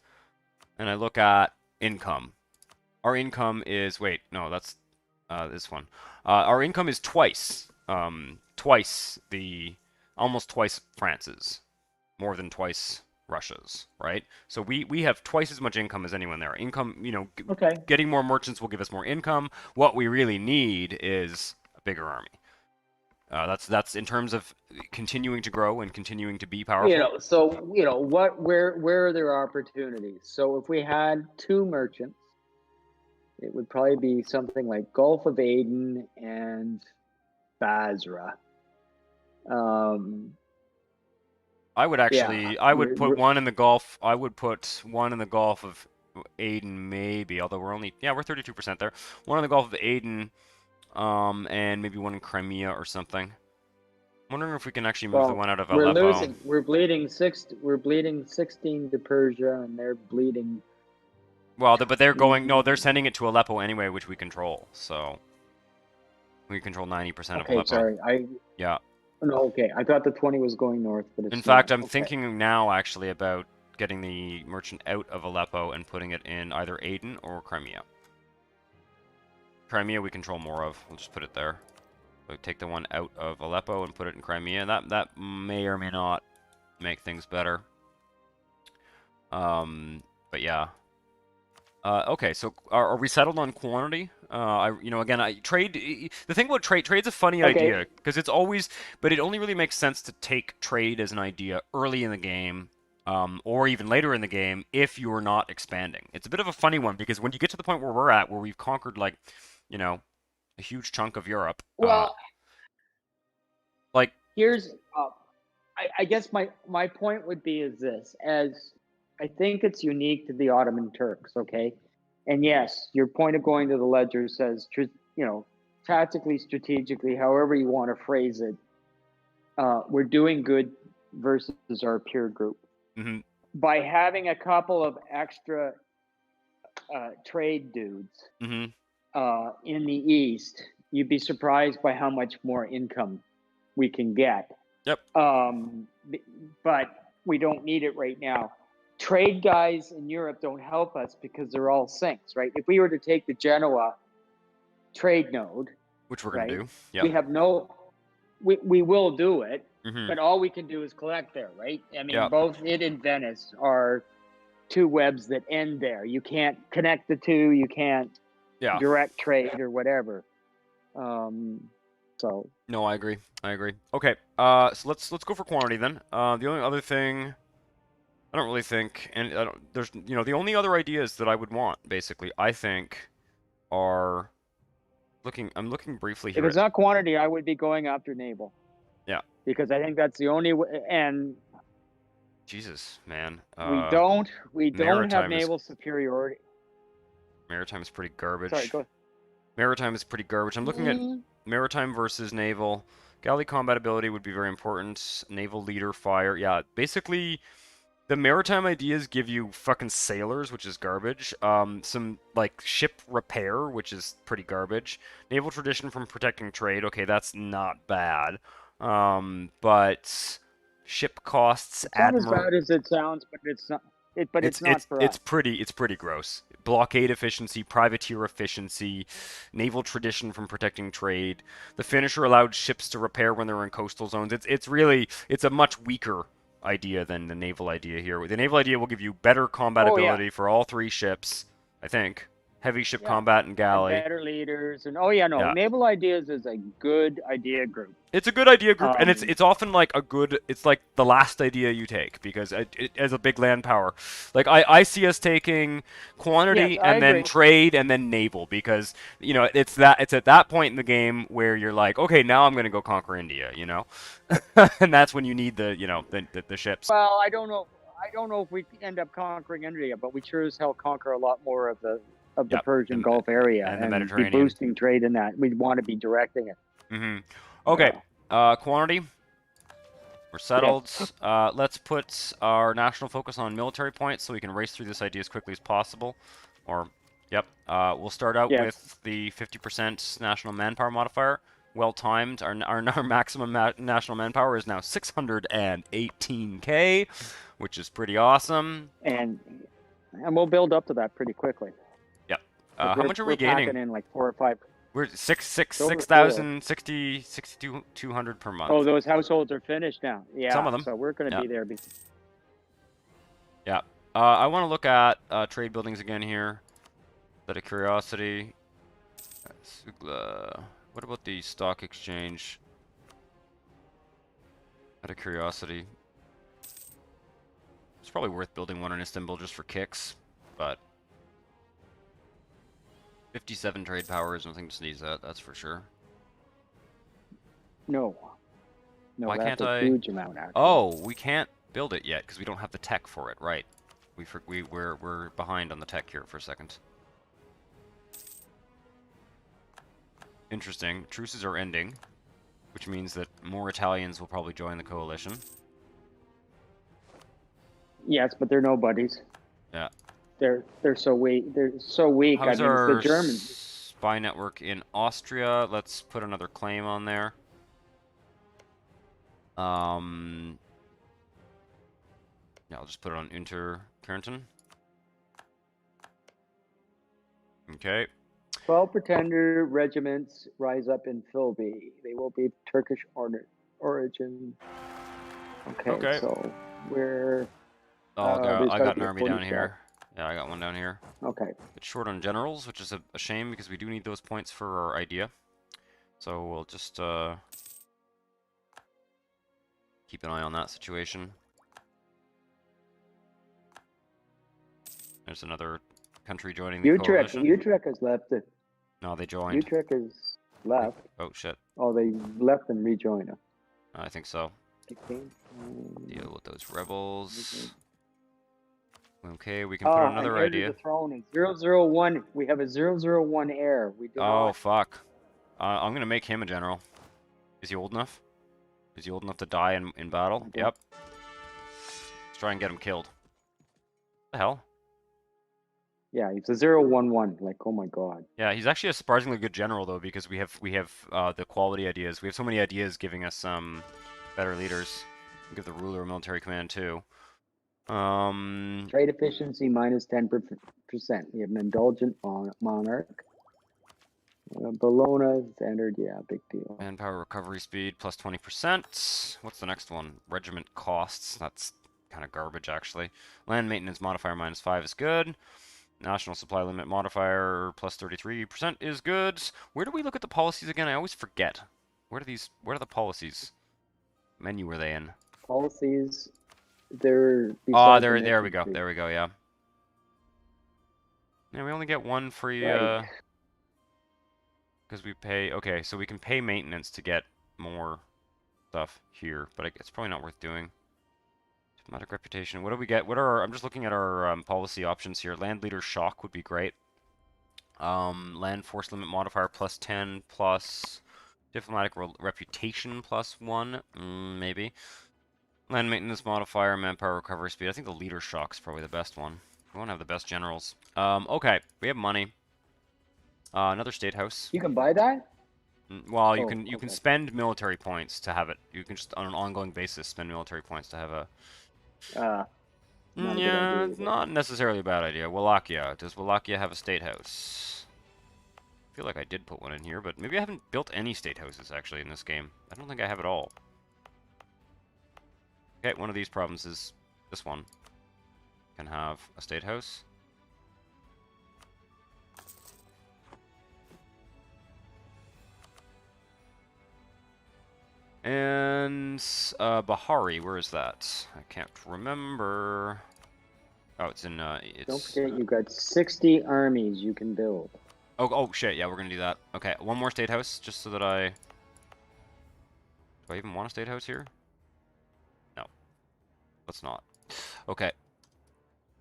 and I look at income. Our income is, wait, no, that's this one. Our income is almost twice France's, more than twice Russia's, right? So we have twice as much income as anyone there. Income, Okay. getting more merchants will give us more income. What we really need is a bigger army. That's in terms of continuing to grow and continuing to be powerful. So where are there opportunities? So if we had 2 merchants, it would probably be something like Gulf of Aden and Basra. I would actually, I would put we're one in the Gulf. I would put one in the Gulf of Aden, maybe. Although we're 32% there. One in the Gulf of Aden, and maybe one in Crimea or something. I'm wondering if we can actually move the one out of we're Aleppo. losing. We're bleeding 16 to Persia, and they're bleeding. Well, but they're going. No, they're sending it to Aleppo anyway, which we control. So we control 90% of Okay, Aleppo. sorry. Yeah. No, okay. I thought the 20 was going north, but it's In fact, not. I'm thinking now actually about getting the merchant out of Aleppo and putting it in either Aden or Crimea. Crimea we control more of. We'll just put it there. So take the one out of Aleppo and put it in Crimea. That may or may not make things better. But yeah. Okay, so are we settled on quantity? Trade. The thing about trade's a funny idea because it's always, but it only really makes sense to take trade as an idea early in the game, or even later in the game if you're not expanding. It's a bit of a funny one because when you get to the point where we're at, where we've conquered like, a huge chunk of Europe. Well, like here's, I guess my point would be is this, as I think it's unique to the Ottoman Turks, okay? And yes, your point of going to the ledger says, tactically, strategically, however you want to phrase it, we're doing good versus our peer group. Mm-hmm. By having a couple of extra trade dudes Mm-hmm. In the East, you'd be surprised by how much more income we can get. Yep. But we don't need it right now. Trade guys in Europe don't help us because they're all sinks, right? If we were to take the Genoa trade node, which we're going to do, we have we will do it, mm-hmm. but all we can do is collect there, right? I mean, both it and Venice are 2 webs that end there. You can't connect the 2. You can't direct trade or whatever. So. No, I agree. Okay, so let's go for quantity then. The only other thing, I don't really think, and there's, the only other ideas that I would want, basically, I think, are I'm looking briefly here. If it's not quantity, I would be going after naval. Yeah. Because I think that's the only way, and. Jesus, man. We don't have naval superiority. Maritime is pretty garbage. Sorry, go ahead. Maritime is pretty garbage. I'm looking at maritime versus naval. Galley combat ability would be very important. Naval leader fire. Yeah, basically, the maritime ideas give you fucking sailors, which is garbage. Some, like, ship repair, which is pretty garbage. Naval tradition from protecting trade. Okay, that's not bad. But ship costs. It's not as bad as it sounds, but it's not. It's not for us. It's pretty gross. Blockade efficiency, privateer efficiency, naval tradition from protecting trade. The finisher allowed ships to repair when they're in coastal zones. It's a much weaker idea than the naval idea here. The naval idea will give you better combat ability for all 3 ships, I think. Heavy ship combat and galley. And better leaders and naval ideas is a good idea group. It's a good idea group, and it's often like it's like the last idea you take because it as a big land power. Like I see us taking quantity and then trade and then naval because it's at that point in the game where you're like, okay, now I'm gonna go conquer India, and that's when you need the the ships. Well, I don't know if we end up conquering India, but we sure as hell conquer a lot more of the Persian Gulf area and the Mediterranean. Be boosting trade in that. We'd want to be directing it. Mm-hmm. Okay, quantity. We're settled. Yes. Let's put our national focus on military points so we can race through this idea as quickly as possible. Or, Yep. We'll start out Yes. with the 50% national manpower modifier. Well timed. Our maximum national manpower is now 618K, which is pretty awesome. And we'll build up to that pretty quickly. Yep. 'Cause How much are we we're packing gaining? in like 4 or 5. We're It's over 6,000, 6,200 per month. Oh, those households are finished now. Yeah. Some of them. So we're going to Yeah. be there. Yeah. I want to look at trade buildings again here. Out of curiosity. What about the stock exchange? Out of curiosity. It's probably worth building one in Istanbul just for kicks, but 57 trade power is nothing to sneeze at, that's for sure. No. No, Why that's can't a I? huge amount, actually. Oh, we can't build it yet because we don't have the tech for it, right? We're behind on the tech here for a second. Interesting. Truces are ending, which means that more Italians will probably join the coalition. Yes, but they're nobodies. Yeah. They're so weak. They're so weak. How's I mean, it's the our Germans. spy network in Austria? Let's put another claim on there. Yeah, I'll just put it on Interkärnten. Okay. 12 pretender regiments rise up in Philby. They will be Turkish origin. Okay. So we're. Oh, there's I gotta got be an a army 40 down stack. here. Yeah, I got one down here. Okay. It's short on generals, which is a shame because we do need those points for our idea. So we'll just keep an eye on that situation. There's another country joining the coalition. Utrecht has left it. No, they joined. Utrecht has left. Oh, shit. Oh, they left and rejoined. I think so. Okay. Deal with those rebels. Okay, we can put on another and idea. The throne is 001. We have a 001 heir. We do Oh, not. fuck. I'm gonna make him a general. Is he old enough? Is he old enough to die in battle? Okay. Yep. Let's try and get him killed. What the hell? Yeah, he's a 011. Like, oh my god. Yeah, he's actually a surprisingly good general though, because we have the quality ideas. We have so many ideas giving us better leaders. We give the ruler a military command too. Trade efficiency minus 10%. We have an indulgent monarch. Bologna standard, yeah, big deal. Manpower recovery speed plus 20%. What's the next one? Regiment costs. That's kind of garbage actually. Land maintenance modifier minus 5 is good. National supply limit modifier plus 33% is good. Where do we look at the policies again? I always forget. Where are the policies? Menu are they in? Policies, they're. Oh, there we go. There we go, yeah. Yeah, we only get one free, Right. because we pay, okay, so we can pay maintenance to get more stuff here, but it's probably not worth doing. Diplomatic reputation. What do we get? I'm just looking at our policy options here. Land leader shock would be great. Land force limit modifier plus 10 plus diplomatic reputation plus 1, maybe. Land maintenance modifier, manpower recovery speed. I think the leader shock's probably the best one. We want to have the best generals. Okay, we have money. Another state house. You can buy that? Well, you Oh, can okay. spend military points to have it. You can just on an ongoing basis spend military points to have a. Not a good Yeah, idea it's either. not necessarily a bad idea. Wallachia. Does Wallachia have a state house? I feel like I did put one in here, but maybe I haven't built any state houses actually in this game. I don't think I have it all. Okay, one of these provinces, this one, can have a state house. And Bahari, where is that? I can't remember. Oh, it's in. Don't forget, you've got 60 armies you can build. Oh shit! Yeah, we're gonna do that. Okay, one more state house, just so that I. Do I even want a state house here? No. Let's not. Okay.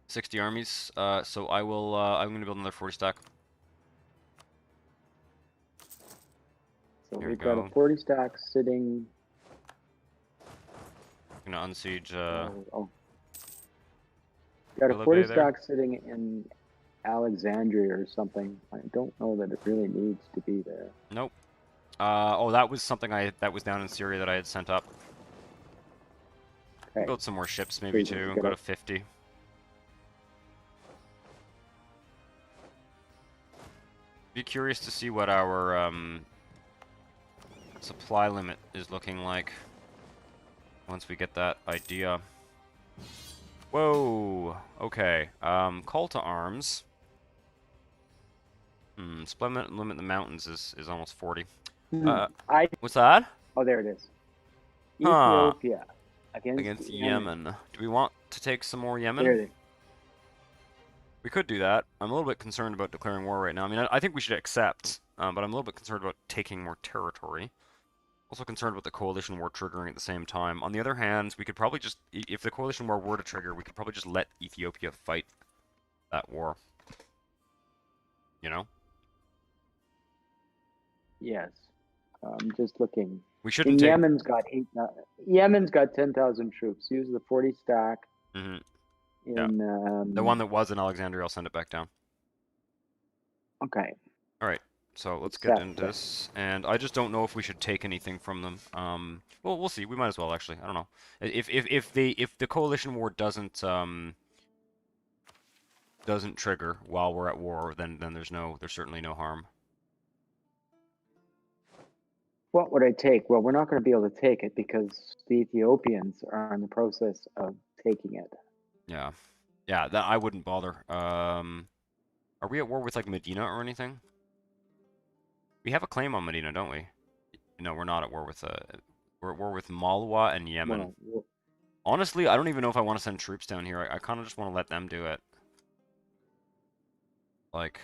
60 armies. So I will. I'm gonna build another 40 stack. So Here we've we got go. a 40 stack sitting. I'm gonna unsiege. Got a Philippe 40 there. stack sitting in Alexandria or something. I don't know that it really needs to be there. Nope. Oh, that was something that was down in Syria that I had sent up. Okay. Build some more ships maybe Please, too. get Go up. to 50. Be curious to see what our supply limit is looking like once we get that idea. Whoa. Okay. Call to arms. Supply limit in the mountains is almost 40. What's that? Oh, there it is. Huh. Ethiopia Against Yemen. Yemen. Do we want to take some more Yemen? There it is. We could do that. I'm a little bit concerned about declaring war right now. I mean, I think we should accept, but I'm a little bit concerned about taking more territory. Also concerned about the coalition war triggering at the same time. On the other hand, we could probably just, if the coalition war were to trigger, we could probably just let Ethiopia fight that war. You know? Yes. I'm just looking. We shouldn't take... Yemen's got 10,000 troops. Use the 40 stack. Yeah. In the one that was in Alexandria, I'll send it back down. Okay. All right. So let's get into this, and I just don't know if we should take anything from them. Well, we'll see. We might as well actually. I don't know. If the coalition war doesn't trigger while we're at war, then there's certainly no harm. What would I take? Well, we're not going to be able to take it because the Ethiopians are in the process of taking it. Yeah, that I wouldn't bother. Are we at war with like Medina or anything? We have a claim on Medina, don't we? No, we're not at war with we're at war with Malwa and Yemen. Well, honestly, I don't even know if I want to send troops down here. I kind of just want to let them do it. Like,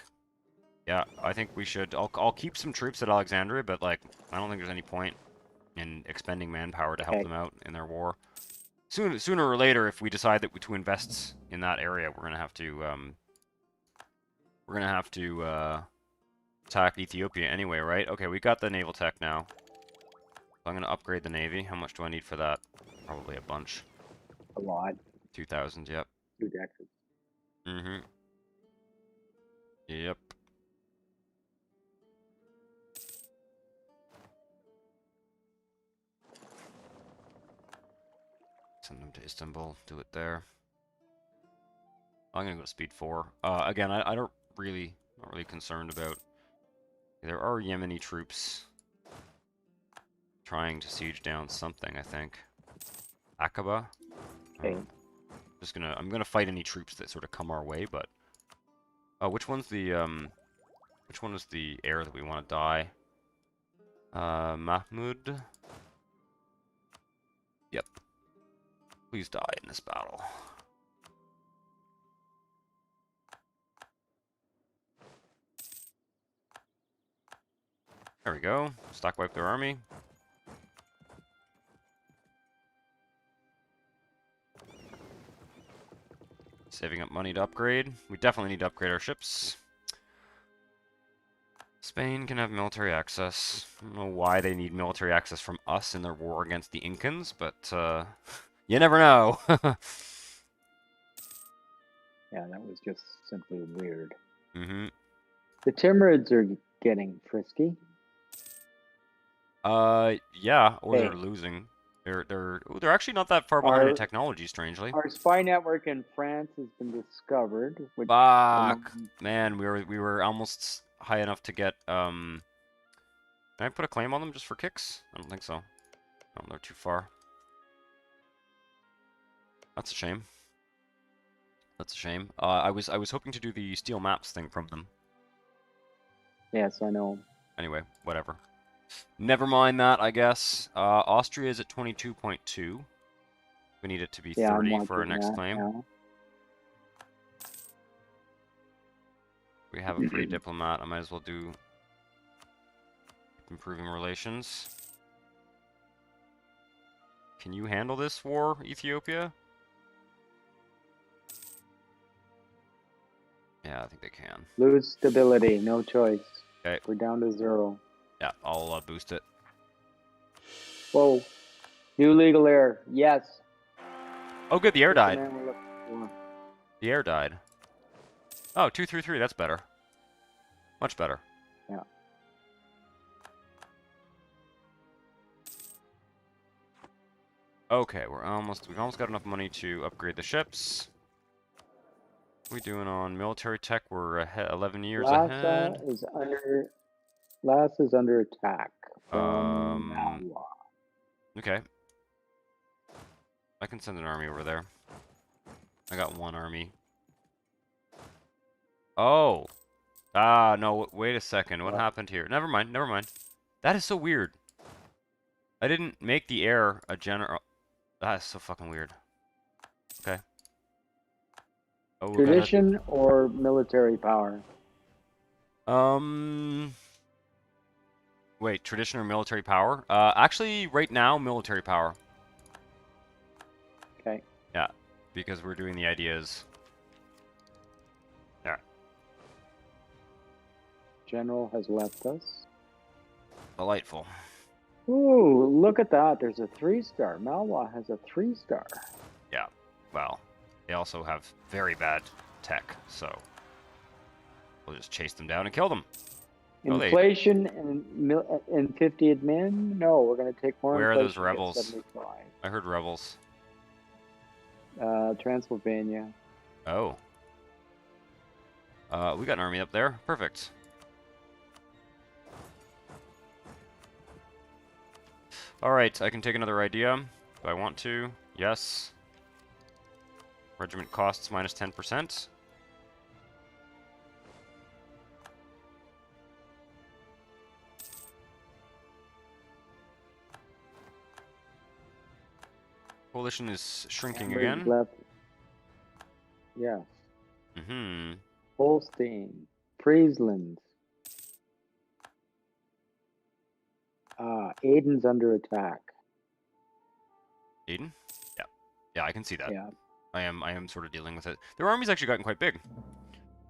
yeah, I think we should. I'll keep some troops at Alexandria, but like, I don't think there's any point in expending manpower to help them out in their war. Sooner or later, if we decide that to invest in that area, we're gonna have to attack Ethiopia anyway, right? Okay, we got the naval tech now. So I'm gonna upgrade the navy. How much do I need for that? Probably a bunch. A lot. 2,000. Yep. 2 decades. Yep. Send them to Istanbul. Do it there. I'm gonna go to speed 4. Again, I don't really, not really concerned about. There are Yemeni troops trying to siege down something. I think. Aqaba. Okay. I'm gonna fight any troops that sort of come our way, but. Oh, which one is the heir that we want to die? Mahmud. Yep. Please die in this battle. There we go. Stock wipe their army. Saving up money to upgrade. We definitely need to upgrade our ships. Spain can have military access. I don't know why they need military access from us in their war against the Incans, but you never know. Yeah, that was just simply weird. The Timurids are getting frisky. Yeah, or they're losing. They're actually not that far behind in technology, strangely. Our spy network in France has been discovered. Which man, we were almost high enough to get Can I put a claim on them just for kicks? I don't think so. No, they're too far. That's a shame. That's a shame. I was hoping to do the steel maps thing from them. Yes, I know. Anyway, whatever. Never mind that, I guess. Austria is at 22.2. We need it to be 30 for our next claim. Now. We have a free diplomat. I might as well do improving relations. Can you handle this war, Ethiopia? Yeah, I think they can. Lose stability, no choice. Okay. We're down to 0. Yeah, I'll boost it. Whoa. New legal error. Yes. Oh, good. The air died. The air died. Oh, 233. That's better. Much better. Yeah. Okay, we've almost got enough money to upgrade the ships. What are we doing on military tech? We're ahead, 11 years Lhasa ahead. is under attack from Um, Malwa. okay. I can send an army over there. I got one army. Oh! Ah, no, wait a second. What What? happened here? Never mind, never mind. That is so weird. I didn't make the air a general. That is so fucking weird. Okay. Oh, we got Tradition or military power? Wait, tradition or military power? Actually, right now, military power. Okay. Yeah, because we're doing the ideas. Yeah. General has left us. Delightful. Ooh, look at that. There's a 3-star. Malwa has a 3-star. Yeah. Well, they also have very bad tech, so we'll just chase them down and kill them. Oh, Inflation and 50 admin? No, we're going to take more Where are inflation. those rebels? 75. I heard rebels. Transylvania. Oh. We got an army up there. Perfect. Alright, I can take another idea. Do I want to? Yes. Regiment costs minus 10%. Coalition is shrinking Cambridge again. left. Yes. Mm-hmm. Holstein. Friesland. Aiden's under attack. Aiden? Yeah. Yeah, I can see that. Yeah. I am sort of dealing with it. Their army's actually gotten quite big.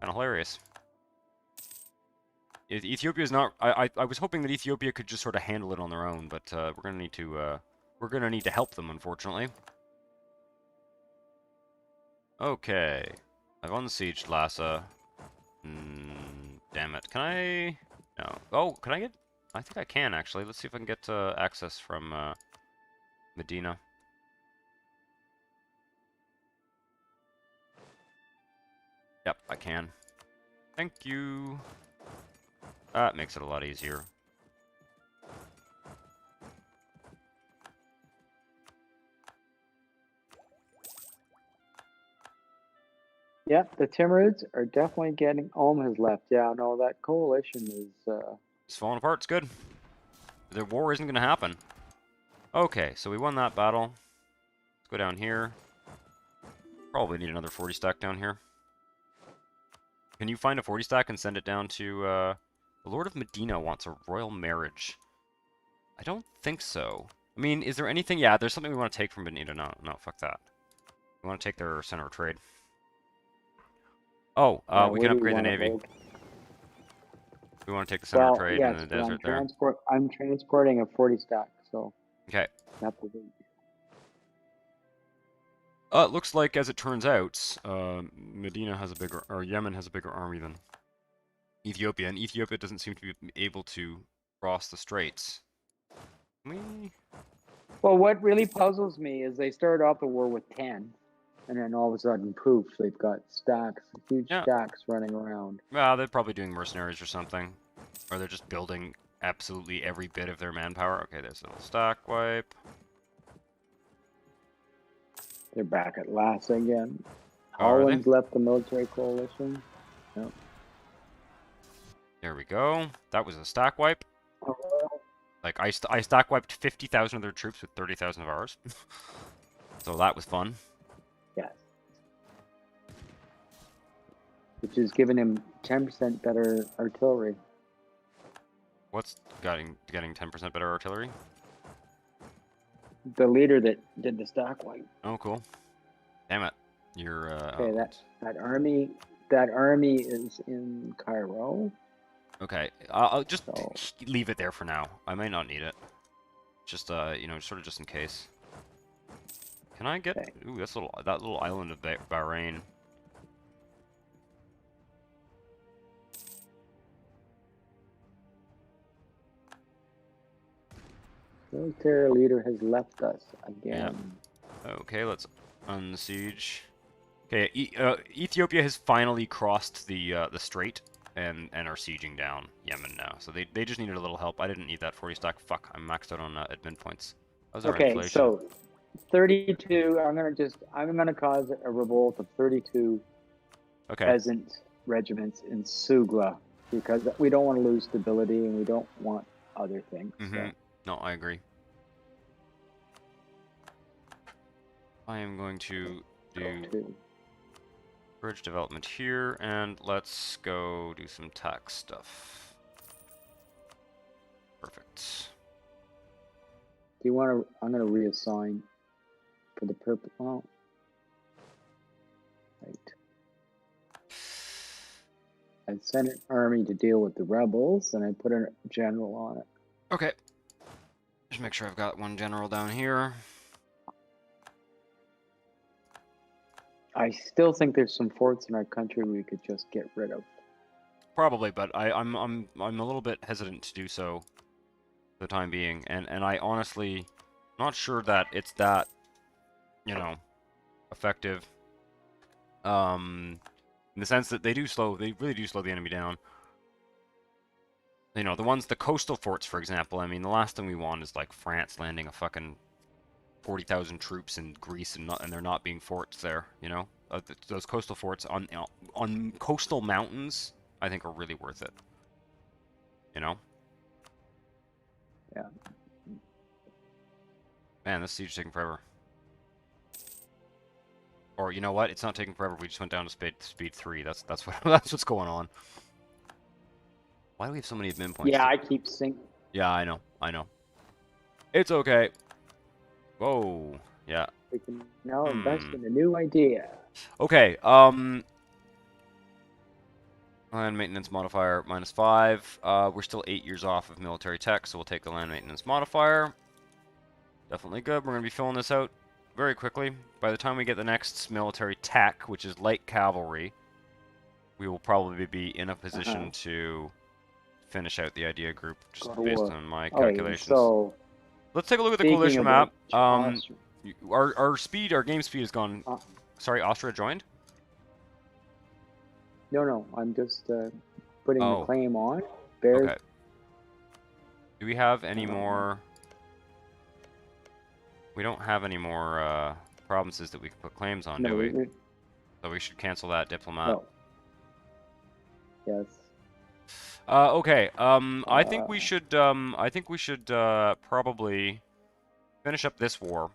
Kind of hilarious. Ethiopia's not. I was hoping that Ethiopia could just sort of handle it on their own, but we're gonna need to help them, unfortunately. Okay, I've unsieged Lhasa. Damn it! Can I? No. Oh, can I get? I think I can actually. Let's see if I can get access from Medina. Yep, I can. Thank you. That makes it a lot easier. Yep, the Timurids are definitely getting. Ulm has left. Yeah, no, that coalition is. It's falling apart. It's good. The war isn't going to happen. Okay, so we won that battle. Let's go down here. Probably need another 40 stack down here. Can you find a 40 stack and send it down to, the Lord of Medina wants a royal marriage. I don't think so. I mean, is there anything? Yeah, there's something we want to take from Medina. No, no, fuck that. We want to take their center of trade. Oh, Yeah, we where can do you upgrade the wanna Navy. look? We want to take the center of Well, trade yes, in the but desert there. I'm transporting a 40 stack, so Okay. that will be. It looks like, as it turns out, Medina has a bigger, or Yemen has a bigger army than Ethiopia, and Ethiopia doesn't seem to be able to cross the straits. We... Well, what really puzzles me is they started off the war with 10, and then all of a sudden, poof, they've got stacks, huge stacks running around. Well, they're probably doing mercenaries or something. Or they're just building absolutely every bit of their manpower. Okay, there's a little stack wipe. They're back at Lhasa again. Are they? Holland's left the military coalition. Yep. There we go. That was a stack wipe. Oh, Like, I stack wiped 50,000 of their troops with 30,000 of ours. So that was fun. yes. Which has given him 10% better artillery. What's getting 10% better artillery? The leader that did the stack wipe. Oh, cool. Damn it. You're, Okay, that army is in Cairo. Okay, I'll just So, leave it there for now. I might not need it. Just, you know, sort of just in case. Can I get... okay. Ooh, that little island of Bahrain. Military leader has left us again. Okay, let's unsiege. Okay, Ethiopia has finally crossed the strait and are sieging down Yemen now. So they just needed a little help. I didn't need that 40 stack. Fuck, I'm maxed out on admin points. How's our Okay, inflation? so 32. I'm gonna cause a revolt of 32 peasant regiments in Sugla because we don't want to lose stability and we don't want other things. So. No, I agree. I am going to do bridge development here, and let's go do some tax stuff. Perfect. Do you want to? I'm going to reassign for the purpose. Oh, right. I sent an army to deal with the rebels, and I put a general on it. Okay. Just make sure I've got one general down here. I still think there's some forts in our country we could just get rid of. Probably, but I'm a little bit hesitant to do so for the time being, and I honestly not sure that it's that, you know, effective. In the sense that they really do slow the enemy down. You know, the coastal forts, for example. I mean, the last thing we want is like France landing a fucking 40,000 troops in Greece and they're not being forts there. You know, those coastal forts on coastal mountains, I think, are really worth it. You know. Yeah. Man, this siege is taking forever. Or you know what? It's not taking forever. We just went down to speed 3. That's what that's what's going on. Why do we have so many admin points? Yeah, I keep sinking. Yeah, I know. It's okay. Whoa. Yeah. We can now invest in a new idea. Okay. Land maintenance modifier -5. We're still 8 years off of military tech, so we'll take the land maintenance modifier. Definitely good. We're going to be filling this out very quickly. By the time we get the next military tech, which is light cavalry, we will probably be in a position to finish out the idea group, just based on my calculations. So let's take a look at the coalition map. Our game speed has gone. Sorry, Austria joined? No, I'm just putting the claim on. Okay. Do we have any more? We don't have any more provinces that we can put claims on, do we? So we should cancel that diplomat. No. Yes. Okay. I think we should. Probably finish up this war,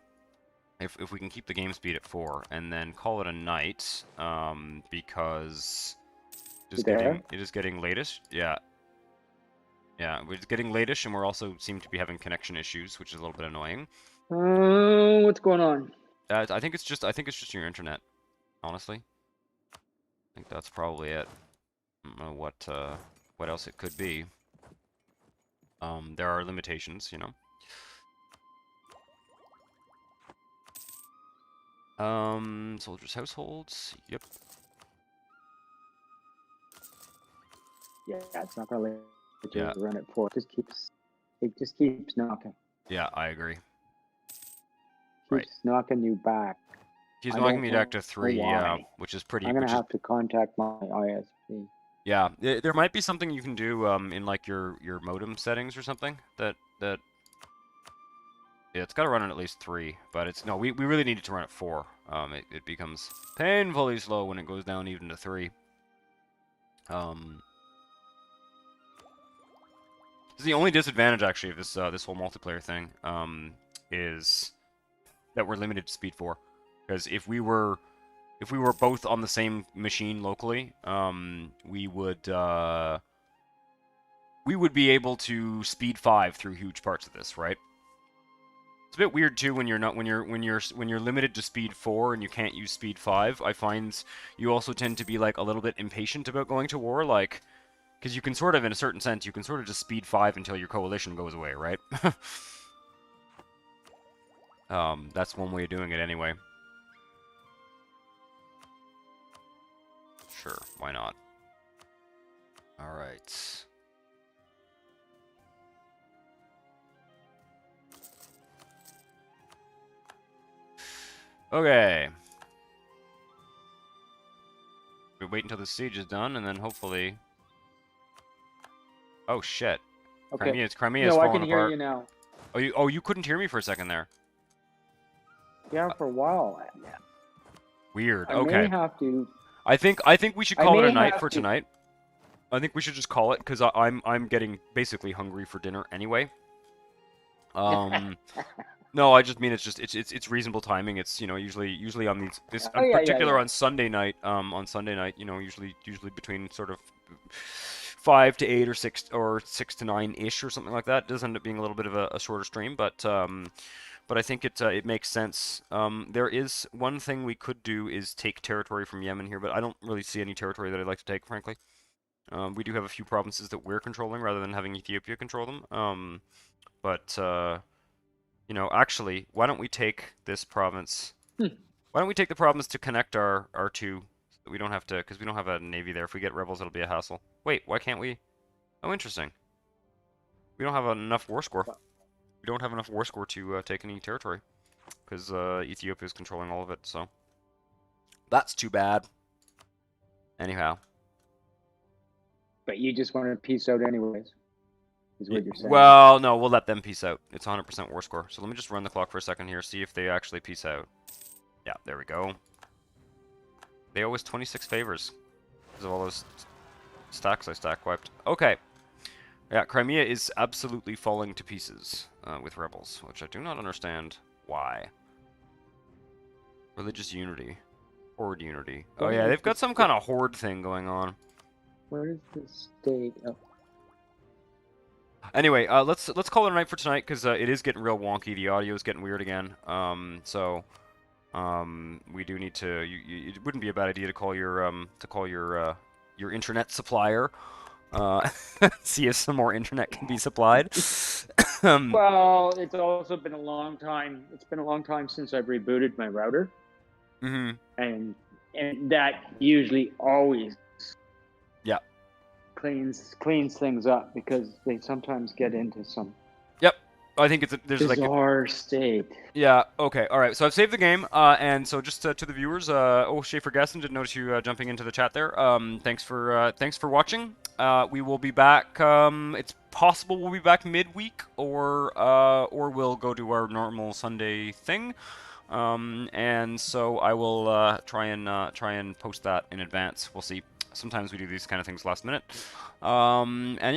if we can keep the game speed at 4, and then call it a night. Because it is getting latish. Yeah. Yeah, it's getting latish, and we're also seem to be having connection issues, which is a little bit annoying. What's going on? I think it's just your internet, honestly. I think that's probably it. I don't know what else it could be. There are limitations, you know. Soldiers' households. Yep. Yeah, it's not gonna let you run it 4. It just keeps knocking. Yeah, I agree. Keeps knocking you back. He's knocking me back to 3, yeah, which is pretty. I'm gonna have to contact my ISP. Yeah, there might be something you can do in like your modem settings or something that. Yeah, it's got to run at least 3, but it's we really need it to run at 4. It becomes painfully slow when it goes down even to 3. The only disadvantage actually of this this whole multiplayer thing is that we're limited to speed 4, because if we were both on the same machine locally, we would be able to speed 5 through huge parts of this, right? It's a bit weird too when you're limited to speed 4 and you can't use speed 5. I find you also tend to be like a little bit impatient about going to war, like, because you can sort of, in a certain sense, you can sort of just speed 5 until your coalition goes away, right? That's one way of doing it anyway. Sure, why not? All right. Okay. We wait until the siege is done, and then hopefully... Oh, shit. Okay. Crimea's No, I falling can hear apart. you now. Oh, you couldn't hear me for a second there. Yeah, for a while. Weird. I may Okay. have to. I think we should I call it a may night have for to. tonight. I think we should just call it because I'm getting basically hungry for dinner anyway. No, I just mean it's reasonable timing. It's usually on this Oh in yeah, yeah, particular yeah. on Sunday night. Usually between sort of 5 to 8 or 6 to 9 ish or something like that. It does end up being a little bit of a shorter stream, but I think it makes sense. There is one thing we could do is take territory from Yemen here, but I don't really see any territory that I'd like to take, frankly. We do have a few provinces that we're controlling rather than having Ethiopia control them. Actually, why don't we take this province? Hmm. Why don't we take the province to connect our two? So that we don't have to, because we don't have a navy there. If we get rebels, it'll be a hassle. Wait, why can't we? Oh, interesting. We don't have enough war score. We don't have enough war score to take any territory, because Ethiopia is controlling all of it. So that's too bad. Anyhow. But you just want to peace out anyways, is what you're saying. Well, no, we'll let them peace out. It's 100% war score. So let me just run the clock for a second here, see if they actually peace out. Yeah, there we go. They owe us 26 favors because of all those stacks I stack wiped. Okay. Yeah, Crimea is absolutely falling to pieces with rebels, which I do not understand why. Religious unity. Horde unity. Oh yeah, they've got some kind of horde thing going on. Where is the state? Oh. Anyway, let's call it a night for tonight because it is getting real wonky. The audio is getting weird again. We do need to. It wouldn't be a bad idea to call your internet supplier. See if some more internet can be supplied. Well, it's also been a long time. It's been a long time since I've rebooted my router. Mm-hmm. And that usually always cleans things up because they sometimes get into some I think there's bizarre state. Yeah, okay, alright, so I've saved the game, and so just to the viewers, Schaefer Gaston, didn't notice you jumping into the chat there. Thanks for watching. We will be back, it's possible we'll be back midweek, or we'll go to our normal Sunday thing. And so I will try and post that in advance. We'll see. Sometimes we do these kind of things last minute. And yeah.